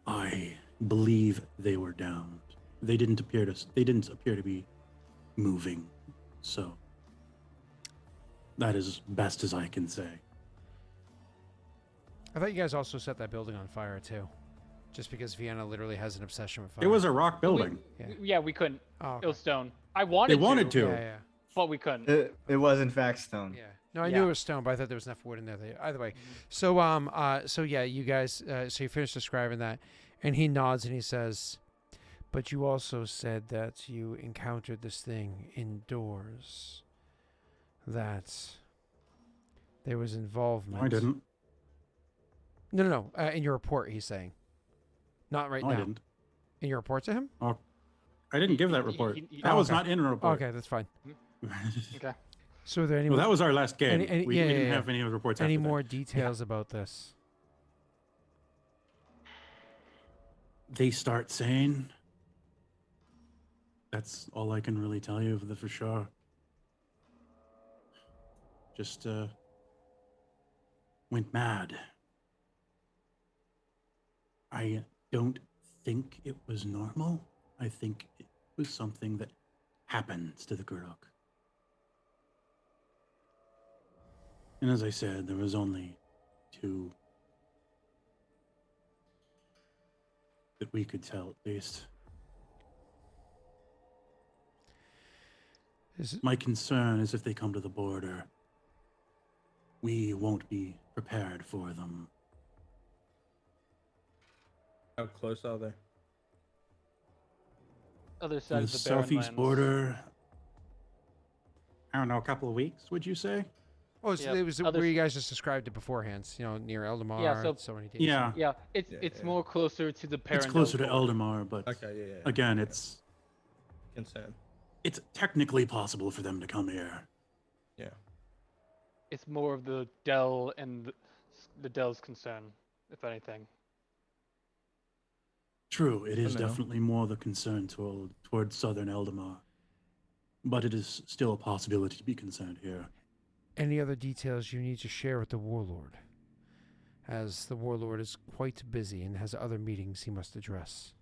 I believe they were downed. They didn't appear to be moving, so that is best as I can say. I thought you guys also set that building on fire too, just because Vienna literally has an obsession with fire. It was a rock building. Yeah, we couldn't. Oh, It was stone. I wanted They wanted to. Yeah. but we couldn't. It was in fact stone. Yeah. No, I knew Yeah. it was stone, but I thought there was enough wood in there. Either way, so yeah, you guys. So you finished describing that, and he nods and he says, "But you also said that you encountered this thing indoors. That there was involvement." I didn't. No. In your report, he's saying, not right No, now. I didn't. In your report to him? Oh, I didn't give that report. you- That Oh, was okay. not in a report. Okay, that's fine. Okay. So are there any Well, more, that was our last game. Any- we yeah, didn't yeah. have any reports any after that. more details about this? They start saying. That's all I can really tell you for sure. Just went mad. I don't think it was normal. I think it was something that happens to the Guruk. And as I said, there was only 2 that we could tell at least. Is it, My concern is if they come to the border, we won't be prepared for them. How close are they? Other To side the of the barren southeast lands. border, I don't know, a couple of weeks, would you say? oh, so Yeah, it was other- where you guys just described it beforehand. You know, near Eldamar. Yeah, so- many days. Yeah, Yeah, it's Yeah. more closer to the parent. it's closer to Eldamar, but Okay, yeah. again, it's Concern. technically possible for them to come here. Yeah. It's more of the Dell and the Dell's concern, if anything. True, it is know. definitely more the concern toward southern Eldamar, but it is still a possibility to be concerned here. Any other details you need to share with the warlord as the warlord is quite busy and has other meetings he must address.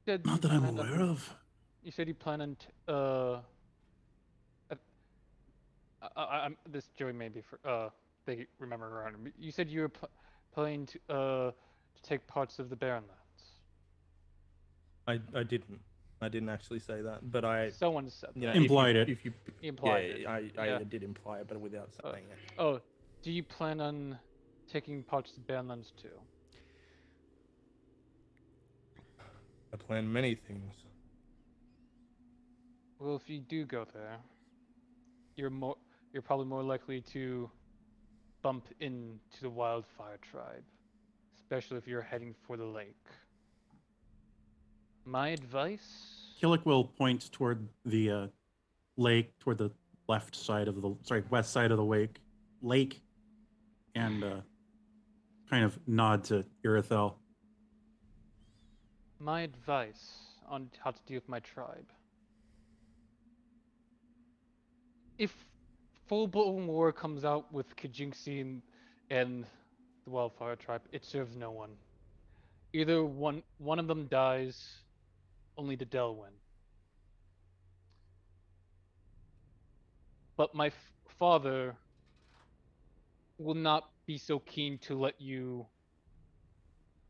Not that I'm aware of. You said you plan on this Joey maybe for they remember around him. You said you were planning to take parts of the Barrenlands. I didn't. I didn't actually say that, but Someone said that. you know, Implied it. If you, Implied it. I did imply it, but without saying it. Oh, do you plan on taking parts of the Barrenlands too? I plan many things. Well, if you do go there, you're probably more likely to bump into the Wildfire tribe, especially if you're heading for the lake. My advice? Killick will point toward the lake, toward the west side of the lake, and kind of nod to Irithel. My advice on how to deal with my tribe. If full-blown war comes out with Kajinxi and the Wildfire tribe, it serves no one. Either one of them dies, only the Del win. But my father will not be so keen to let you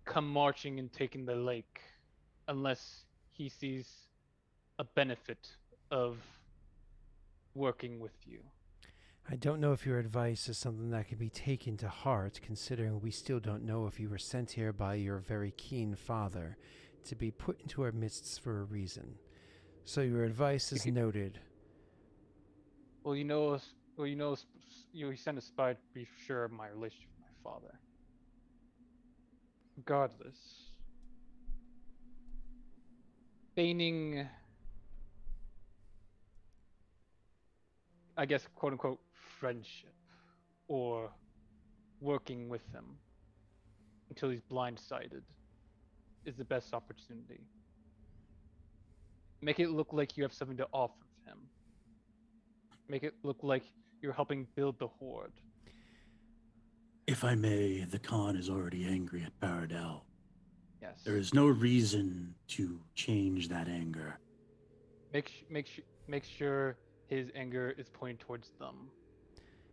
come marching and taking the lake unless he sees a benefit of working with you. I don't know if your advice is something that can be taken to heart, considering we still don't know if you were sent here by your very keen father to be put into our midst for a reason. So your advice is noted. Well, you sent a spy to be sure of my relationship with my father. Regardless, feigning, I guess, quote unquote, friendship, or working with him until he's blindsided is the best opportunity. Make it look like you have something to offer him. Make it look like you're helping build the Horde. If I may, the Khan is already angry at Paradel. Yes. There is no reason to change that anger. Make sure his anger is pointed towards them,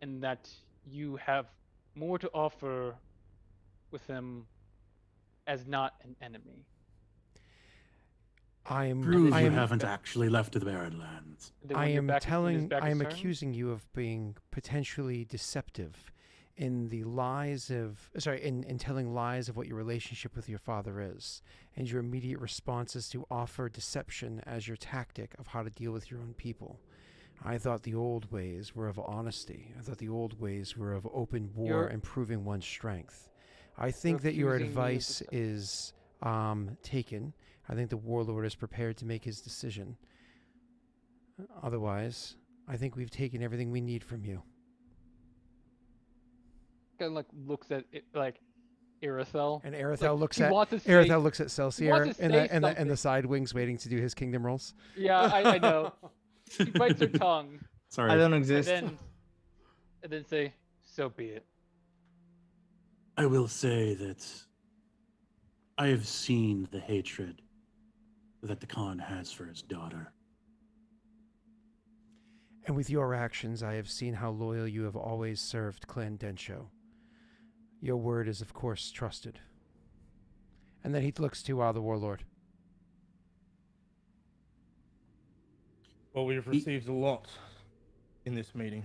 and that you have more to offer with him as not an enemy. I am haven't actually left the Barrenlands. I am accusing you of being potentially deceptive in the lies of, in telling lies of what your relationship with your father is, and your immediate response is to offer deception as your tactic of how to deal with your own people. I thought the old ways were of honesty. I thought the old ways were of open war and proving one's strength. I think that your advice is taken. I think the warlord is prepared to make his decision. Otherwise, I think we've taken everything we need from you. Kind of looks at it like Irithel. And Irithel looks at Celsior in the side wings, waiting to do his kingdom rolls. Yeah, I know. She bites her tongue. Sorry, I don't exist. And then say, "So be it." I will say that I have seen the hatred that the Khan has for his daughter. And with your actions, I have seen how loyal you have always served Clan Densho. Your word is, of course, trusted. And then he looks to the warlord. Well, we've received a lot in this meeting.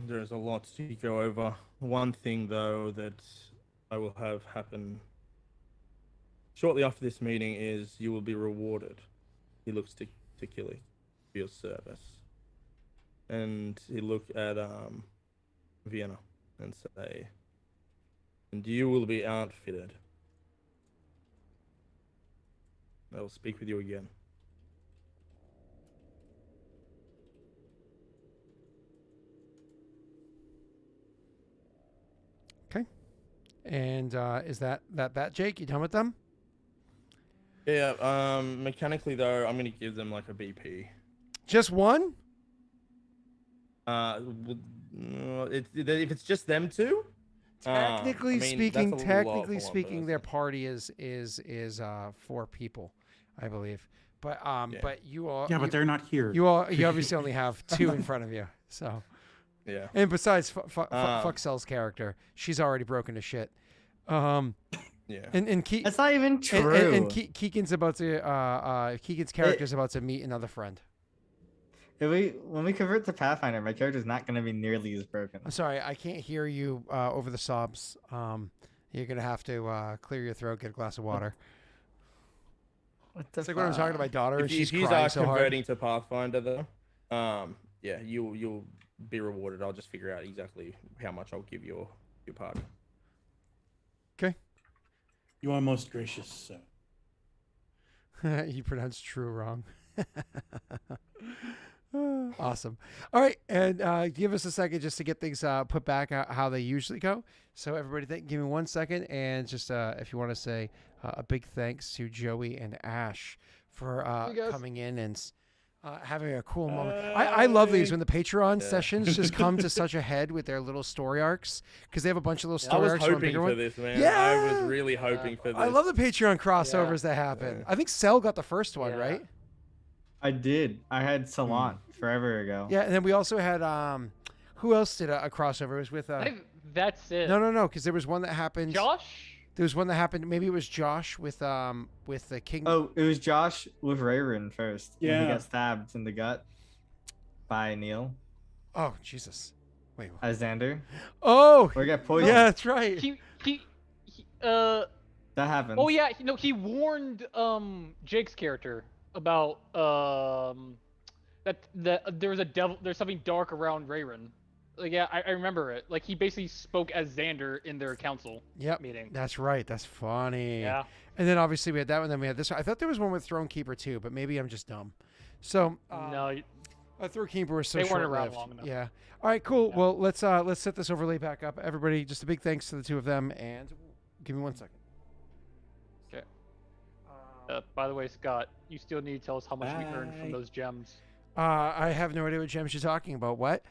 There's a lot to go over. One thing, though, that I will have happen shortly after this meeting is you will be rewarded. He looks to Killy for your service. And he look at Vienna and say, and you will be outfitted. I will speak with you again. Okay. And is that Jake? You done with them? Yeah, mechanically though, I'm gonna give them like a BP. Just one? if it's just them two, Technically I mean, that's speaking, a lot technically for one speaking, their person. party is 4 people, I believe. But Yeah. but you all Yeah, but they're not here. you obviously only have 2 in front of you. So Yeah. and besides, Um, Fuckcell's character, she's already broken to shit. Um, Yeah. and That's not even true. and Keegan's about to Keegan's character's about to meet another friend. When we convert to Pathfinder, my character's not going to be nearly as broken. I'm sorry, I can't hear you over the sobs. You're gonna have to clear your throat, get a glass of water. It's like when I'm talking to my daughter and she's if you crying are so hard. converting to Pathfinder though, yeah, you'll be rewarded. I'll just figure out exactly how much I'll give your party. Okay. You are most gracious, sir. You pronounced true wrong. Awesome. All right, and give us a second just to get things put back how they usually go. So everybody, give me 1 second, and just if you want to say a big thanks to Joey and Ash for coming in and having a cool moment. I love these when the Patreon sessions just come to such a head with their little story arcs, because they have a bunch of little story arcs. I was hoping for this, man. Yeah, I was really hoping for this. I love the Patreon crossovers that happen. Yeah. I think Cell got the first one, right? I did. I had Salon forever ago. Yeah, and then we also had who else did a crossover? It was with I think that's it. no, because there was one that happened. Josh? There was one that happened. Maybe it was Josh with the King. Oh, it was Josh with Rayron first. When Yeah. he got stabbed in the gut by Neil Oh Jesus! Wait. as Xander. Oh, Or he got poisoned. yeah, that's right. He That happened. oh yeah, he warned Jake's character about that there's something dark around Rayron. Like, yeah, I remember it. Like, he basically spoke as Xander in their council meeting. That's right. That's funny. Yeah. And then obviously we had that one. Then we had this one. I thought there was one with Thronekeeper too, but maybe I'm just dumb. So No, Thronekeeper was so they weren't short-lived. around long enough. Yeah. All right. Cool. Yeah. Well, let's set this overlay back up. Everybody, just a big thanks to the 2 of them, and give me 1 second. Okay. By the way, Scott, you still need to tell us how much we earned from those gems. I have no idea what gems you're talking about. What?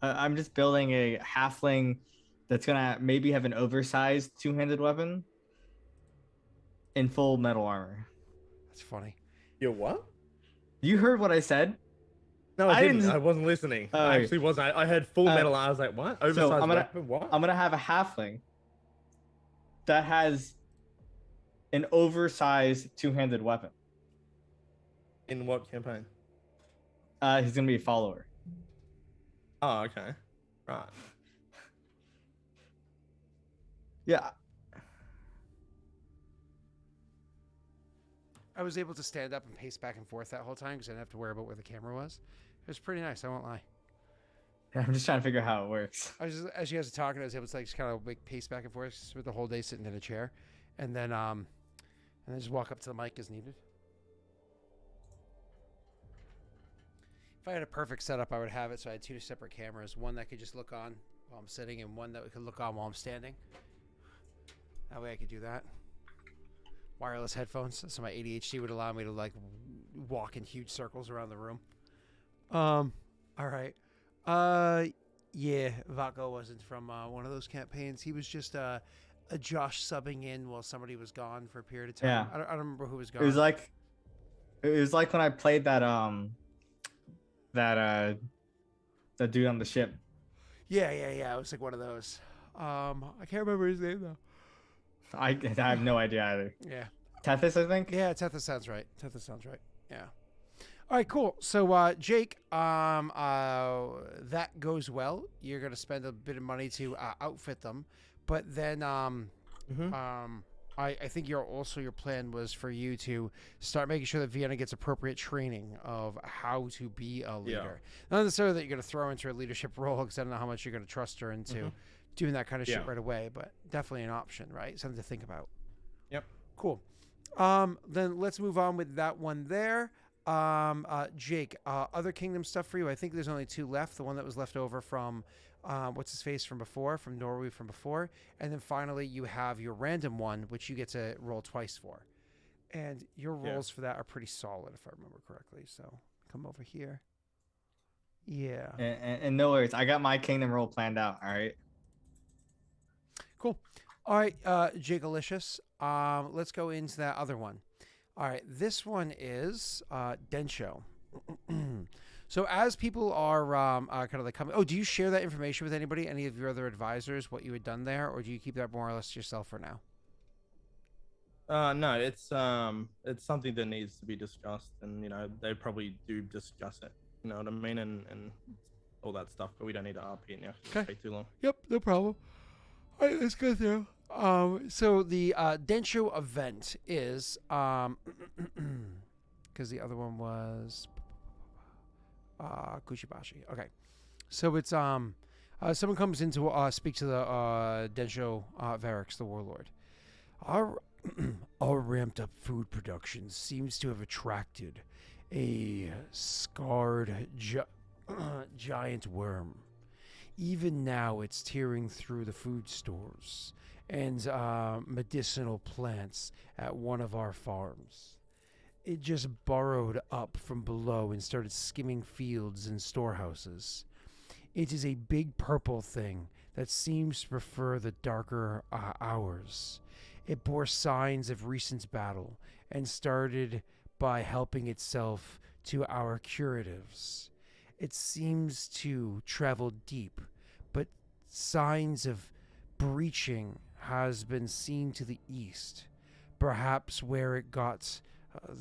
I'm just building a halfling that's gonna maybe have an oversized 2-handed weapon in full metal armor. That's funny. Yo, what? You heard what I said? No, I didn't. didn't- I wasn't listening. Oh. I actually wasn't. I heard full metal. I was like, what? Oversized weapon? What? I'm gonna have a halfling that has an oversized 2-handed weapon. In what campaign? He's gonna be a follower. Oh, okay. Right. Yeah. I was able to stand up and pace back and forth that whole time because I didn't have to worry about where the camera was. It was pretty nice. I won't lie. I'm just trying to figure out how it works. I was just, as you guys were talking, I was able to just kind of like pace back and forth, spent the whole day sitting in a chair, and then just walk up to the mic as needed. If I had a perfect setup, I would have it so I had 2 separate cameras, one that could just look on while I'm sitting, and one that could look on while I'm standing. That way I could do that. Wireless headphones, so my ADHD would allow me to like walk in huge circles around the room. All right. Yeah, Vaco wasn't from one of those campaigns. He was just a Josh subbing in while somebody was gone for a period of time. Yeah. I don't remember who was gone. It was like when I played that dude on the ship. Yeah. It was like one of those. I can't remember his name though. I have no idea either. Yeah. Tethys, I think. Yeah, Tethys sounds right. Yeah. All right, cool. So, Jake, that goes well. You're gonna spend a bit of money to outfit them, but then Mm-hmm. I think your plan was for you to start making sure that Vienna gets appropriate training of how to be a leader. Not necessarily that you're going to throw into a leadership role, because I don't know how much you're going to trust her into doing that kind of shit right away, but definitely an option, right? Something to think about. Yep. Cool. Then let's move on with that one there. Jake, other kingdom stuff for you. I think there's only 2 left. The one that was left over from what's his face from before, from Norway from before, and then finally you have your random one, which you get to roll twice for, and your rolls for that are pretty solid, if I remember correctly. So come over here. Yeah. And no worries, I got my kingdom roll planned out. All right. Cool. All right, Jake Alicious. Let's go into that other one. All right, this one is Densho. So as people are kind of like coming, do you share that information with anybody, any of your other advisors, what you had done there, or do you keep that more or less to yourself for now? No, it's something that needs to be discussed, and they probably do discuss it. You know what I mean, and all that stuff. But we don't need to RP it now. It'll take too long. Yep, no problem. All right, let's go through. So the Densho event is because the other one was Kushibashi. Okay, so it's someone comes in to speak to the Densho Varix, the warlord. Our ramped up food production seems to have attracted a scarred giant worm. Even now, it's tearing through the food stores and medicinal plants at one of our farms. It just burrowed up from below and started skimming fields and storehouses. It is a big purple thing that seems to prefer the darker hours. It bore signs of recent battle and started by helping itself to our curatives. It seems to travel deep, but signs of breaching has been seen to the east, perhaps where it got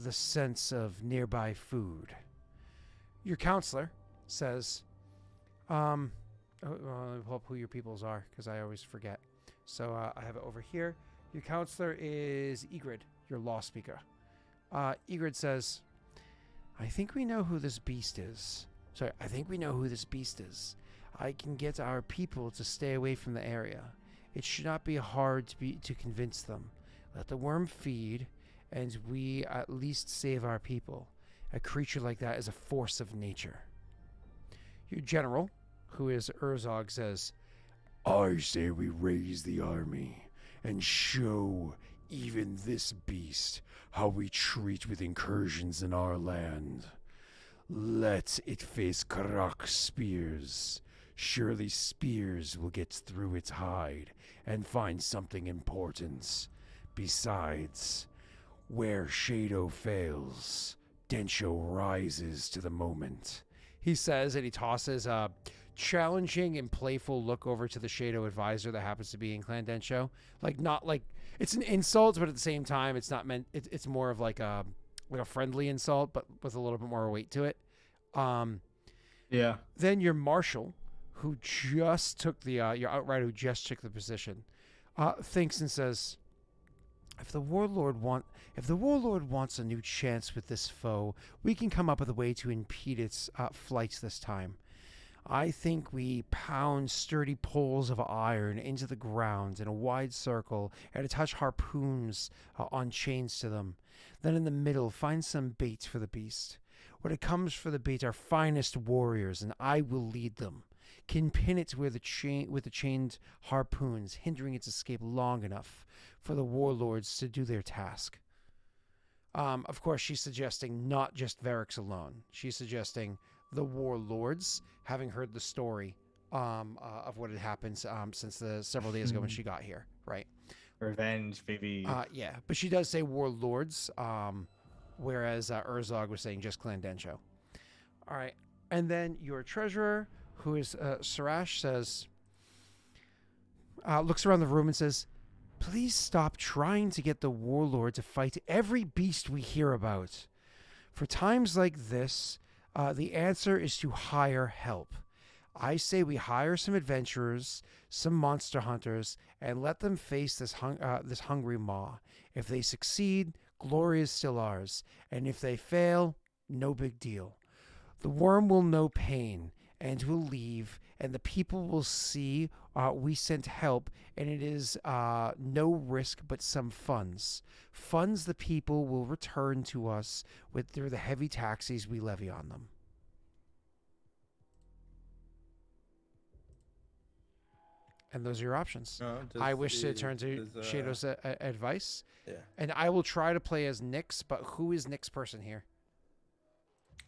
the sense of nearby food. Your counselor says, let me pull up who your peoples are, because I always forget. So I have it over here. Your counselor is Egrid, your law speaker. Egrid says, I think we know who this beast is. I can get our people to stay away from the area. It should not be hard to convince them. Let the worm feed, and we at least save our people. A creature like that is a force of nature. Your general, who is Urzog, says, I say we raise the army and show even this beast how we treat with incursions in our land. Let it face Karak spears. Surely spears will get through its hide and find something important. Besides, where Shadow fails, Densho rises to the moment. He says, and he tosses a challenging and playful look over to the Shadow advisor that happens to be in Clan Densho. Not like it's an insult, but at the same time, it's not meant. It's more of like a friendly insult, but with a little bit more weight to it. Yeah. Then your marshal, who just took your outrider who just took the position, thinks and says, If the warlord wants a new chance with this foe, we can come up with a way to impede its flights this time. I think we pound sturdy poles of iron into the ground in a wide circle and attach harpoons on chains to them. Then in the middle, find some bait for the beast. When it comes for the bait, our finest warriors, and I will lead them, can pin it with the chained harpoons, hindering its escape long enough for the warlords to do their task. Of course, she's suggesting not just Varix alone. She's suggesting the warlords, having heard the story of what had happened since the several days ago when she got here, right? Revenge, baby. Yeah, but she does say warlords, whereas Urzog was saying just Clan Densho. All right, and then your treasurer, who is Sarash, says, looks around the room and says, please stop trying to get the warlord to fight every beast we hear about. For times like this, the answer is to hire help. I say we hire some adventurers, some monster hunters, and let them face this hungry maw. If they succeed, glory is still ours, and if they fail, no big deal. The worm will know pain and will leave, and the people will see we sent help, and it is no risk but some funds. Funds the people will return to us through the heavy taxes we levy on them. And those are your options. No, I wish to turn to does, Shadow's advice. Yeah. And I will try to play as Nyx, but who is Nyx person here?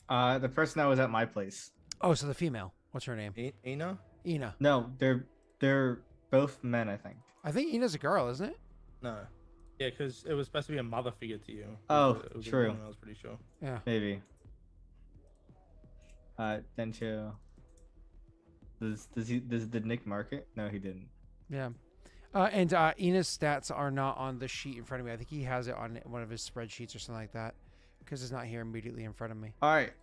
The person that was at my place. Oh, so the female. What's her name? Ina? Ina. No, they're both men, I think. I think Ina's a girl, isn't it? No. Yeah, because it was supposed to be a mother figure to you. Oh, It was a true. woman, I was pretty sure. Yeah. Maybe. Dentio. Did Nick mark it? No, he didn't. Yeah. And Ina's stats are not on the sheet in front of me. I think he has it on one of his spreadsheets or something like that, because it's not here immediately in front of me. All right.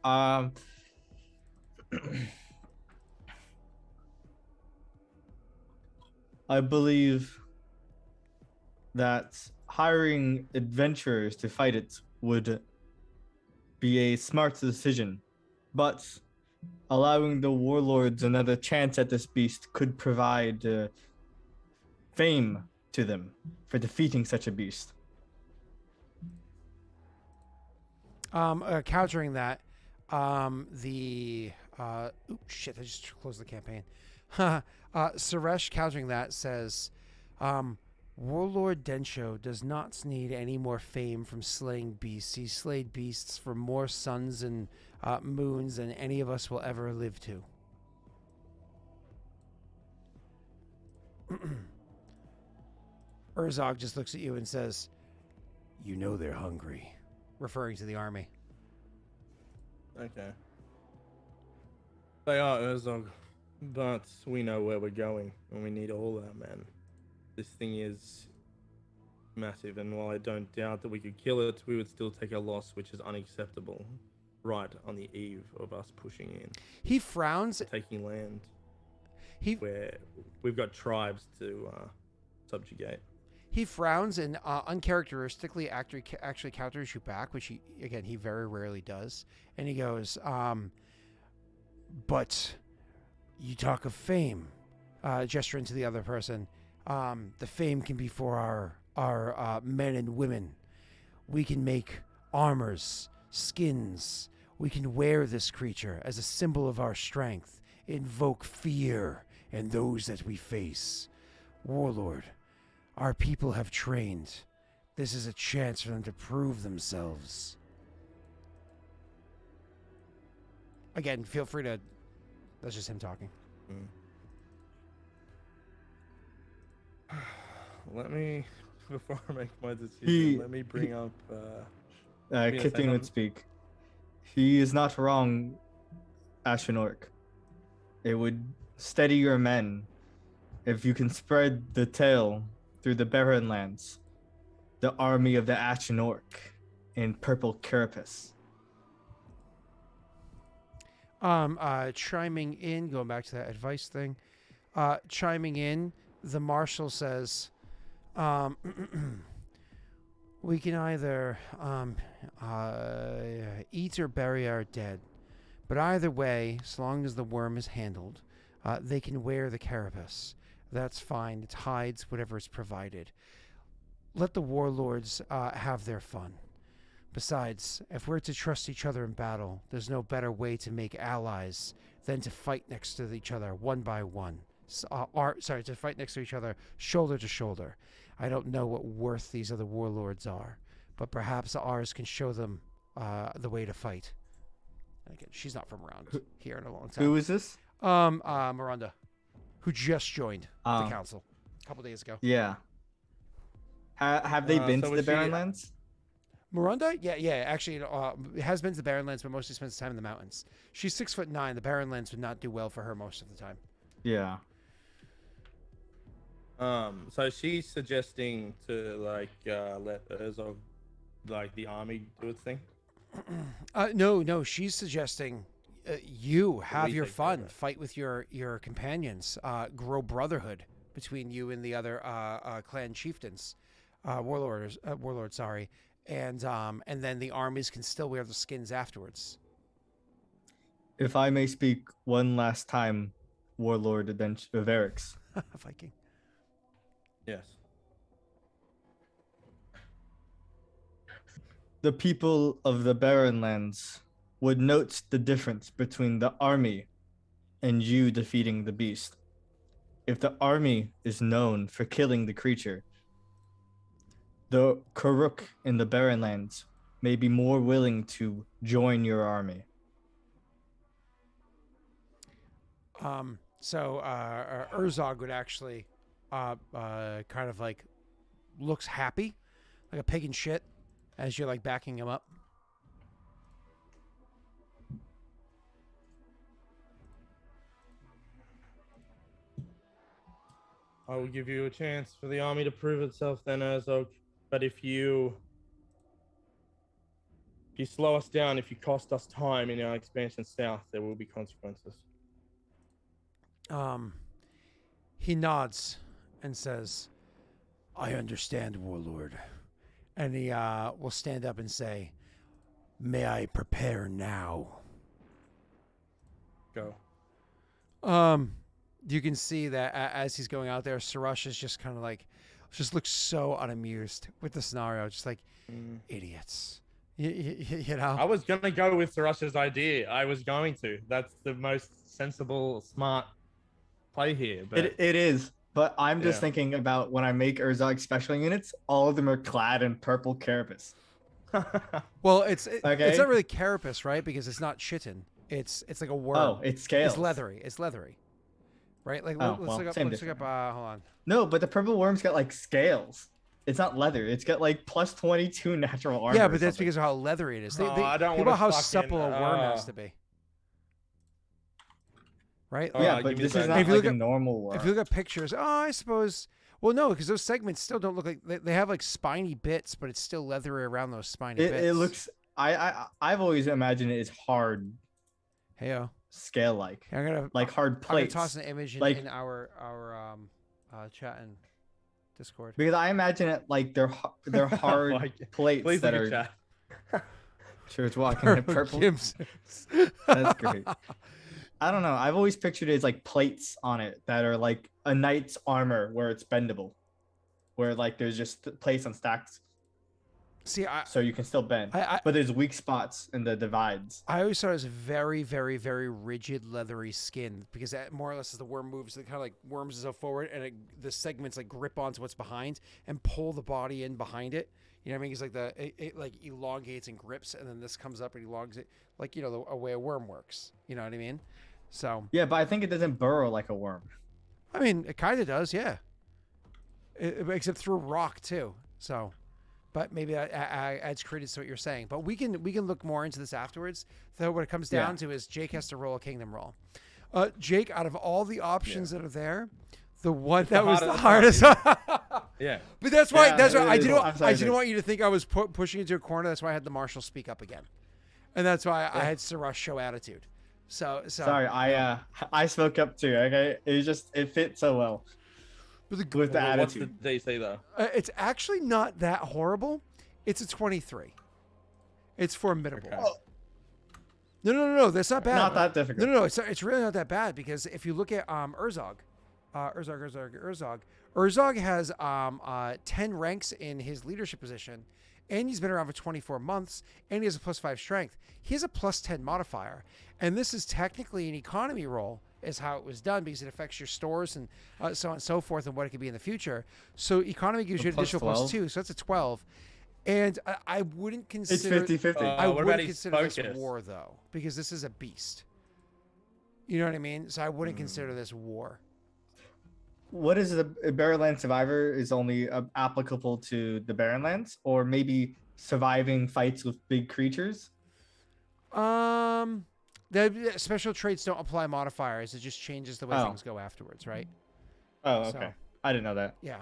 I believe that hiring adventurers to fight it would be a smart decision, but allowing the warlords another chance at this beast could provide fame to them for defeating such a beast. Countering that, shit, I just closed the campaign. Suresh countering that says, Warlord Densho does not need any more fame from slaying beasts. He slayed beasts for more suns and moons than any of us will ever live to. Urzog just looks at you and says, "You know they're hungry," referring to the army. Okay. They are Urzog, but we know where we're going, and we need all our men. This thing is massive, and while I don't doubt that we could kill it, we would still take a loss, which is unacceptable. Right on the eve of us pushing in, He frowns. taking land He where we've got tribes to subjugate. He frowns and uncharacteristically actually counters you back, which he very rarely does. And he goes, but you talk of fame, gesturing to the other person. The fame can be for our men and women. We can make armors, skins. We can wear this creature as a symbol of our strength, invoke fear in those that we face. Warlord, our people have trained. This is a chance for them to prove themselves. Again, feel free to... That's just him talking. Let me, before I make my decision, let me bring up... Kithian would speak. He is not wrong, Ashenork. It would steady your men if you can spread the tale through the barren lands, the army of the Ashenork in purple carapace. Chiming in, going back to that advice thing, chiming in, the marshal says, we can either eat or bury our dead, but either way, as long as the worm is handled, they can wear the carapace. That's fine. It hides whatever is provided. Let the warlords have their fun. Besides, if we're to trust each other in battle, there's no better way to make allies than to fight next to each other one by one. To fight next to each other, shoulder to shoulder. I don't know what worth these other warlords are, but perhaps ours can show them the way to fight. And again, she's not from around here in a long time. Who is this? Miranda, who just joined the council a couple days ago. Yeah. Have they been so to the was she- barren lands? Miranda? Yeah. Actually, has been to the Barren Lands, but mostly spends time in the mountains. She's 6'9". The Barren Lands would not do well for her most of the time. Yeah. So she's suggesting to let Urzog, the army do its thing. No, she's suggesting you have we your take care of fun, it. fight with your companions, grow brotherhood between you and the other clan chieftains, warlords, sorry, and then the armies can still wear the skins afterwards. If I may speak one last time, Warlord of Eric's. Viking. Yes. The people of the Barren Lands would note the difference between the army and you defeating the beast. If the army is known for killing the creature, the Karuk in the Barren Lands may be more willing to join your army. So Urzog would actually kind of like looks happy, like a pig in shit, as you're like backing him up. I will give you a chance for the army to prove itself then, Urzog. But if you slow us down, if you cost us time in our expansion south, there will be consequences. He nods and says, "I understand, Warlord." And he will stand up and say, "May I prepare now?" Go. You can see that as he's going out there, Sarush is just kind of like, just looks so unamused with the scenario, just like idiots. You know. I was gonna go with Sarush's idea. I was going to. That's the most sensible, smart play here. But It is, but I'm just Yeah. thinking about when I make Urzog special units, all of them are clad in purple carapace. Well, it's Okay. not really carapace, right? Because it's not chitin. It's like a worm. Oh, it's scales. It's leathery. It's leathery, right? Like Oh, let's well, look up. same Let's look up. Hold on. No, but the purple worm's got like scales. It's not leather. It's got like plus 22 natural armor. Yeah, or but that's something. because of how leathery it is. Oh, I don't think wanna about how fucking, supple a worm has to be. Right? Oh, Yeah, give but me the this is bad not news. If you like look a at- normal worm. If you look at pictures, I suppose. Well, no, because those segments still don't look like they have like spiny bits, but it's still leathery around those spiny bits. It looks. I've always imagined it as hard Heyo. scale like I'm gonna hard I'm gonna plates. toss an image in, like- in our chat and Discord. Because I imagine it like they're hard Like, plates please that look are. at chat. Sure, it's walking in purple. Gibsons. That's great. I don't know. I've always pictured it as like plates on it that are like a knight's armor where it's bendable, where like there's just plates on stacks, See, so you can still bend. But there's weak spots in the divides. I always thought it was very, very, very rigid, leathery skin because that more or less as the worm moves, it kind of like worms itself forward, and the segments like grip onto what's behind and pull the body in behind it. You know what I mean? It's like it like elongates and grips, and then this comes up and elongates it, like the way a worm works. You know what I mean? So Yeah, but I think it doesn't burrow like a worm. I mean, it kind of does, yeah. Except through rock too. So. But maybe that adds credence to what you're saying. But we can look more into this afterwards. So what it comes down to is Jake has to roll a kingdom roll. Jake, out of all the options that are there, the one that was the hardest. Yeah. But that's why. Yeah, That's why it I is. didn't. I'm sorry, I didn't Jake. want you to think I was pushing into a corner. That's why I had the marshal speak up again, and that's why I had Sarush show attitude. So Sorry, I spoke up too. Okay, it fit so well But with the Well, what's the attitude. DC though? it's actually not that horrible. It's a 23. It's formidable. Okay. No. That's not bad. Not that difficult. No. It's really not that bad because if you look at Urzog has 10 ranks in his leadership position, and he's been around for 24 months, and he has a +5 strength. He has a +10 modifier, and this is technically an economy roll, is how it was done because it affects your stores and so on and so forth, and what it could be in the future. So economy gives you an plus additional 12? +2, so that's a 12. And I wouldn't It's consider 50-50. I what about wouldn't his consider this focus? war though, because this is a beast. You know what I mean? So I wouldn't consider this war. What is the Barrenland Survivor is only applicable to the Barrenlands, or maybe surviving fights with big creatures? The special traits don't apply modifiers. It just changes the way Oh. things go afterwards, right? Oh, So- okay. I didn't know that. Yeah.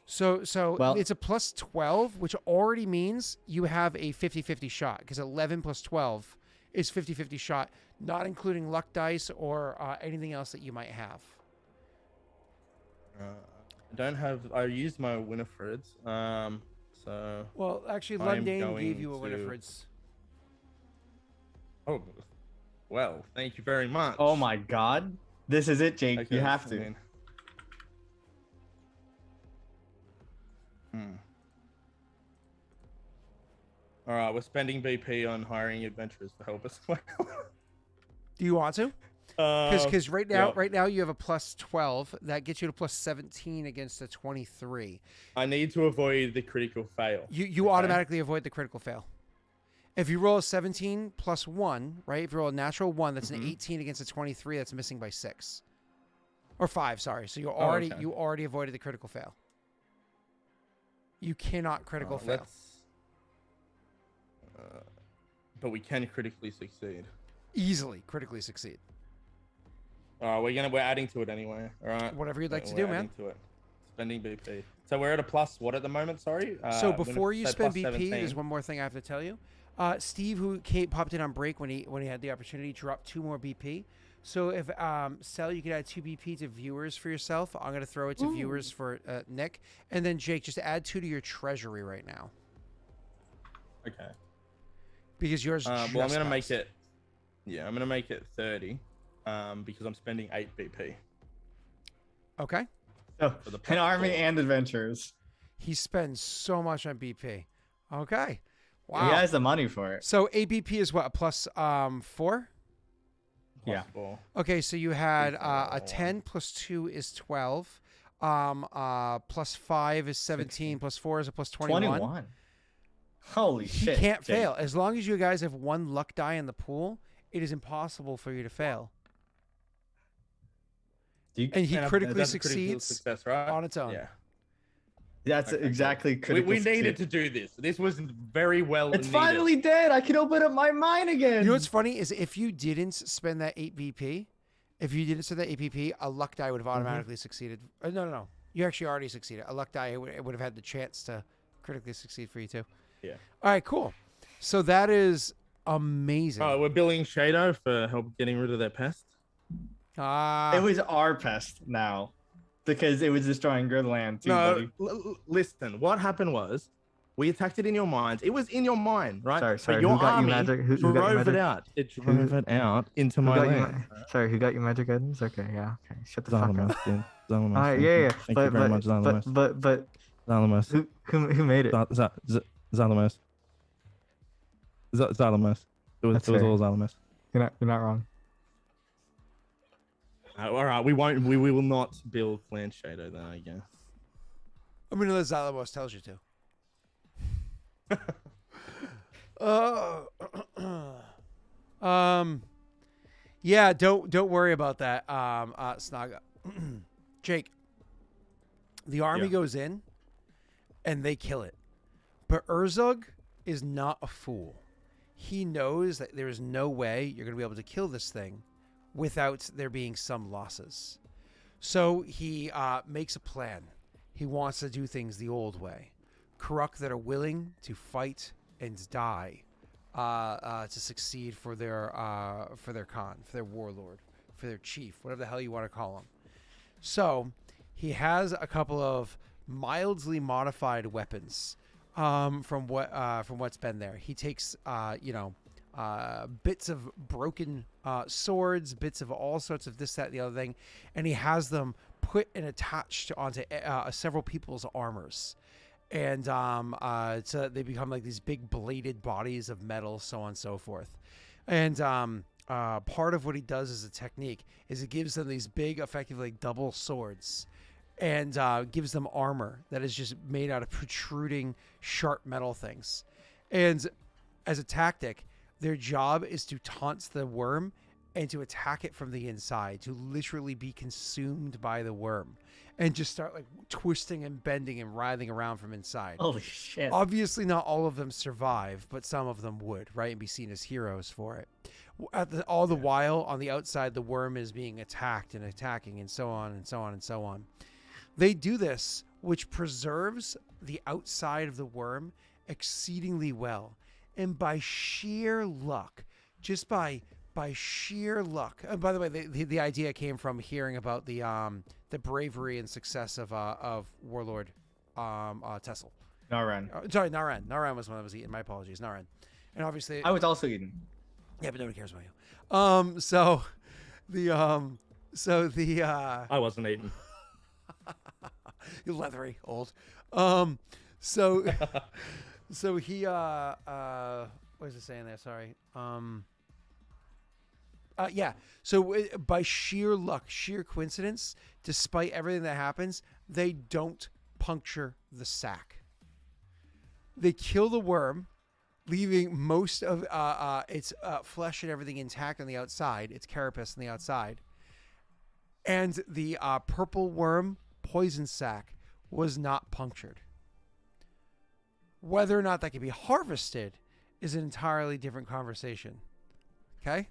So Well- it's a plus 12, which already means you have a 50-50 shot, because 11 plus 12 is 50-50 shot, not including luck dice or anything else that you might have. I don't have. I used my Winifred's. So. Well, actually, I'm Lundane gave going you a to- Winifred's. Oh, well, thank you very much. Oh my God, this is it, Jake. Okay, You have I to. mean- All right, we're spending BP on hiring adventurers to help us. Do you want to? Because right now you have a plus 12 that gets you to plus 17 against a 23. I need to avoid the critical fail. You automatically avoid the critical fail. If you roll a 17 plus 1, right? If you roll a natural 1, that's an 18 against a 23, that's missing by 6. Or 5, sorry. So you already avoided the critical fail. You cannot critical fail. But we can critically succeed. Easily critically succeed. We're adding to it anyway. All right. Whatever you'd like to We're do, adding man. To it. Spending BP. So we're at a plus what at the moment? Sorry. So before you spend plus BP, 17. there's one more thing I have to tell you. Steve, who popped in on break when he had the opportunity, dropped 2 more BP. So if Sel, you could add 2 BP to viewers for yourself. I'm gonna throw it to viewers for Nick, and then Jake, just add 2 to your treasury right now Okay. because yours. Well, I'm just gonna passed. make it. Yeah, I'm gonna make it 30. Because I'm spending 8 BP. Okay. So, For the an army platform. and adventures. He spends so much on BP. Okay. Wow. He has the money for it. So ABP is what, a plus 4? Yeah. Plus 4. Okay, so you had a One. 10 plus 2 is 12. Plus 5 is 17. Plus 4 is a plus 21. Holy He shit. can't Jake. fail. As long as you guys have 1 luck die in the pool, it is impossible for you to fail. And he And critically that's a critical succeeds success, right? on its own. Yeah. That's Okay, exactly We critical. needed to success. do this. This was very well. It's needed. finally dead. I can open up my mind again. You know what's funny is if you didn't spend that 8 BP, if you didn't spend that 8 BP, a luck die would have automatically succeeded. No. You actually already succeeded. A luck die would have had the chance to critically succeed for you too. Yeah. All right, cool. So that is amazing. Oh, we're billing Shado for help getting rid of that pest. It was our pest now because it was destroying good land too, No, buddy. listen. What happened was we attacked it in your minds. It was in your mind, right? Sorry, But your who got you army magic? Who got you drove it magic? out. It drove it out into Who my got you land. sorry, who got you magic items? Okay, yeah, okay. Shut the fuck Zalamos, up. dude. Zalamos. Alright, yeah. Thank you very much, Zalamos. But Zalamos. who made it? Zalamos. Zalamos. It was That's all fair. Zalamos. You're not wrong. All right, we will not build Clan Shadow then, I guess. I'm gonna let Zalamos tells you to. Yeah, don't worry about that, Snaga. Jake, the army Yeah. goes in and they kill it, but Urzug is not a fool. He knows that there is no way you're gonna be able to kill this thing without there being some losses. So he makes a plan. He wants to do things the old way. Karuk that are willing to fight and die to succeed for their Khan, for their warlord, for their chief, whatever the hell you want to call him. So he has a couple of mildly modified weapons from what's been there. He takes bits of broken swords, bits of all sorts of this, that, and the other thing, and he has them put and attached onto several people's armors. And so they become like these big bladed bodies of metal, so on and so forth. And part of what he does as a technique is it gives them these big, effectively double swords, and gives them armor that is just made out of protruding, sharp metal things. And as a tactic, their job is to taunt the worm and to attack it from the inside, to literally be consumed by the worm and just start like twisting and bending and writhing around from inside. Holy shit. Obviously not all of them survive, but some of them would, right? And be seen as heroes for it. All the while on the outside, the worm is being attacked and attacking and so on and so on and so on. They do this which preserves the outside of the worm exceedingly well. And by sheer luck, just by sheer luck. And by the way, the idea came from hearing about the bravery and success of Warlord Tessel. Naran. Sorry, Naran. Naran was one that was eaten. My apologies, Naran. And obviously, I was also eaten. yeah, but nobody cares about you. I wasn't eating. You're leathery, old. So he what was it saying there? Sorry. Yeah. So by sheer luck, sheer coincidence, despite everything that happens, they don't puncture the sac. They kill the worm, leaving most of its flesh and everything intact on the outside, its carapace on the outside. And the purple worm poison sac was not punctured. Whether or not that can be harvested is an entirely different conversation. Okay?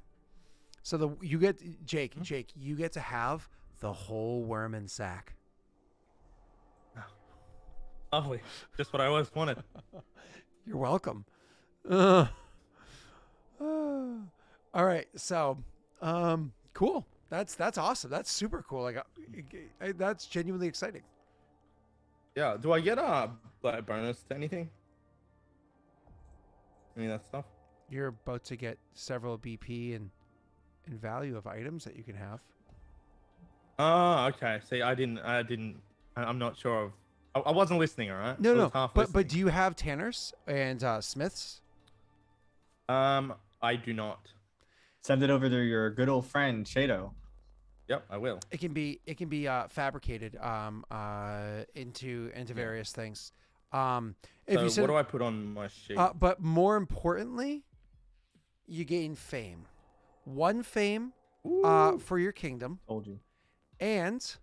So you get Jake, you get to have the whole worm and sac. Lovely. Just what I always wanted. You're welcome. All right, so cool. That's awesome. That's super cool. Like that's genuinely exciting. Yeah. Do I get a like bonus to anything? Any of that stuff? You're about to get several BP and value of items that you can have. Oh, okay. See, I'm not sure of. I wasn't listening. All right. No, I was half but listening. do you have tanners and smiths? I do not. Send it over to your good old friend Shado. Yep, I will. It can be fabricated into various things. If So you send, what do I put on my sheet? but more importantly, you gain fame. 1 fame for your kingdom, Told you. and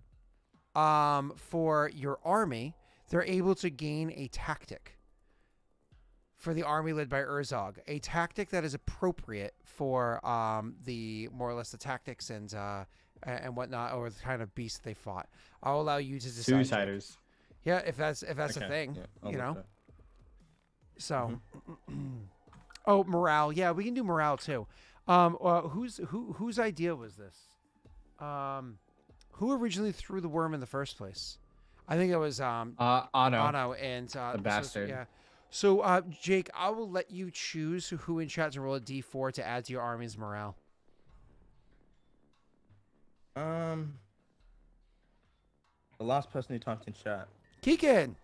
for your army, they're able to gain a tactic for the army led by Urzog, a tactic that is appropriate for the more or less the tactics and whatnot, or the kind of beast they fought. I'll allow you to decide. Suiciders. Jake. Yeah, if that's a Okay, thing, yeah, I'll you look know. at it. So, oh, morale. Yeah, we can do morale too. Whose idea was this? Who originally threw the worm in the first place? I think it was Anno. Anno and The bastard. yeah. So Jake, I will let you choose who in chat to roll a d4 to add to your army's morale. The last person who typed in chat. Keegan.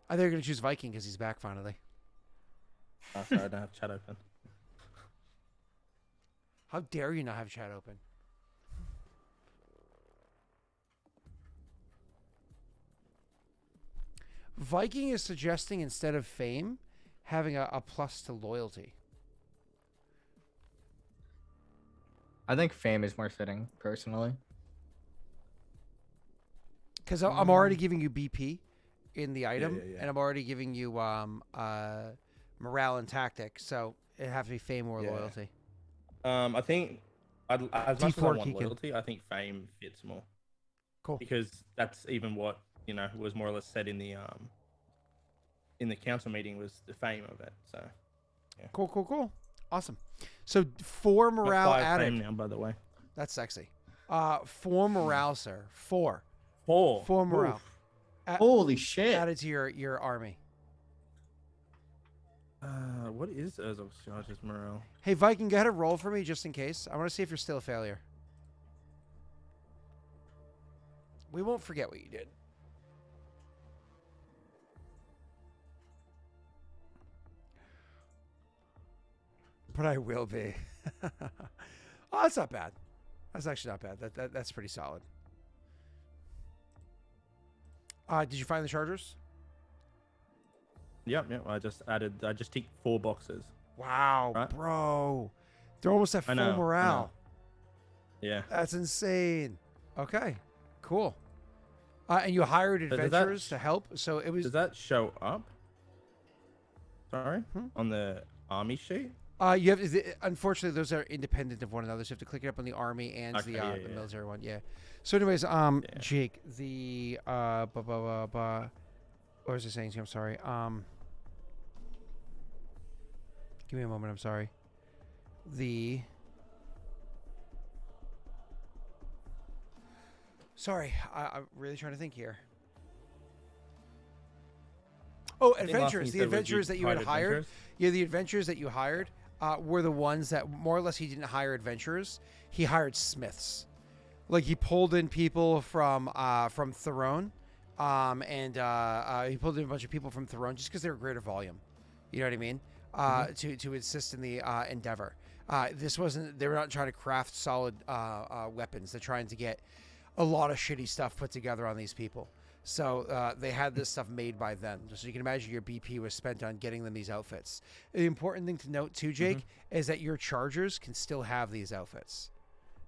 I think you're gonna choose Viking because he's back finally. Oh, sorry, I don't have chat open. How dare you not have chat open? Viking is suggesting instead of fame, having a plus to loyalty. I think fame is more fitting, personally. Because I'm already giving you BP in the item, yeah. and I'm already giving you morale and tactic, so it have to be fame or Yeah. loyalty. I think as much as I D4 want Keegan. loyalty, I think fame fits more. Cool. Because that's even what was more or less said in the council meeting was the fame of it. So Cool. Awesome. So 4 morale 5 added. fame now, by the way. That's sexy. 4 morale, sir. 4 4 morale. Oof. Holy shit. Added to your army. What is Urzog's charges morale? Hey, Viking, go ahead and roll for me just in case. I want to see if you're still a failure. We won't forget what you did. But I will be. Oh, that's not bad. That's actually not bad. That's pretty solid. Did you find the chargers? Yep. I just ticked 4 boxes. Wow, Right. bro. They're almost at I full know, I morale. Yeah. That's insane. Okay, cool. And you hired does that- adventurers to help, so it was. Does that show up? Sorry? Hmm? On the army sheet? You have unfortunately those are independent of one another. So you have to click it up on the army and Okay, yeah, the yeah. military one. Yeah. So anyways, Jake, the what was I saying to you? I'm sorry. Give me a moment. I'm sorry. Sorry, I'm really trying to think here. Oh, I think last thing adventurers. The you said was adventurers that you had hired. adventurers? Yeah, the adventurers that you hired were the ones that more or less he didn't hire adventurers. He hired smiths. Like he pulled in people from Throne, and he pulled in a bunch of people from Throne just because they were greater volume. You know what I mean? To assist in the endeavor. This wasn't. They were not trying to craft solid weapons. They're trying to get a lot of shitty stuff put together on these people. So they had this stuff made by them. So you can imagine your BP was spent on getting them these outfits. The important thing to note too, Jake, is that your chargers can still have these outfits.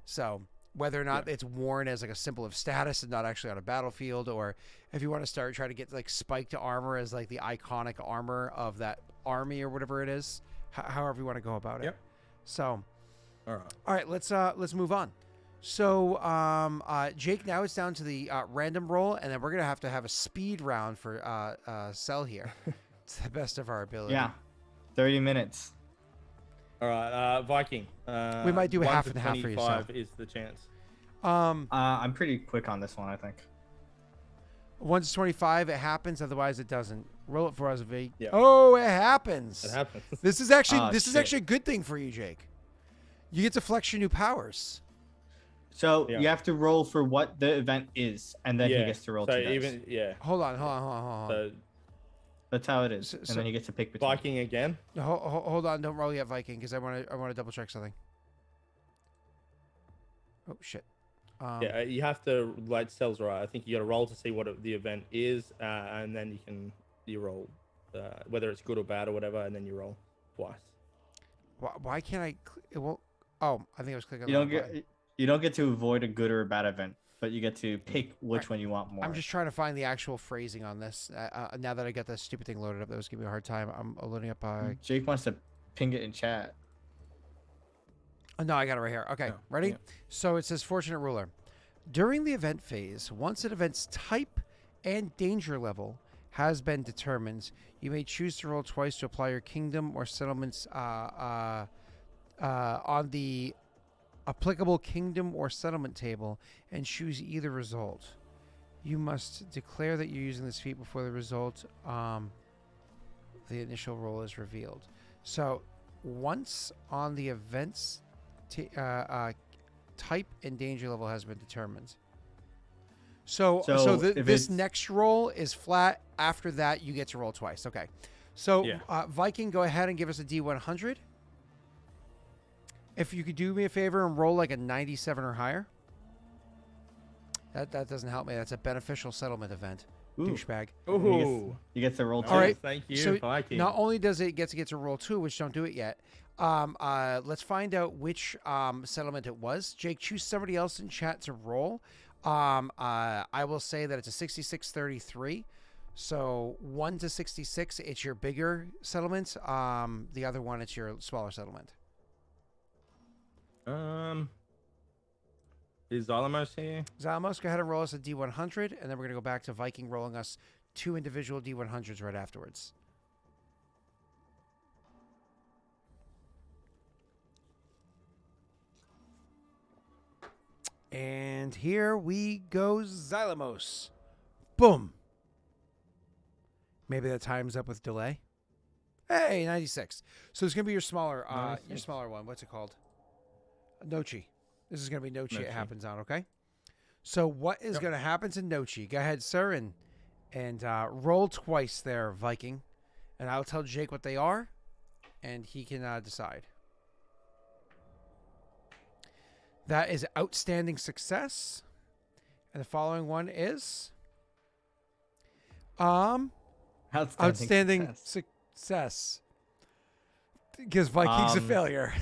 So whether or not it's worn as like a symbol of status and not actually on a battlefield, or if you want to try to get like spiked armor as like the iconic armor of that army or whatever it is, however you want to go about it. Yep. So, All right, right. let's move on. So, Jake, now it's down to the random roll, and then we're gonna have to have a speed round for Cell here. It's the best of our ability. Yeah, 30 minutes. All right. Viking. We might do 1 half to and half for yourself. 25 is the chance. I'm pretty quick on this one, I think. 1 to 25, it happens. Otherwise, it doesn't. Roll it for us, V. Yeah. Oh, it happens. It happens. This is actually Oh, this is shit. actually a good thing for you, Jake. You get to flex your new powers. So Yeah. you have to roll for what the event is, and then he Yeah, gets to roll so 2 dice. even Hold on. So That's how it is, So- and so- then you get to pick between. Viking again. Hold on, don't roll yet, Viking, because I want to double check something. Oh shit. Yeah, you have to like cells right. I think you got to roll to see what the event is, and then you roll whether it's good or bad or whatever, and then you roll twice. Why can't I? It won't. Oh, I think I was clicking. You on don't the wrong button. get you don't get to avoid a good or a bad event, but you get to pick which one you want more. I'm just trying to find the actual phrasing on this. Now that I got that stupid thing loaded up, that was giving me a hard time. I'm loading up. Jake wants to ping it in chat. Oh, no, I got it right here. Okay, Yeah, ready? yeah. So it says Fortunate Ruler. During the event phase, once an event's type and danger level has been determined, you may choose to roll twice to apply your kingdom or settlements on the applicable kingdom or settlement table and choose either result. You must declare that you're using this feat before the result, the initial roll is revealed. So once on the event's type and danger level has been determined. So if this it's- next roll is flat. After that, you get to roll twice. Okay. So Yeah. Viking, go ahead and give us a D100. If you could do me a favor and roll like a 97 or higher. That doesn't help me. That's a beneficial settlement event. Ooh. Douchebag. Ooh. You get to roll 2. All right. Thank you, So Viking. not only does it get to roll 2, which don't do it yet. Let's find out which settlement it was. Jake, choose somebody else in chat to roll. I will say that it's a 66-33. So 1 to 66, it's your bigger settlement. The other one, it's your smaller settlement. Is Zalamos here? Zalamos, go ahead and roll us a D100, and then we're going to go back to Viking rolling us 2 individual D100s right afterwards. And here we go, Xylamos. Boom. Maybe that time's up with delay. Hey, 96. So it's gonna be your smaller one. What's it called? Nochi. This is gonna be Nochi. It Nochi. happens on. Okay. So what is gonna happen to Nochi? Go ahead, sir, and roll twice there, Viking, and I'll tell Jake what they are, and he can decide. That is outstanding success. And the following one is outstanding success. Because Viking's a failure.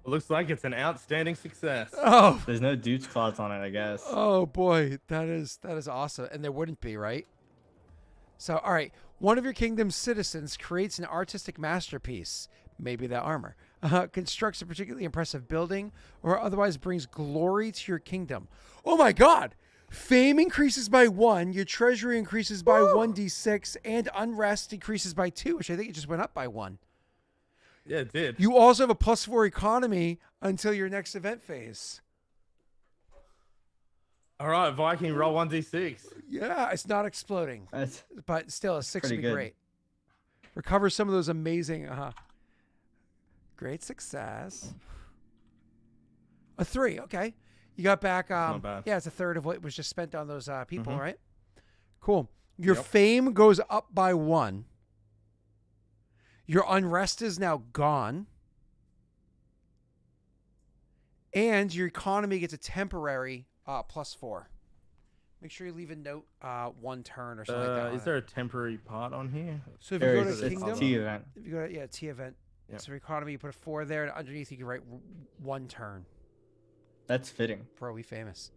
It looks like it's an outstanding success. Oh, There's no dude's clause on it, I guess. oh boy, that is awesome. And there wouldn't be, right? So all right, One of your kingdom's citizens creates an artistic masterpiece, maybe that armor, constructs a particularly impressive building, or otherwise brings glory to your kingdom. Oh my god! Fame increases by 1, your treasury increases by 1d6, and unrest decreases by 2, which I think it just went up by 1. Yeah, it did. You also have a +4 economy until your next event phase. All right, Viking, roll 1d6. Yeah, it's not exploding, That's but still a 6 would pretty be good. great. Recover some of those amazing. Great success. A 3, okay. You got back. Not bad. Yeah, it's a third of what was just spent on those people, Mhm. right? Cool. Your Yep. fame goes up by 1. Your unrest is now gone. And your economy gets a temporary +4. Make sure you leave a note 1 turn or something like that. on Is it. there a temporary part on here? So if you go There's to it's kingdom, T event. if you go to T event, Yeah. so economy, you put a 4 there, and underneath you can write 1 turn. That's fitting. Bro, we famous.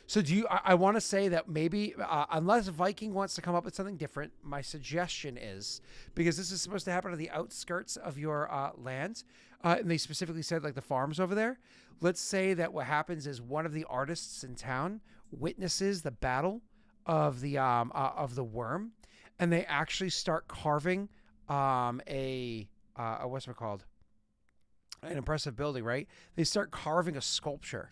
So do you? I want to say that maybe unless Viking wants to come up with something different, my suggestion is, because this is supposed to happen on the outskirts of your land, and they specifically said like the farms over there. Let's say that what happens is one of the artists in town witnesses the battle of the worm, and they actually start carving a what's it called? An impressive building, right? They start carving a sculpture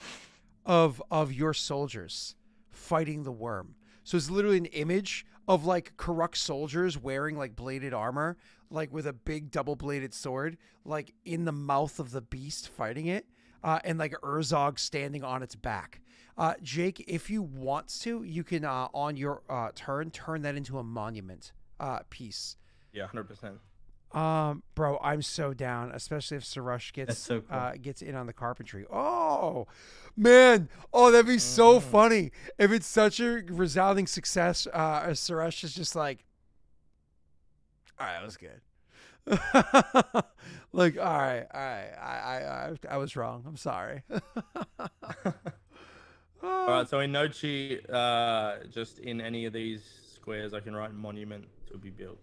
of your soldiers fighting the worm. So it's literally an image of like corrupt soldiers wearing like bladed armor, like with a big double-bladed sword, like in the mouth of the beast fighting it, and like Urzog standing on its back. Jake, if you want to, you can on your turn that into a monument piece. Yeah, 100%. Bro, I'm so down, especially if Sarush That's gets so cool. gets in on the carpentry. Oh, man. Oh, that'd be so funny if it's such a resounding success. Sarush is just like, all right, that was good. Like, all right, I was wrong. I'm sorry. All right, so in Nochi, just in any of these squares, I can write monument to be built.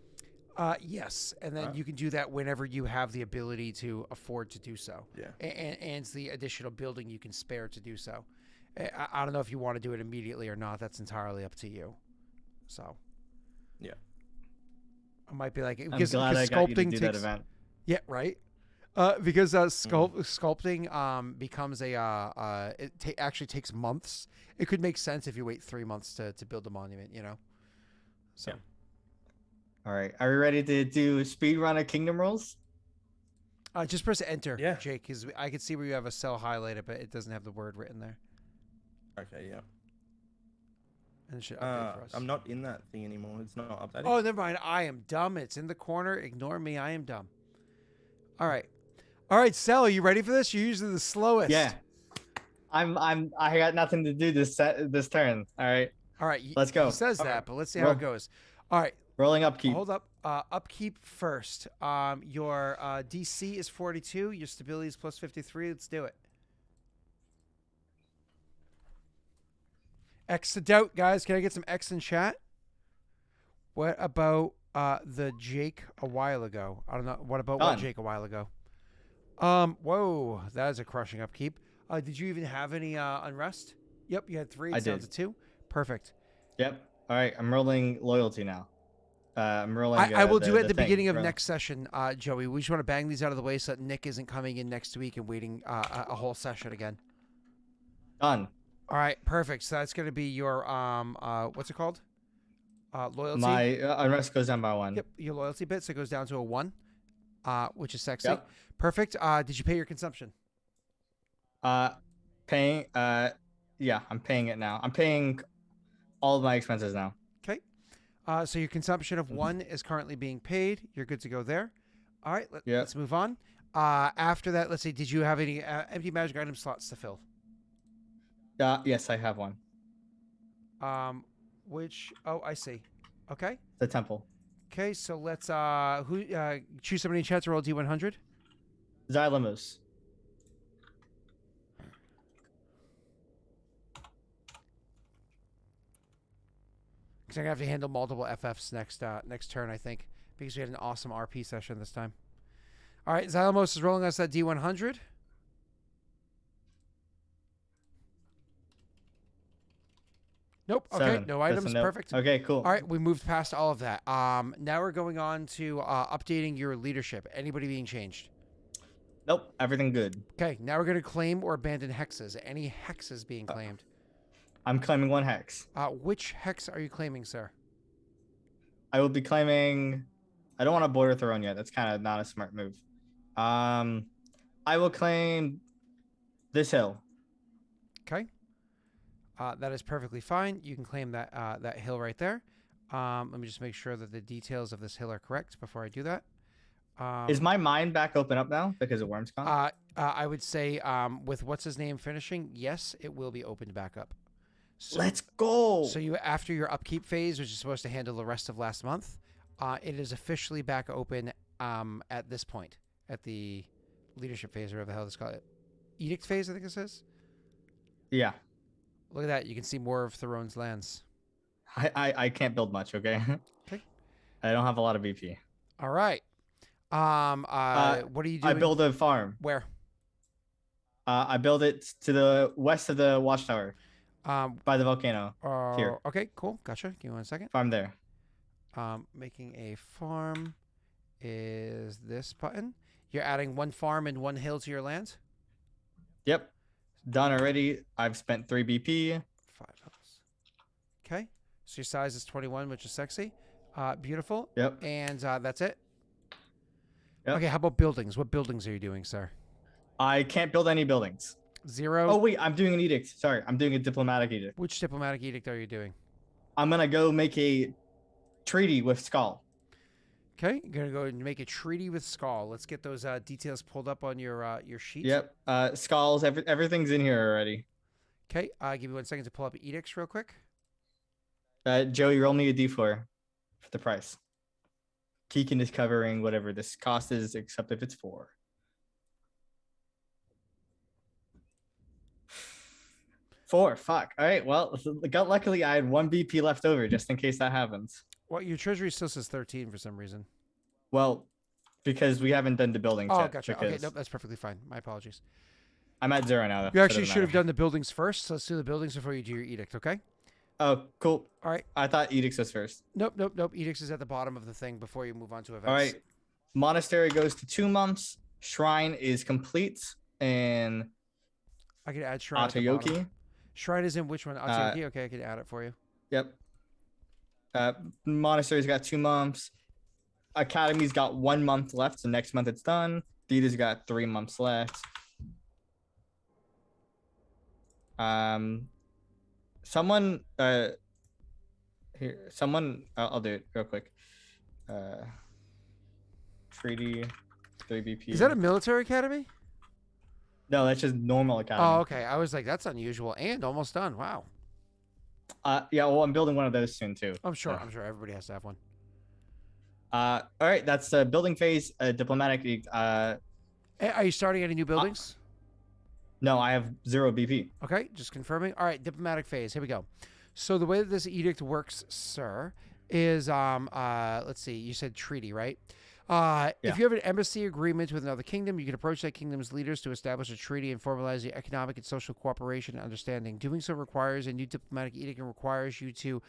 Yes, and then Right. you can do that whenever you have the ability to afford to do so. Yeah. And the additional building you can spare to do so. I don't know if you want to do it immediately or not. That's entirely up to you. So. Yeah. I might be like, I'm because glad I got you to sculpting do that event. Yeah, right. Because sculpting becomes actually takes months. It could make sense if you wait 3 months to build a monument. You know. So. Yeah. All right, are we ready to do speed run of kingdom rolls? Just press enter, Yeah. Jake, because I can see where you have a cell highlighted, but it doesn't have the word written there. Okay, yeah. And it should update for us. I'm not in that thing anymore. It's not updating. Oh, never mind. I am dumb. It's in the corner. Ignore me. I am dumb. All right, Cell, are you ready for this? You're usually the slowest. Yeah. I got nothing to do this turn. All right, All right. let's go. He says All that, right. but let's see how Roll. it goes. All right. Rolling upkeep. Hold up. Upkeep first. Your DC is 42. Your stability is plus 53. Let's do it. X to doubt, guys. Can I get some X in chat? What about the Jake a while ago? I don't know. What about what Done. Jake a while ago? Whoa, that is a crushing upkeep. Did you even have any unrest? Yep, you had 3. I It's down did. to 2. Perfect. Yep. All right, I'm rolling loyalty now. I'm rolling. I will do it at the thing. beginning of Roll. next session, Joey. We just want to bang these out of the way so that Nick isn't coming in next week and waiting a whole session again. Done. All right, perfect. So that's going to be your what's it called? Loyalty. My unrest goes down by 1. Yep, your loyalty bit. So it goes down to a 1, which is sexy. Yep. Perfect. Did you pay your consumption? Paying. Yeah, I'm paying it now. I'm paying all of my expenses now. Okay. So your consumption of 1 is currently being paid. You're good to go there. All right. Yep. Let's move on. After that, let's see. Did you have any empty magic item slots to fill? Yes, I have one. Which? Oh, I see. Okay. The temple. Okay. So let's choose somebody in chat to roll D100. Xylamus. Because I'm gonna have to handle multiple FFs next turn, I think, because we had an awesome RP session this time. All right, Xylamos is rolling us that D100. Nope. Okay, 7. no That's a items. nope. Perfect. Okay, cool. All right, we moved past all of that. Now we're going on to updating your leadership. Anybody being changed? Nope, everything good. Okay, now we're going to claim or abandon hexes. Any hexes being claimed? I'm claiming 1 hex. Which hex are you claiming, sir? I will be claiming. I don't want a border throne yet. That's kind of not a smart move. I will claim this hill. Okay. That is perfectly fine. You can claim that that hill right there. Let me just make sure that the details of this hill are correct before I do that. Is my mind back open up now because of WormsCon? I would say with what's his name finishing, yes, it will be opened back up. So, Let's go. So you, after your upkeep phase, which is supposed to handle the rest of last month, it is officially back open at this point, at the leadership phase, or whatever the hell it's called. Edict phase, I think it says. Yeah. Look at that. You can see more of Theron's lands. I can't build much, okay? Okay. I don't have a lot of BP. All right. What are you doing? I build a farm. Where? I build it to the west of the watchtower. By the volcano. Here. Okay, cool. Gotcha. Give me 1 second. Farm there. Making a farm is this button. You're adding 1 farm and 1 hill to your land? Yep. Done already. I've spent 3 BP. 5 hills. Okay. So your size is 21, which is sexy. Beautiful. Yep. And that's it? Yep. Okay, how about buildings? What buildings are you doing, sir? I can't build any buildings. 0. Oh, wait. I'm doing an edict. Sorry. I'm doing a diplomatic edict. Which diplomatic edict are you doing? I'm going to go make a treaty with Skull. Okay, you're gonna go and make a treaty with Skull. Let's get those details pulled up on your sheet. Yep. Skulls. Everything's in here already. Okay, give me 1 second to pull up edicts real quick. Joey, roll me a D4 for the price. Keegan is covering whatever this cost is, except if it's 4. Four. Fuck. All right. Well, luckily I had 1 BP left over just in case that happens. Well, your treasury still says 13 for some reason. Well, because we haven't done the buildings Oh, yet. gotcha. Because Okay, nope, that's perfectly fine. My apologies. I'm at 0 now. Though, You so it actually doesn't should have matter. done the buildings first. So let's do the buildings before you do your edict, okay? Oh, cool. All right. I thought edicts was first. Nope. Edicts is at the bottom of the thing before you move on to events. All right. Monastery goes to 2 months. Shrine is complete. And I could add Shrine at the bottom. Atayoki. Shrine is in which one? Atayoki? Okay, I can add it for you. Yep. Monastery's got 2 months. Academy's got 1 month left, so next month it's done. Theater's got 3 months left. Someone here. I'll do it real quick. Treaty, 3 BP. Is that a military academy? No, that's just normal academy. Oh, okay. I was like, that's unusual and almost done. Wow. Yeah. Well, I'm building one of those soon too. I'm sure everybody has to have one. All right. That's the building phase. Diplomatic. Hey, are you starting any new buildings? No, I have 0 BP. Okay, just confirming. All right, diplomatic phase. Here we go. So the way that this edict works, sir, is let's see. You said treaty, right? Yeah. If you have an embassy agreement with another kingdom, you can approach that kingdom's leaders to establish a treaty and formalize the economic and social cooperation and understanding. Doing so requires a new diplomatic edict and requires you to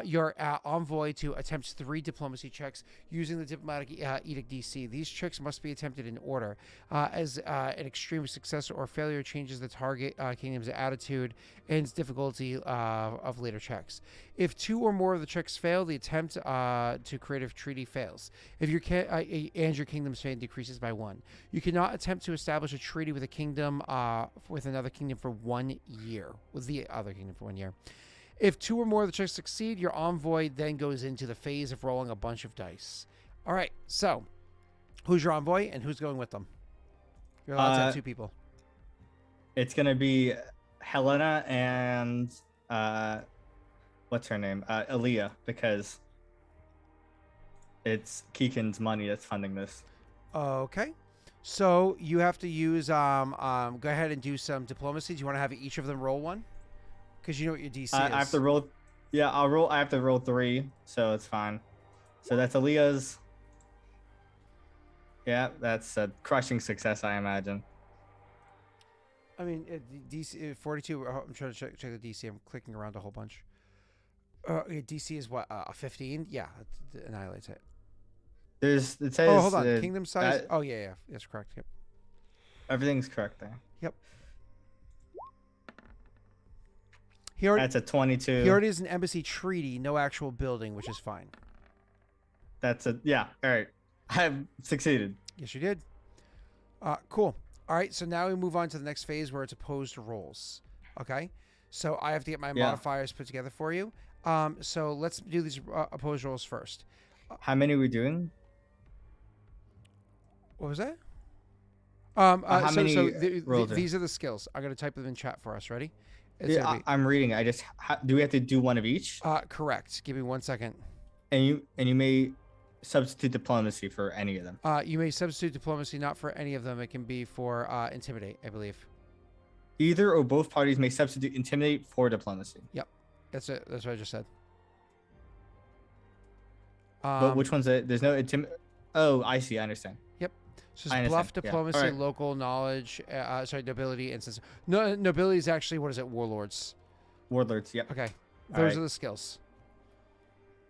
your envoy to attempt 3 diplomacy checks using the diplomatic edict DC. These checks must be attempted in order, as an extreme success or failure changes the target kingdom's attitude and difficulty of later checks. If 2 or more of the checks fail, the attempt to create a treaty fails. If your and your kingdom's fame decreases by 1. You cannot attempt to establish a treaty with a kingdom with another kingdom for 1 year. With the other kingdom for 1 year. If 2 or more of the checks succeed, your envoy then goes into the phase of rolling a bunch of dice. All right. So, who's your envoy and who's going with them? You're allowed to have 2 people. It's gonna be Helena and what's her name? Aaliyah, because it's Keegan's money that's funding this. Okay. So you have to use go ahead and do some diplomacy. Do you want to have each of them roll 1? Because you know what your DC is. I have to roll Yeah, I'll roll. I have to roll 3, so it's fine. So that's Aaliyah's. Yeah, that's a crushing success, I imagine. I mean, DC 42. I'm trying to check the DC. I'm clicking around a whole bunch. Yeah, DC is what? 15. Yeah, it annihilates it. It says. Oh, hold on. Kingdom size. that- Oh yeah. That's correct. Yep. Everything's correct there. Yep. He already, That's a 22. he already has an embassy treaty, no actual building, which is fine. That's a yeah. All right, I've succeeded. Yes, you did. Cool. All right, so now we move on to the next phase where it's opposed rolls. Okay, so I have to get my Yeah. modifiers put together for you. So let's do these opposed rolls first. How many are we doing? What was that? how many rolls are- These are the skills. I'm gonna type them in chat for us. Ready? It's Yeah, gonna be, I'm reading. Do we have to do one of each? correct. Give me 1 second. And you may substitute diplomacy for any of them. You may substitute diplomacy not for any of them. It can be for intimidate, I believe. Either or both parties may substitute intimidate for diplomacy. That's it. That's what I just said. But which one's it? There's no Oh, I see. I understand. So I it's bluff, understand, yeah. diplomacy, Alright. local knowledge. Nobility, instance. No, nobility is actually what is it? Warlords. Warlords. Yep. Okay, those Alright. are the skills.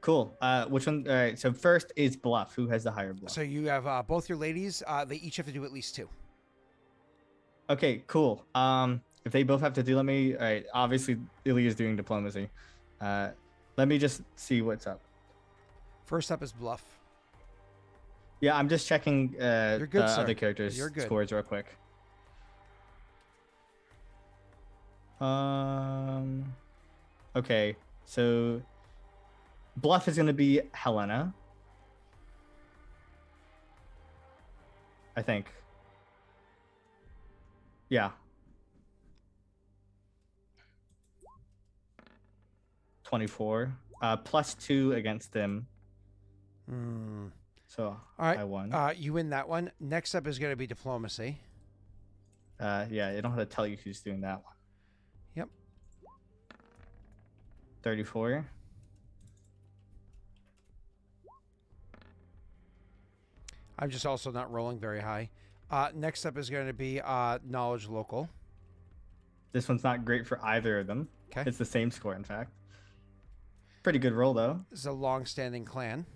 Cool. Which one? All right. So first is bluff. Who has the higher bluff? So you have both your ladies. They each have to do at least 2. Okay. Cool. If they both have to do, let me. All right. Obviously, Ilya is doing diplomacy. Let me just see what's up. First up is bluff. Yeah, I'm just checking You're good, the sir. other characters' You're good. scores real quick. Okay, so bluff is going to be Helena. I think. Yeah. 24. +2 against them. Hmm. So All right. I won. You win that one. Next up is going to be diplomacy. Yeah, I don't have to tell you who's doing that one. Yep. 34. I'm just also not rolling very high. Next up is going to be knowledge local. This one's not great for either of them. Okay. It's the same score, in fact. Pretty good roll, though. This is a long-standing clan.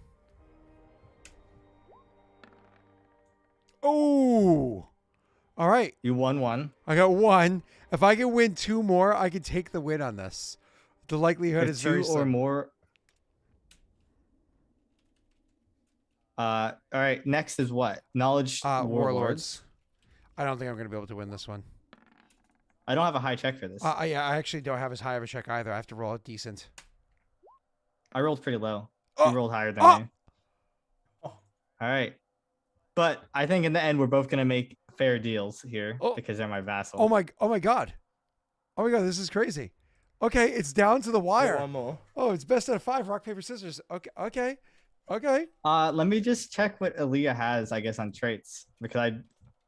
Oh, all right. You won one. I got 1. If I can win 2 more, I can take the win on this. The likelihood If is very two or slim. more. All right. Next is what? Knowledge Warlords. I don't think I'm going to be able to win this one. I don't have a high check for this. I actually don't have as high of a check either. I have to roll it decent. I rolled pretty low. Oh! You rolled higher than Oh! me. All right. But I think in the end, we're both going to make fair deals here Oh. because they're my vassal. Oh my god. Oh my god, this is crazy. Okay, it's down to the wire. One more. Oh, it's best out of 5, rock, paper, scissors. Okay. Let me just check what Aaliyah has, I guess, on traits because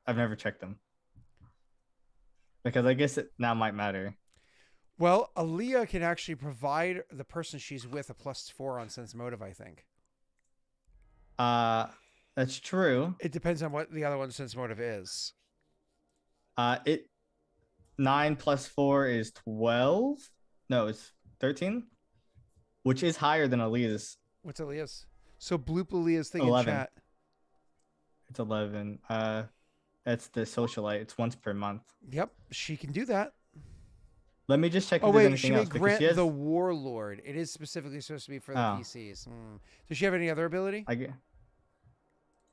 I've never checked them. Because I guess it now might matter. Well, Aaliyah can actually provide the person she's with a +4 on sense motive, I think. That's true. It depends on what the other one's sense motive is. 9 + 4 is 12. No, it's 13, which is higher than Aaliyah's. What's Aaliyah's? So bloop Aaliyah's thing 11. in chat. It's 11. That's the socialite. It's once per month. Yep, she can do that. Let me just check Oh if there's wait, she anything may else because grant she has. the warlord. It is specifically supposed to be for the Oh. PCs. Does she have any other ability?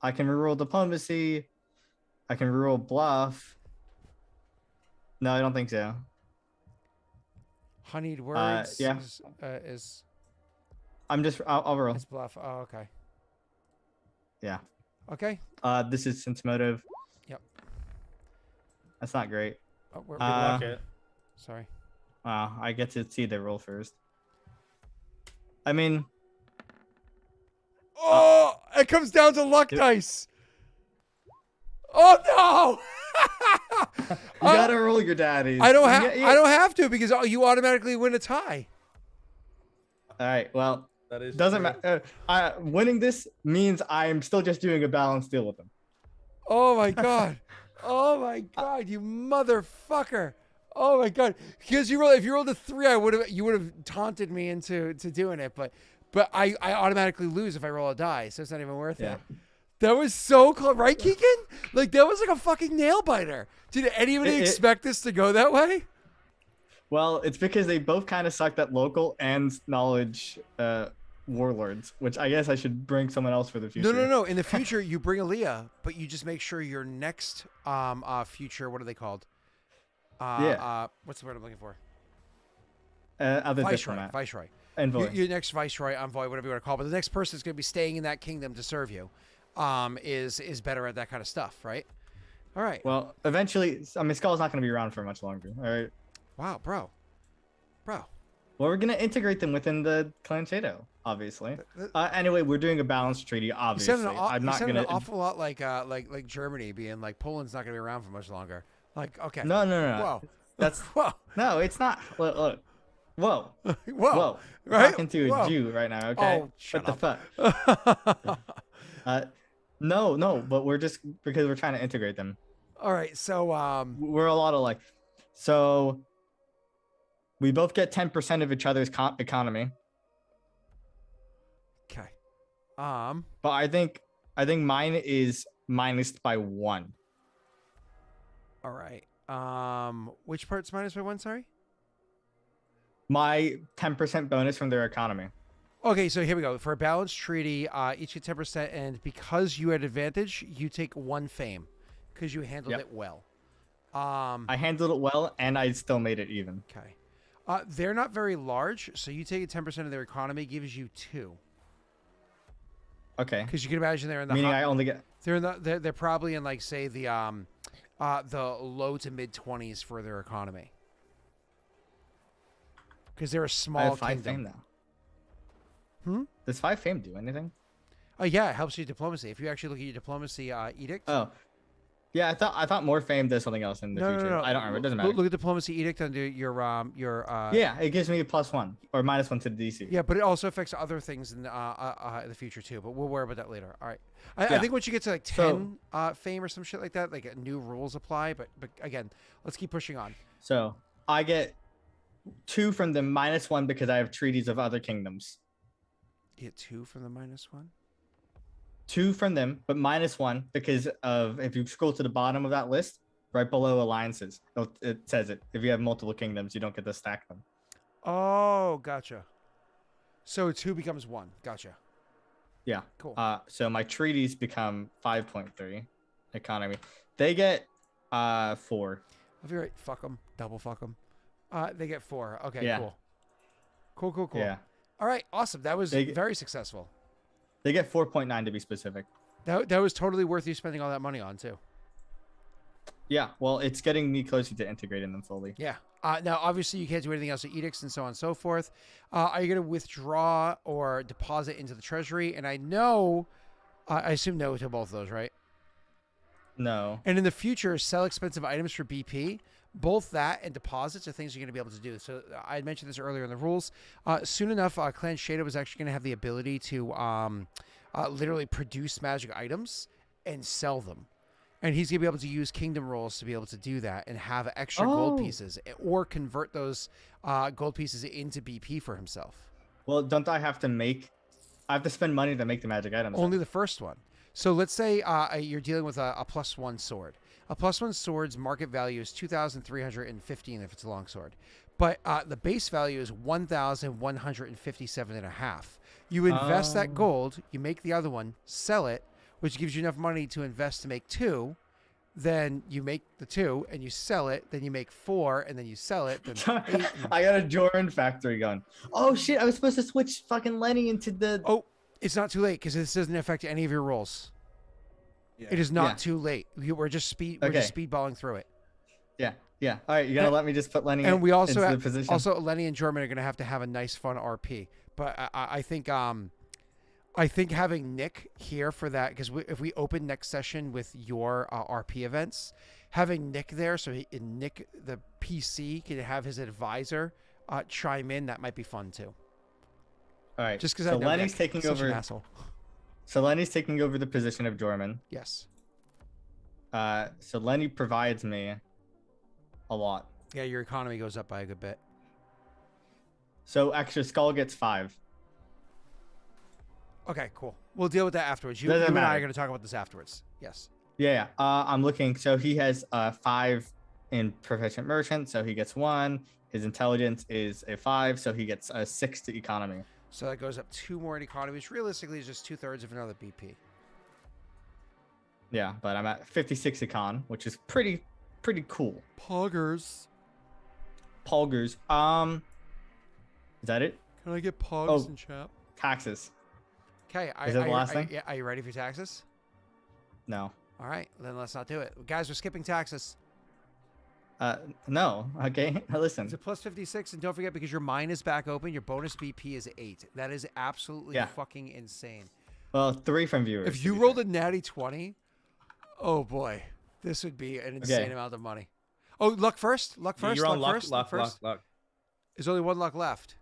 I can reroll diplomacy. I can reroll bluff. No, I don't think so. Honeyed words. yeah. Is I'll roll. it's bluff. Oh, okay. Yeah. Okay. This is sense motive. Yep. That's not great. Oh, we're Uh, Okay. sorry. Wow, I get to see the roll first. I mean, Oh, it comes down to luck Yep. dice. Oh no! you gotta roll your daddies. I don't have. Yeah, I don't have to because you automatically win a tie. All right. Well, That is doesn't true. matter. Winning this means I'm still just doing a balanced deal with them. Oh my god. Oh my god, you motherfucker. Oh my god. Because if you rolled a 3, you would have taunted me into doing it, but I automatically lose if I roll a die, so it's not even worth Yeah. it. That was so close, right, Keegan? Like that was like a fucking nail biter. Did anybody expect this to go that way? Well, it's because they both kind of sucked at local and knowledge warlords, which I guess I should bring someone else for the future. No. In the future, you bring Aaliyah, but you just make sure your next future, what are they called? What's the word I'm looking for? Other diplomat. Viceroy. Envoy. Your next viceroy, envoy, whatever you want to call it. But the next person that's going to be staying in that kingdom to serve you is better at that kind of stuff, right? All right. Well, eventually, I mean, Skull's not going to be around for much longer. All right. Wow, bro. Well, we're going to integrate them within the Clan Shadow, obviously. Anyway, we're doing a balanced treaty, obviously. I'm not going to... an awful lot like Germany being like, Poland's not going to be around for much longer. Like, okay. No. Whoa. That's... Whoa. No, it's not. Look. Whoa. Whoa. I'm Right? talking to a Jew right now, okay? Oh, shut what up. the fuck? No, but we're just... Because we're trying to integrate them. All right, so... We're a lot alike. So... We both get 10% of each other's economy. Okay. But I think mine is minused by 1. All right. Which part's minus by 1, sorry? My 10% bonus from their economy. Okay, so here we go. For a balanced treaty, each get 10%, and because you had advantage, you take 1 fame because you handled it well. I handled it well, and I still made it even. Okay. They're not very large, so you take 10% of their economy gives you 2. Okay. Because you can imagine they're in the Meaning I only get... they're probably in like say the low to mid 20s for their economy. Because they're a small I have 5 kingdom. fame now. Does 5 fame do anything? Yeah, it helps you diplomacy. If you actually look at your diplomacy edict. Oh. Yeah, I thought more fame does something else in the future. No. I don't remember. It doesn't matter. Look at diplomacy edict under your Yeah, it gives me a +1 or -1 to the DC. Yeah, but it also affects other things in the future too. But we'll worry about that later. All right. I think once you get to like 10 fame or some shit like that, like new rules apply. But again, let's keep pushing on. So I get 2 from the -1 because I have treaties of other kingdoms. You get 2 from the -1. 2 from them, but -1 because of if you scroll to the bottom of that list, right below alliances, it says it. If you have multiple kingdoms, you don't get to stack them. Oh, gotcha. So 2 becomes 1. Gotcha. Yeah. Cool. So my treaties become 5.3 economy. They get 4. I'll be right. Fuck them. Double fuck them. They get 4. Okay. Yeah. Cool. Yeah. All right. Awesome. That was They- very successful. They get 4.9 to be specific. That was totally worth you spending all that money on too. Yeah. Well, it's getting me closer to integrating them fully. Yeah. Now, obviously, you can't do anything else with edicts and so on and so forth. Are you going to withdraw or deposit into the treasury? And I know, I assume no to both of those, right? No. And in the future, sell expensive items for BP. Both that and deposits are things you're going to be able to do. So I had mentioned this earlier in the rules. Soon enough, Clan Shadow is actually going to have the ability to literally produce magic items and sell them. And he's going to be able to use kingdom rolls to be able to do that and have extra gold pieces or convert those gold pieces into BP for himself. Well, don't I have to spend money to make the magic items? Only the first one. So let's say you're dealing with a +1 sword. A +1 sword's market value is 2,315 if it's a long sword. But the base value is 1,157.5. You invest that gold, you make the other one, sell it, which gives you enough money to invest to make 2. Then you make the 2 and you sell it. Then you make 4 and then you sell it. Then 8 and... I got a Joran factory going. Oh shit! I was supposed to switch fucking Lenny into the. Oh, it's not too late because this doesn't affect any of your rolls. Yeah. It is not too late. We're just speedballing through it. Yeah. All right, you gotta let me just put Lenny. And we also into have, the position. also Lenny and German are gonna have a nice fun RP. But I think having Nick here for that, because if we open next session with your RP events, having Nick there so Nick the PC can have his advisor chime in, that might be fun too. All right. Just because so I know Lenny's Nick. taking Such over. an asshole. So Lenny's taking over the position of Jorman. Yes. So Lenny provides me a lot. Yeah, your economy goes up by a good bit. So extra Skull gets 5. Okay, cool. We'll deal with that afterwards. You Doesn't and I matter. are going to talk about this afterwards. Yes. Yeah. I'm looking. So he has 5 in proficient merchant, so he gets 1. His intelligence is a 5, so he gets a 6 to economy. So that goes up 2 more in economy, which realistically is just 2/3 of another BP. Yeah, but I'm at 56 econ, which is pretty cool. Poggers. Polgers. Is that it? Can I get pogs Oh. in chat? Taxes. Okay. Is that the last thing? Yeah, are you ready for taxes? No. All right, then let's not do it. Guys, we're skipping taxes. No. Okay. Listen. It's a plus 56, and don't forget, because your mine is back open, your bonus BP is 8. That is absolutely Yeah. fucking insane. Well, 3 from viewers. If you rolled a natty 20, oh boy, this would be an insane amount of money. Oh, luck first. Luck first. You're on luck first. luck. First. There's only 1 luck left.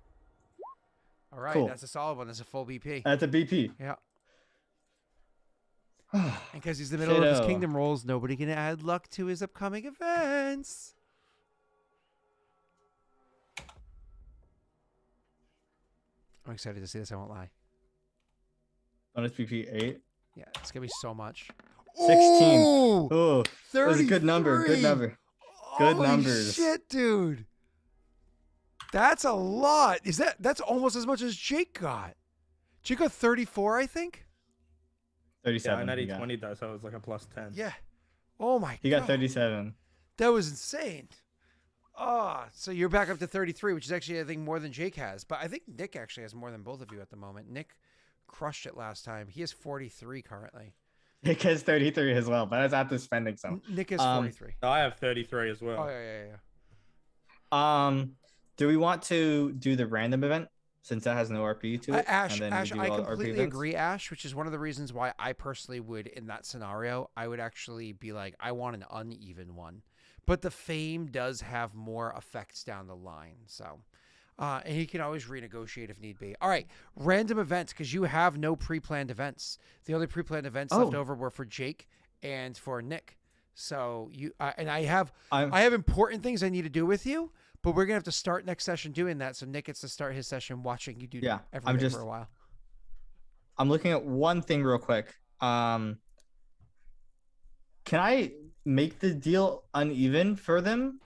All right, Cool. that's a solid one. That's a full BP. That's a BP. Yeah. And because he's in the middle of his Shitto. kingdom rolls, nobody can add luck to his upcoming events. I'm excited to see this. I won't lie. Bonus BP 8. Yeah, it's gonna be so much. 16. Ooh, Oh, that was a good number. 33. Good number. Good Holy numbers. shit, dude. That's a lot. That's almost as much as Jake got? Jake got 34, I think. 37. Yeah, I natty he got. 20 though, so it was like a plus 10. Yeah. Oh my He god. got 37. That was insane. Ah, so you're back up to 33, which is actually, I think, more than Jake has. But I think Nick actually has more than both of you at the moment. Nick crushed it last time. He has 43 currently. Nick has 33 as well, but that's after spending some. Nick has 43. I have 33 as well. Oh, yeah. Do we want to do the random event since that has no RP to it? Ash, and then we do I all the RP completely events? agree, Ash, which is one of the reasons why I personally would, in that scenario, I would actually be like, I want an uneven one. But the fame does have more effects down the line. So, and he can always renegotiate if need be. All right, random events, because you have no pre-planned events. The only pre-planned events left over were for Jake and for Nick. So and I have important things I need to do with you, but we're gonna have to start next session doing that. So Nick gets to start his session watching you do everything for a while. I'm looking at one thing real quick. Can I make the deal uneven for them?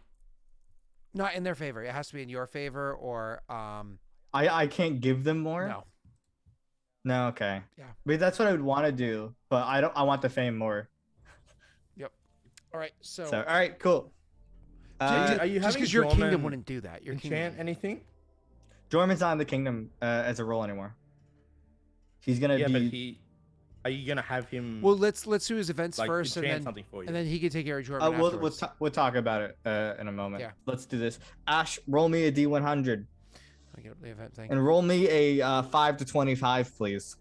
Not in their favor. It has to be in your favor, or I can't give them more. no. No, okay. Yeah. But that's what I would want to do, but I want the fame more. Yep. All right. So So all right, cool. Are you just having because your kingdom Jorman wouldn't do that. Your enchant kingdom. anything? Jorman's not in the kingdom as a role anymore. He's gonna Yeah, be. but are you gonna have him? Well, let's do his events like, first, and enchant then something for you? and then he can take care of Jordan We'll afterwards. we'll talk about it in a moment. Yeah. Let's do this. Ash, roll me a D100 I get up the event thing. and roll me a 5 to 25, please.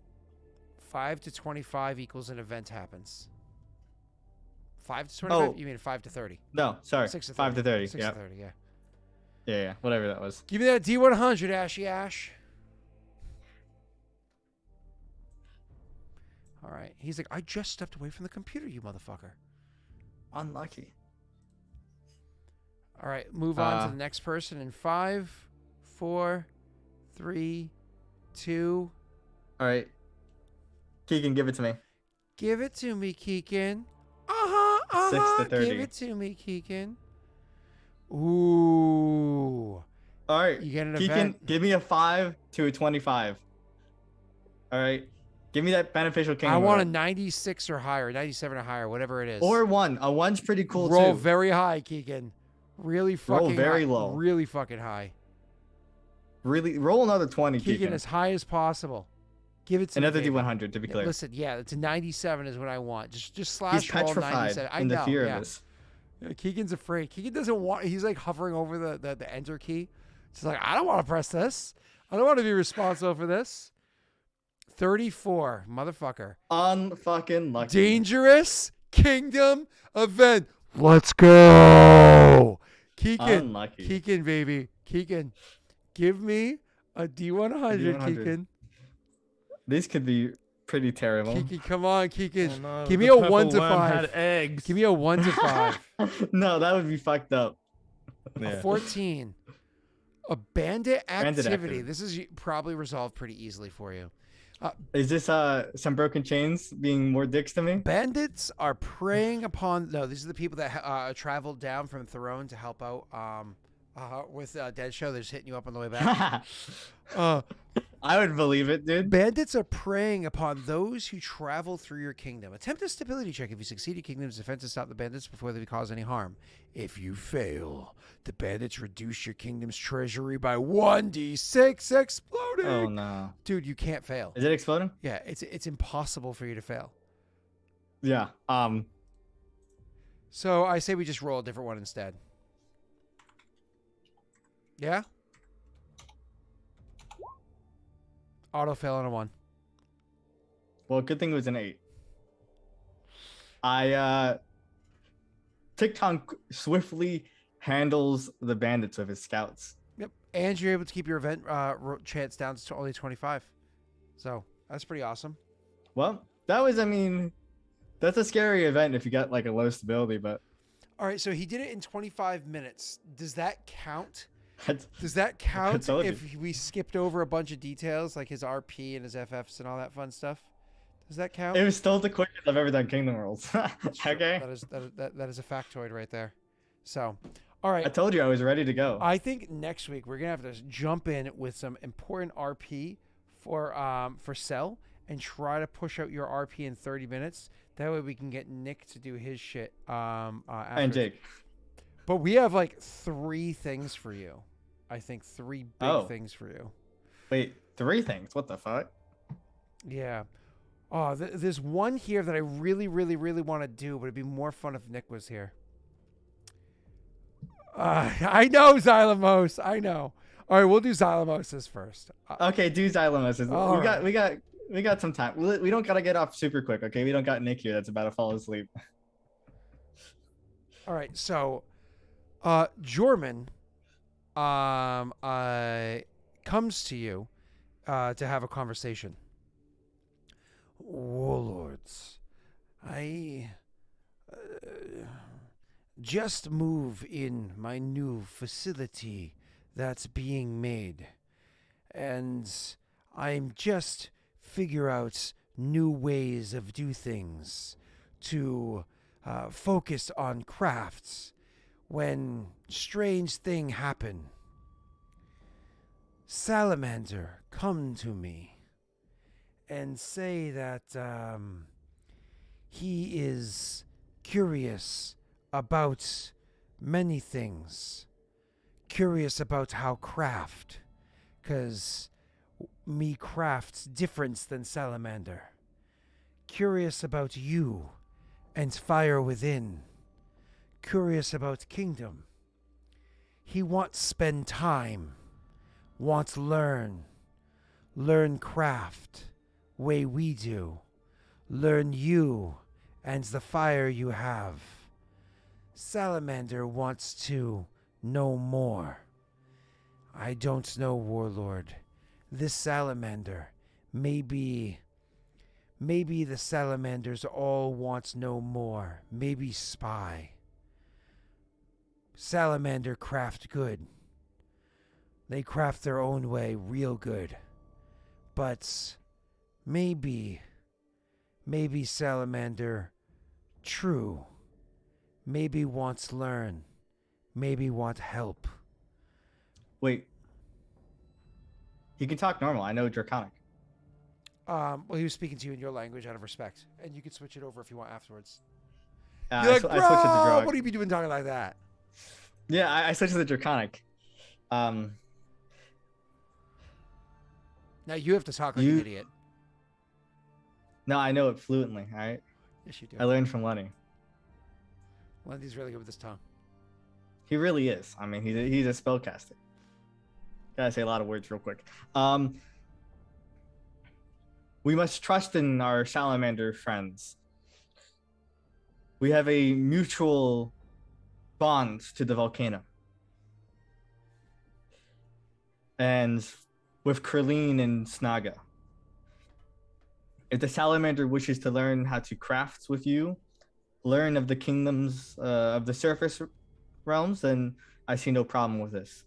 5 to 25 equals an event happens. 5 to 25? Oh. You mean 5 to 30? No, sorry. 6 to 30. 5 to 30. 6 Yeah. to 30, yeah. Yeah, whatever that was. Give me that D100, Ashy Ash. All right. He's like, I just stepped away from the computer, you motherfucker. Unlucky. All right. Move on to the next person in 5, 4, 3, 2. All right. Keegan, give it to me. Give it to me, Keegan. 6 to 30. Give it to me, Keegan. Ooh. All right. You get an Keegan, event. give me a 5 to a 25. All right. Give me that beneficial kingdom. I want a event. 96 or higher, 97 or higher, whatever it is. Or 1. A 1's pretty cool roll too. very high, Keegan. Really fucking very high. low. Really fucking high. Really, roll another 20, Keegan, Keegan. as high as possible. Give it to Another me. baby. D100 to be clear. Listen, yeah, it's a 97 is what I want. Just slash He's roll petrified 97. I in the know, fear yeah. of this. Yeah, Keegan's afraid. Keegan doesn't want. He's like hovering over the enter key. He's like, I don't want to press this. I don't want to be responsible for this. 34, motherfucker. Unfucking lucky. Dangerous Kingdom event. Let's go. Keegan. Unlucky. Keegan, baby. Keegan. Give me a D100, D100. Keegan. These could be pretty terrible. Kiki, come on, Kiki. Oh no, Give me the a purple 1 to worm 5. had eggs. Give me a 1 to 5. No, that would be fucked up. Yeah. A 14. A bandit activity. activity. This is probably resolved pretty easily for you. Is this some broken chains being more dicks to me? Bandits are preying upon. No, these are the people that traveled down from Throne to help out with Dead Show. They're just hitting you up on the way back. I would believe it, dude. Bandits are preying upon those who travel through your kingdom. Attempt a stability check. If you succeed, your kingdom's defense to stop the bandits before they cause any harm. If you fail, the bandits reduce your kingdom's treasury by 1d6 exploding. Oh no, Dude, you can't fail. is it exploding? Yeah, it's impossible for you to fail. Yeah. So I say we just roll a different one instead. Yeah? Auto fail on a 1. Well, good thing it was an 8. Tikton swiftly handles the bandits with his scouts. Yep. And you're able to keep your event chance down to only 25. So that's pretty awesome. Well, that was, that's a scary event if you got like a low stability, but All right, so he did it in 25 minutes. Does that count? that's, Does that count told you. if we skipped over a bunch of details like his RP and his FFs and all that fun stuff? Does that count? it was still the quickest I've ever done Kingdom Worlds. Okay. That is a factoid right there. So, all right. I told you I was ready to go. I think next week we're gonna have to jump in with some important RP for Cell and try to push out your RP in 30 minutes. That way we can get Nick to do his shit. And After. Jake. But we have like 3 things for you. I think 3 big things for you. Wait, 3 things? What the fuck? Yeah. Oh, there's one here that I really, really, really want to do, but it'd be more fun if Nick was here. I know, Xylamos. I know. All right, we'll do Xylamoses first. Okay, do Xylomosis. All We got some time. We don't gotta get off super quick, okay? We don't got Nick here that's about to fall asleep. All right, so Jorman comes to you to have a conversation. Warlords, I just move in my new facility that's being made, and I'm just figure out new ways of do things to focus on crafts when strange thing happen. Salamander come to me and say that he is curious about many things. Curious about how craft, 'cause me craft's different than Salamander. Curious about you and fire within. Curious about kingdom. He wants spend time. Wants learn craft way we do. Learn you and the fire you have. Salamander wants to know more. I don't know, Warlord. This salamander, maybe the salamanders all want no more. Maybe spy. Salamander craft good. They craft their own way real good. But maybe salamander true. Maybe wants learn. Maybe want help. Wait. He can talk normal. I know Draconic. Well, he was speaking to you in your language out of respect, and you can switch it over if you want afterwards. I You're like, switched it to bro, Droid. what do you be doing talking like that? Yeah, I switched to the Draconic. Now you have to talk like You- an idiot. No, I know it fluently. All right. Yes, you do. I learned from Lenny. Wendy's really good with his tongue. He really is. I mean, he's a spellcaster. Gotta say a lot of words real quick. We must trust in our salamander friends. We have a mutual bond to the volcano. And with Krylene and Snaga. If the salamander wishes to learn how to craft with you, learn of the kingdoms of the surface realms, then I see no problem with this.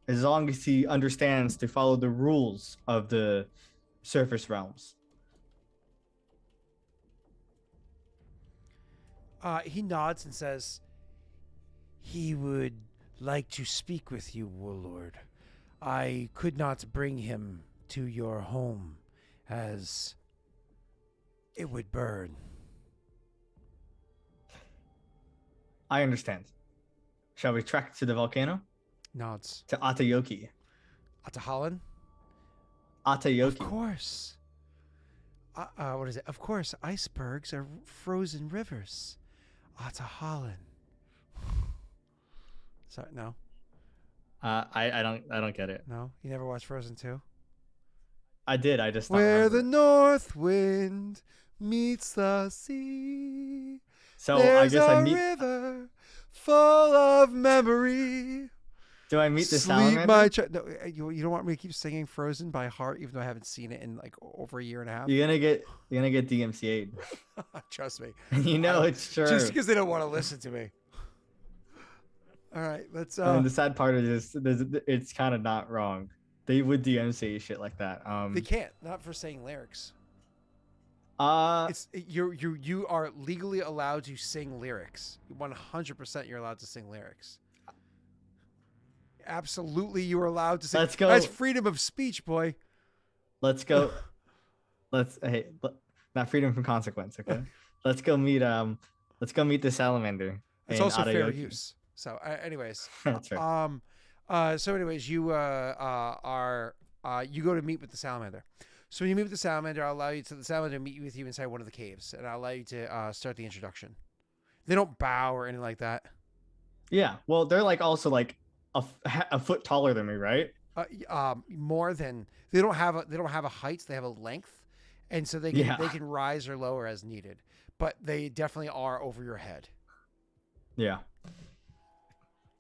As long as he understands to follow the rules of the surface realms. He nods and says, "He would like to speak with you, warlord. I could not bring him to your home, as it would burn." I understand. Shall we trek to the volcano? Nods. To Atayoki. Atahalan? Atayoki. Of course. What is it? Of course, icebergs are frozen rivers. Atahalan. Sorry, no, I don't get it. no. You never watched Frozen 2? I did. I just don't Where remember the it. north wind meets the sea. So There's I guess I a meet. river full of memory. Do I meet the Sleep salamander? my no, you don't want me to keep singing Frozen by heart, even though I haven't seen it in like over a year and a half. You're gonna get DMCA'd. Trust me. You know it's true. Just because they don't want to listen to me. All right, let's. I mean, the sad part is it's kind of not wrong. They would DMCA shit like that. They can't, not for saying lyrics. Uh, You are legally allowed to sing lyrics. 100% you're allowed to sing lyrics. Absolutely, you are allowed to sing. Let's go. That's freedom of speech, boy. let's go. Not freedom from consequence. Okay. Let's go meet the salamander. It's in also fair Atayoki. use. So, anyways, That's right. so anyways, you you go to meet with the salamander. So when you meet with the salamander, I'll allow you to the salamander meet with you inside one of the caves, and I'll allow you to start the introduction. They don't bow or anything like that. Yeah. Well, they're like also like a foot taller than me, right? More than they don't have a height, they have a length, and so they Yeah. can rise or lower as needed. But they definitely are over your head. Yeah.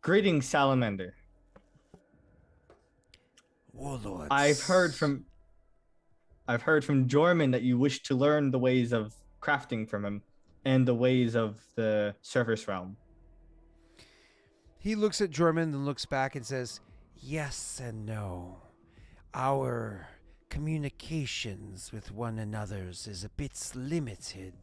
Greetings, salamander. Warlords. I've heard from Jorman that you wish to learn the ways of crafting from him and the ways of the surface realm. He looks at Jorman and looks back and says, "Yes and no. Our communications with one another's is a bit limited.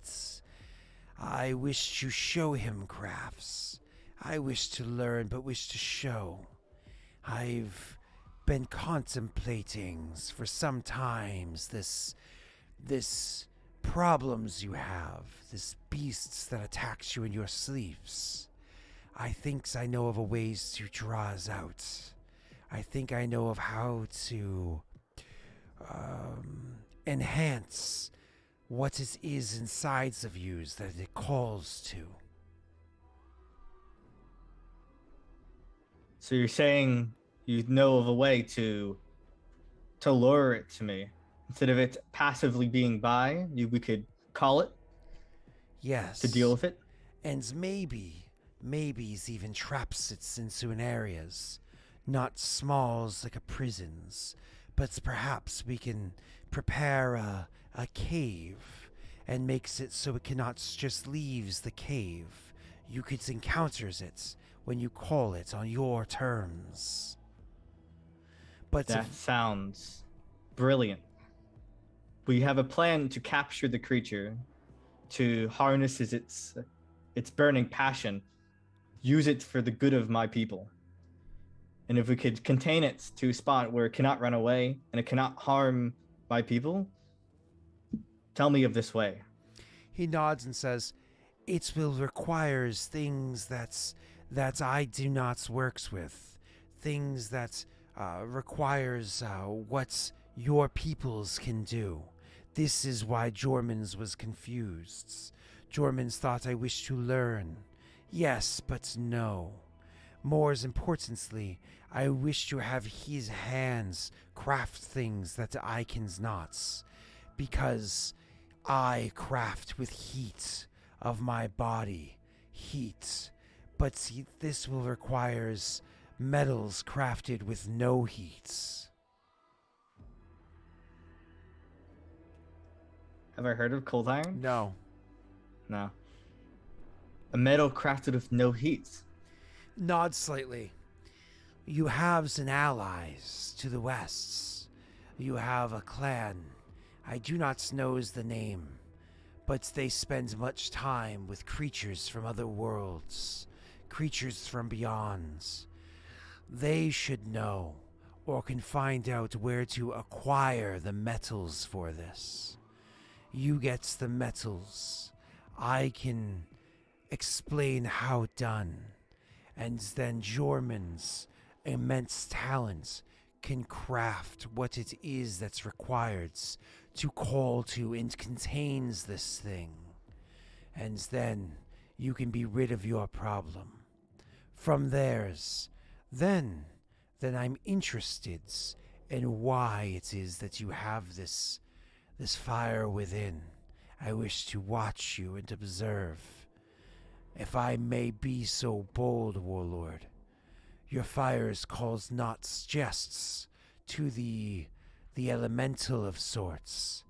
I wish to show him crafts. I wish to learn, but wish to show. I've been contemplating for some times this problems you have, this beasts that attacks you in your sleeps. I think I know of a ways to draw us out. I think I know of how to enhance what it is inside of you that it calls to." So you're saying you know of a way to lure it to me instead of it passively being by you. We could call it Yes. to deal with it. And maybe even traps it into an areas, not smalls like a prisons, but perhaps we can prepare a cave and makes it so it cannot just leaves the cave. You could encounters it when you call it on your terms. But That sounds brilliant. We have a plan to capture the creature, to harness its burning passion, use it for the good of my people. And if we could contain it to a spot where it cannot run away and it cannot harm my people, tell me of this way. he nods and says, "It will requires things that I do not works with, things that requires what your peoples can do. This is why Jormans was confused. Jormans thought I wished to learn. Yes, but no. More importantly, I wish to have his hands craft things that I can not, because I craft with heat of my body, heat. But this will requires metals crafted with no heat." Have I heard of cold iron? No. No. A metal crafted with no heat. Nod slightly. You have some allies to the west. You have a clan. I do not know the name, but they spend much time with creatures from other worlds, creatures from beyond. They should know, or can find out where to acquire the metals for this. You get the metals. I can explain how done, and then Jorman's immense talent can craft what it is that's required to call to and contains this thing. And then you can be rid of your problem. From theirs, then I'm interested in why it is that you have this fire within. I wish to watch you and observe. If I may be so bold, warlord, your fires cause not jests to the elemental of sorts.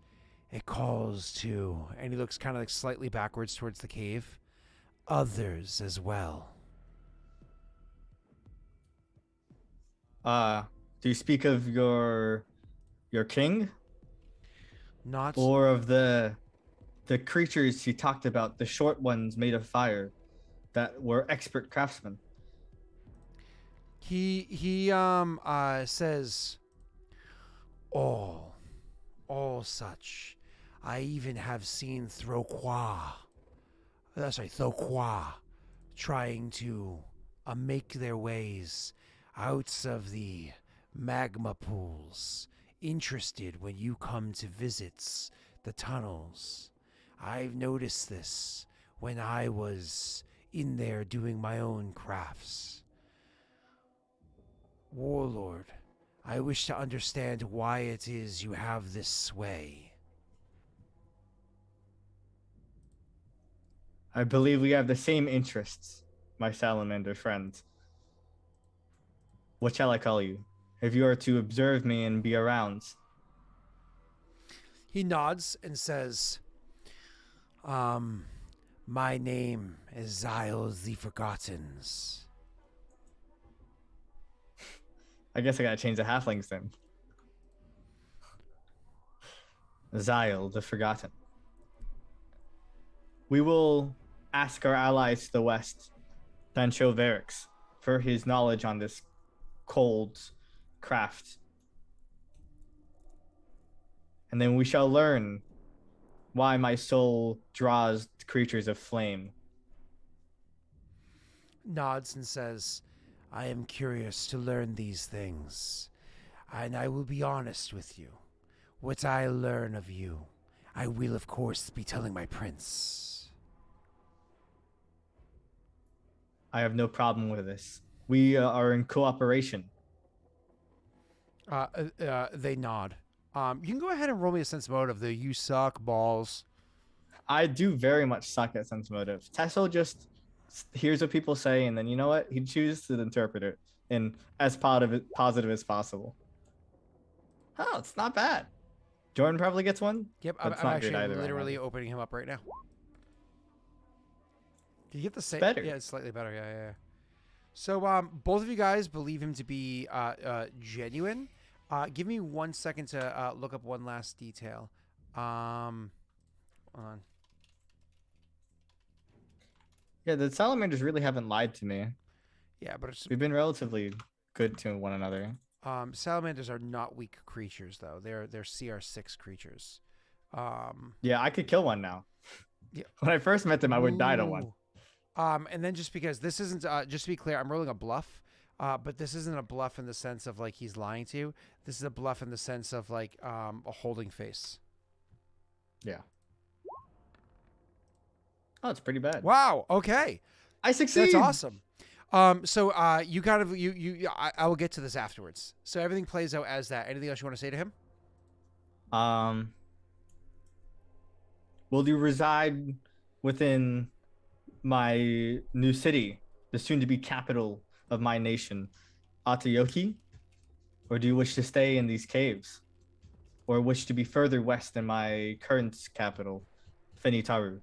It calls to, and he looks kind of like slightly backwards towards the cave, others as well. Do you speak of your king? Not Or of the creatures he talked about, the short ones made of fire that were expert craftsmen? he says all such. I even have seen Throqua trying to make their ways out of the magma pools, interested when you come to visit the tunnels. I've noticed this when I was in there doing my own crafts. Warlord, I wish to understand why it is you have this sway. I believe we have the same interests, my salamander friend. What shall I call you? If you are to observe me and be around. He nods and says, my name is Xyle the Forgottens. I guess I gotta change the halflings then. Xyle the Forgotten. We will ask our allies to the west, Dancho Varix, for his knowledge on this cold craft. And then we shall learn why my soul draws creatures of flame. Nods and says, I am curious to learn these things, and I will be honest with you. What I learn of you, I will of course be telling my prince. I have no problem with this. We are in cooperation. They nod. You can go ahead and roll me a sense motive, though. You suck balls. I do very much suck at sense motive. Tesso just hears what people say, and then you know what? He chooses to interpret it in as positive as possible. Oh, it's not bad. Jordan probably gets one. Yep, but I'm it's not actually good either, literally opening him up right now. Did you get the same? better. Yeah, it's slightly better. Yeah. So, both of you guys believe him to be genuine. Give me 1 second to look up one last detail. Hold on. Yeah, the salamanders really haven't lied to me. Yeah, but it's, We've been relatively good to one another. salamanders are not weak creatures, though. They're CR6 creatures. Yeah, I could kill one now. Yeah. When I first met them, I would die to one. Ooh. And then just because this isn't, just to be clear, I'm rolling a bluff. But this isn't a bluff in the sense of like he's lying to you. This is a bluff in the sense of like a holding face. Yeah. Oh, it's pretty bad. Wow. Okay. I succeed. That's awesome. So you kind of I will get to this afterwards. So everything plays out as that. Anything else you want to say to him? Will you reside within my new city, the soon-to-be capital of my nation, Atayoki? Or do you wish to stay in these caves? or wish to be further west than my current capital, Fenitaru?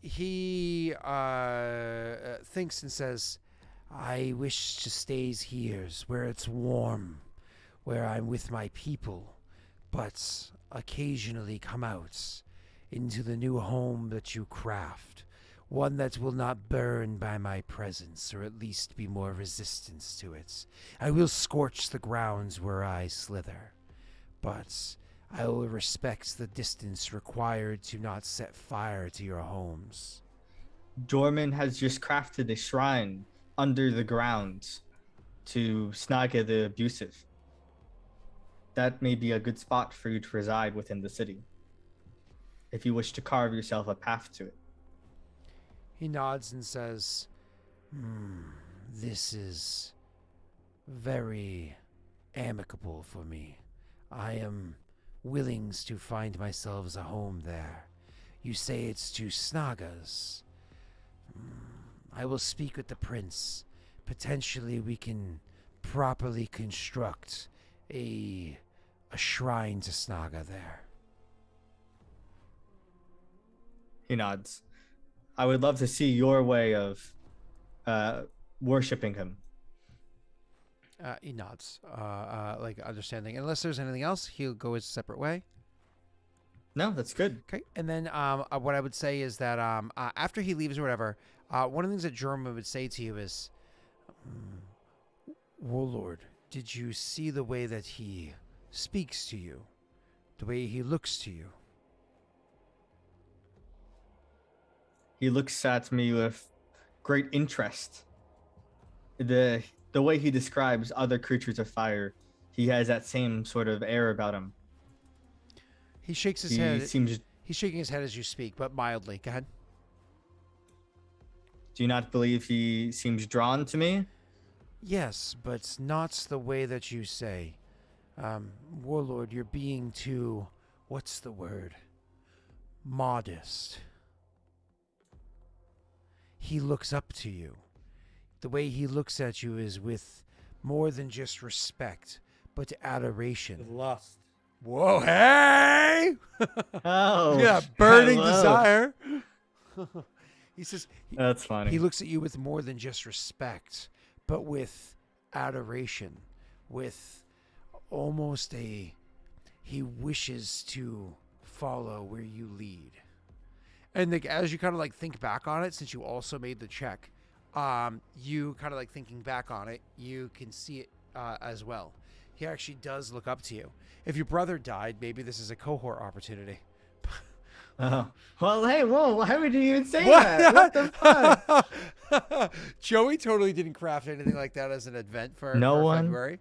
He thinks and says, I wish to stay here where it's warm, where I'm with my people, but occasionally come out into the new home that you craft, one that will not burn by my presence, or at least be more resistance to it. I will scorch the grounds where I slither, but I will respect the distance required to not set fire to your homes. Jorman has just crafted a shrine under the ground to Snaga the Abusive. That may be a good spot for you to reside within the city, if you wish to carve yourself a path to it. He nods and says, this is very amicable for me. I am willing to find myself a home there. You say it's to Snagas. I will speak with the prince. Potentially we can properly construct a shrine to Snaga there. He nods. I would love to see your way of worshipping him. He nods, like understanding. Unless there's anything else, he'll go his separate way. No, that's good. Okay, and then what I would say is that after he leaves or whatever, one of the things that German would say to you is, Warlord, did you see the way that he speaks to you? The way he looks to you? He looks at me with great interest. The way he describes other creatures of fire, he has that same sort of air about him. He shakes his head. He's shaking his head as you speak, but mildly. Go ahead. Do you not believe he seems drawn to me? Yes, but not the way that you say. Warlord, you're being too, what's the word? Modest. He looks up to you. The way he looks at you is with more than just respect, but adoration. Lust. Whoa, hey! Oh, Yeah, burning hello. desire. He says, That's funny. he looks at you with more than just respect, but with adoration, with almost he wishes to follow where you lead. And as you kind of like think back on it, since you also made the check, you kind of like thinking back on it, you can see it as well. He actually does look up to you. If your brother died, maybe this is a cohort opportunity. Oh. Well, hey, whoa, why would you even say that? What the fuck? Joey totally didn't craft anything like that as an event for February.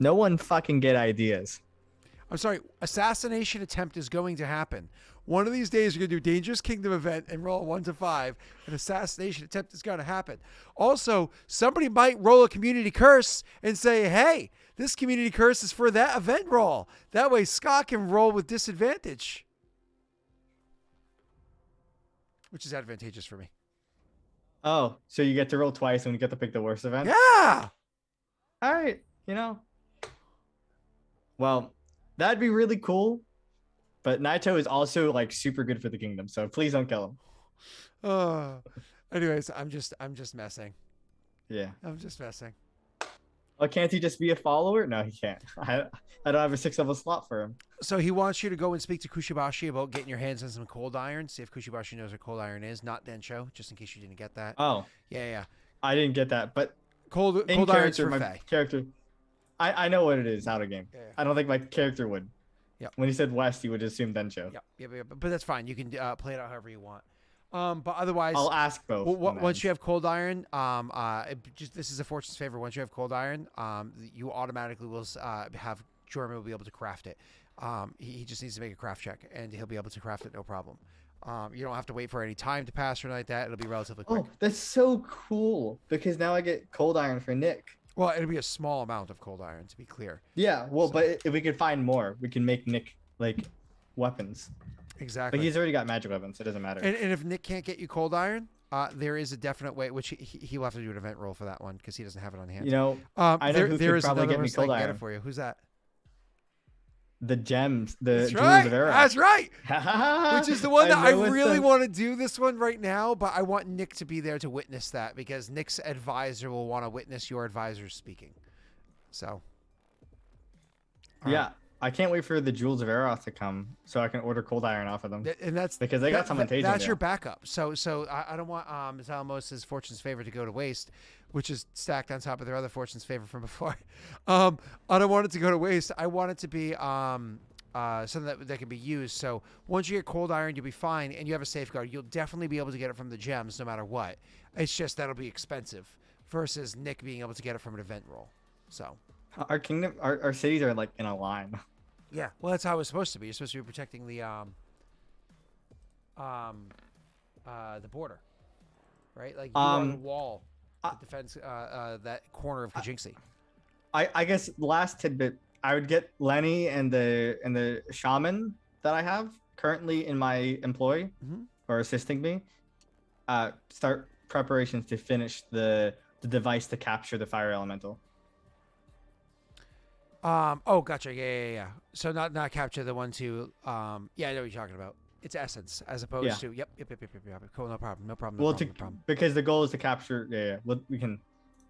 No one fucking get ideas. I'm sorry, assassination attempt is going to happen. One of these days, you're going to do Dangerous Kingdom event and roll a 1 to 5. An assassination attempt is going to happen. Also, somebody might roll a community curse and say, hey, this community curse is for that event roll. That way, Scott can roll with disadvantage. Which is advantageous for me. Oh, so you get to roll twice and you get to pick the worst event? Yeah! All right, Well, that'd be really cool. But Naito is also like super good for the kingdom, so please don't kill him. Anyways, I'm just messing. Yeah. I'm just messing. Oh, can't he just be a follower? No, he can't. I don't have a 6-level slot for him. So he wants you to go and speak to Kushibashi about getting your hands on some cold iron. See if Kushibashi knows what cold iron is. Not Densho, just in case you didn't get that. Oh. Yeah. I didn't get that, but Cold in iron's character, for my Fae. character, I know what it is out of game. Yeah. I don't think my character would. Yep. When he said West, he would assume Densho. Yep. But that's fine. You can play it out however you want. But otherwise, I'll ask both. Once you have cold iron, this is a fortune's favor. Once you have cold iron, you automatically will have Jorman will be able to craft it. He just needs to make a craft check, and he'll be able to craft it no problem. You don't have to wait for any time to pass or anything like that. It'll be relatively quick. Oh, that's so cool because now I get cold iron for Nick. Well, it'll be a small amount of cold iron, to be clear. Yeah, well, but if we could find more, we can make Nick like weapons. Exactly. But he's already got magic weapons, so it doesn't matter. And if Nick can't get you cold iron, there is a definite way, which he'll have to do an event roll for that one because he doesn't have it on hand. I know there who is could probably another get me person that cold can get iron. it for you. Who's that? the gems, the That's jewels right. of Era. That's right. Which is the one that I know it's really the- want to do this one right now, but I want Nick to be there to witness that because Nick's advisor will want to witness your advisor speaking. So. All Yeah, right. I can't wait for the jewels of Eros to come so I can order cold iron off of them. And that's Because they got some tasing That's there. your backup. So I don't want Zalamos's Fortune's Favor to go to waste, which is stacked on top of their other Fortune's Favor from before. I don't want it to go to waste. I want it to be something that can be used. So once you get cold iron, you'll be fine, and you have a safeguard. You'll definitely be able to get it from the gems no matter what. It's just that'll be expensive versus Nick being able to get it from an event roll. So. Our kingdom, our cities are like in a line. Yeah, well, that's how it was supposed to be. You're supposed to be protecting the border, right? Like you are the wall that defends that corner of Kajinxi. I guess the last tidbit, I would get Lenny and the shaman that I have currently in my employ or assisting me. Start preparations to finish the device to capture the fire elemental. Oh, gotcha. Yeah. So not capture the one to yeah, I know what you're talking about. It's essence as opposed to yep. Cool, no problem. Because the goal is to capture. Yeah. We can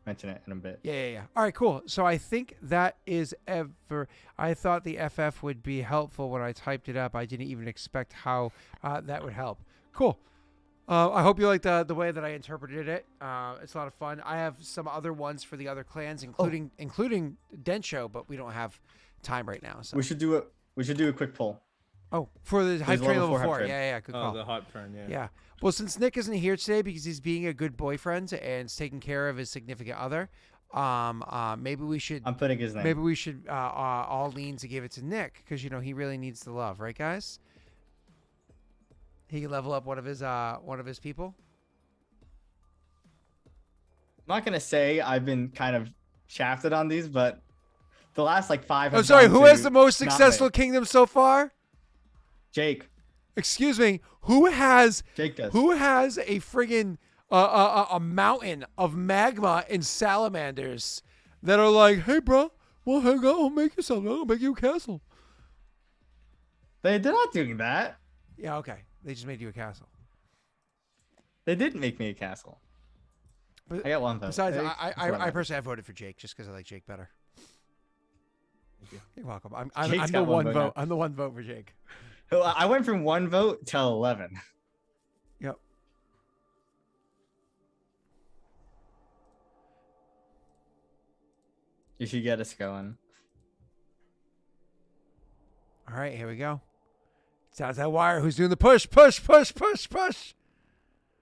mention it in a bit. Yeah. All right, cool. So I think that is I thought the FF would be helpful when I typed it up. I didn't even expect how that would help. Cool. I hope you like the way that I interpreted it. It's a lot of fun. I have some other ones for the other clans, including Densho, but we don't have time right now. So we should do a quick poll. Oh, for the hype train level 4. Yeah, good call. Oh, the hype train, yeah. Yeah. Well, since Nick isn't here today because he's being a good boyfriend and is taking care of his significant other, maybe we should. I'm putting his name. Maybe we should all lean to give it to Nick because he really needs the love, right, guys? He can level up one of his people. I'm not gonna say I've been kind of shafted on these, but the last like 5. I'm sorry. Who has the most successful kingdom so far? Jake. Excuse me. Who has? Jake does. Who has a friggin' a mountain of magma and salamanders that are like, hey, bro, well, hey, go make yourself. I'll make you a castle. They're not doing that. Yeah. Okay. They just made you a castle. They didn't make me a castle. But I got one vote. Besides, I personally voted for Jake just because I like Jake better. You're welcome. I'm the one vote. I'm the one vote for Jake. I went from 1 vote to 11. Yep. You should get us going. All right, here we go. Sounds that wire. Who's doing the push? Push.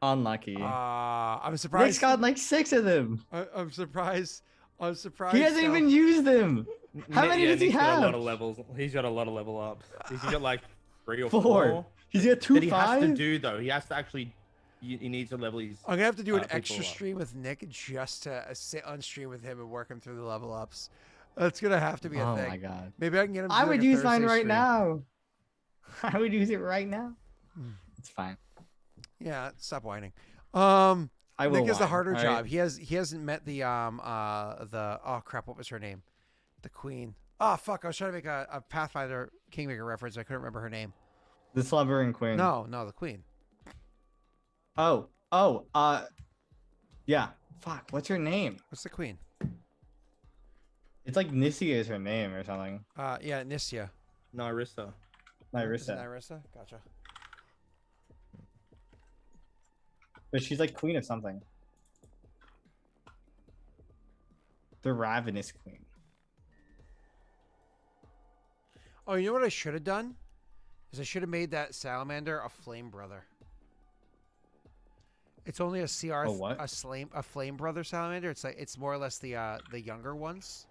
Unlucky. I'm surprised. Nick's got like 6 of them. I'm surprised. He hasn't even used them. How many does he Nick's have? got a lot of levels. He's got a lot of level ups. He's got like 3 or 4. 4. He's got 2 That he 5. has to do though. He has to actually. He needs to level his. I'm gonna have to do an people extra up. stream with Nick just to sit on stream with him and work him through the level ups. That's gonna have to be a thing. Oh my god. Maybe I can get him. To I do would like a use mine Thursday right stream. now. I would use it right now. It's fine. Yeah, stop whining. I will. Nick has the whine, harder all job. right? He hasn't met the oh crap, what was her name? The queen. Oh fuck, I was trying to make a Pathfinder Kingmaker reference. I couldn't remember her name. The slumbering queen. No, the queen. Yeah. Fuck. What's her name? What's the queen? It's like Nissia is her name or something. Yeah, Nissia. Nyrissa. Is it Nyrissa. Nyrissa? Gotcha. But she's like queen of something. The ravenous queen. Oh, you know what I should have done? Is I should have made that salamander a flame brother. It's only a CR, A what? a flame brother salamander. It's more or less the younger ones.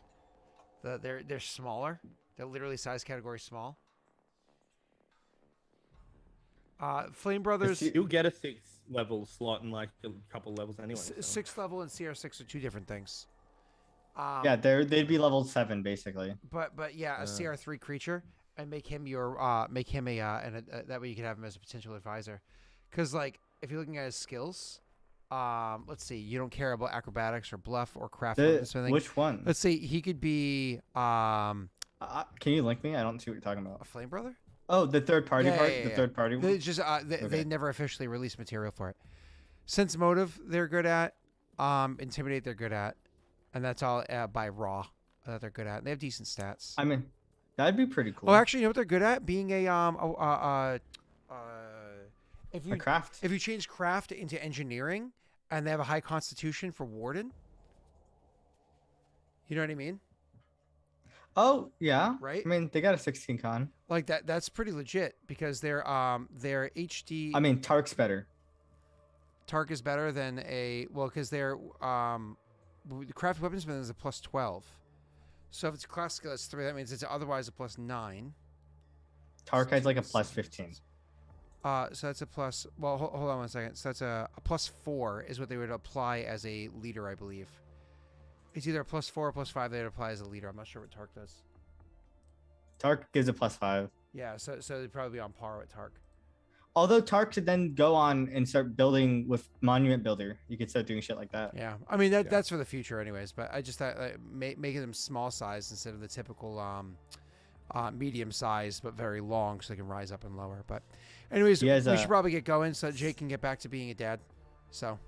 They're smaller. They're literally size category small. Flame brothers. You'll get a 6 level slot in like a couple levels anyway. So. 6th level and CR6 are 2 different things. Yeah, they'd be level 7 basically. But yeah, a CR3 creature and make him your that way you can have him as a potential advisor. Because like if you're looking at his skills, let's see, you don't care about acrobatics or bluff or craft weapons or anything. Which one? Let's see, he could be Can you link me? I don't see what you're talking A about. Flame Brother? Oh, the third party Yeah, part. yeah, The yeah. third party They one. just they Okay. never officially released material for it. Sense Motive, they're good at. Intimidate, they're good at, and that's all by Raw that they're good at. And they have decent stats. I mean, that'd be pretty cool. Oh, actually, you know what they're good at? Being if a you craft. if you change craft into engineering, and they have a high constitution for Warden. You know what I mean? Oh yeah. Right? I mean, they got a 16 con. Like that's pretty legit because their HD. I mean, Tark's better. Tark is better than because their the craft weapons is a plus 12. So if it's class skill, that's 3. That means it's otherwise a plus 9. Tark has like a plus 15. So that's a plus. Well, hold on one second. So that's a plus 4 is what they would apply as a leader, I believe. It's either a plus 4 or plus 5 they would apply as a leader. I'm not sure what Tark does. Tark gives a plus 5. Yeah, so they'd probably be on par with Tark. Although Tark could then go on and start building with Monument Builder. You could start doing shit like that. Yeah, I mean that's for the future, anyways. But I just thought making them small size instead of the typical medium size, but very long, so they can rise up and lower. But anyways, we should probably get going so Jake can get back to being a dad. So,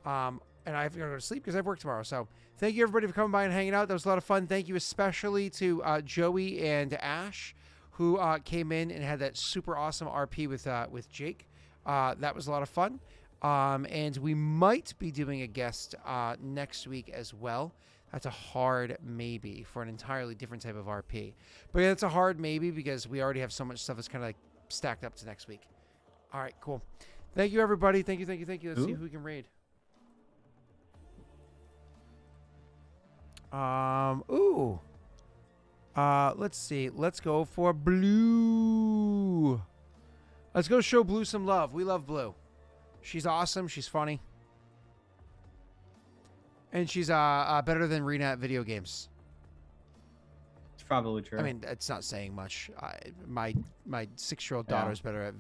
and I have to go to sleep because I have work tomorrow. So thank you everybody for coming by and hanging out. That was a lot of fun. Thank you especially to Joey and Ash, who came in and had that super awesome RP with Jake. That was a lot of fun. And we might be doing a guest next week as well. That's a hard maybe for an entirely different type of RP. But yeah, it's a hard maybe because we already have so much stuff that's kind of like stacked up to next week. All right, cool. Thank you, everybody. Thank you. Let's see who we can raid. Let's see. Let's go for Blue. Let's go show Blue some love. We love Blue. She's awesome. She's funny. And she's better than Rena at video games. It's probably true. I mean, it's not saying much. My 6-year-old daughter's better at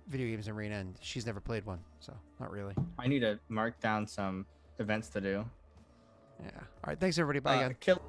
video games than Rena, and she's never played one, so not really. I need to mark down some events to do. Yeah. All right. Thanks, everybody. Bye again. Kill.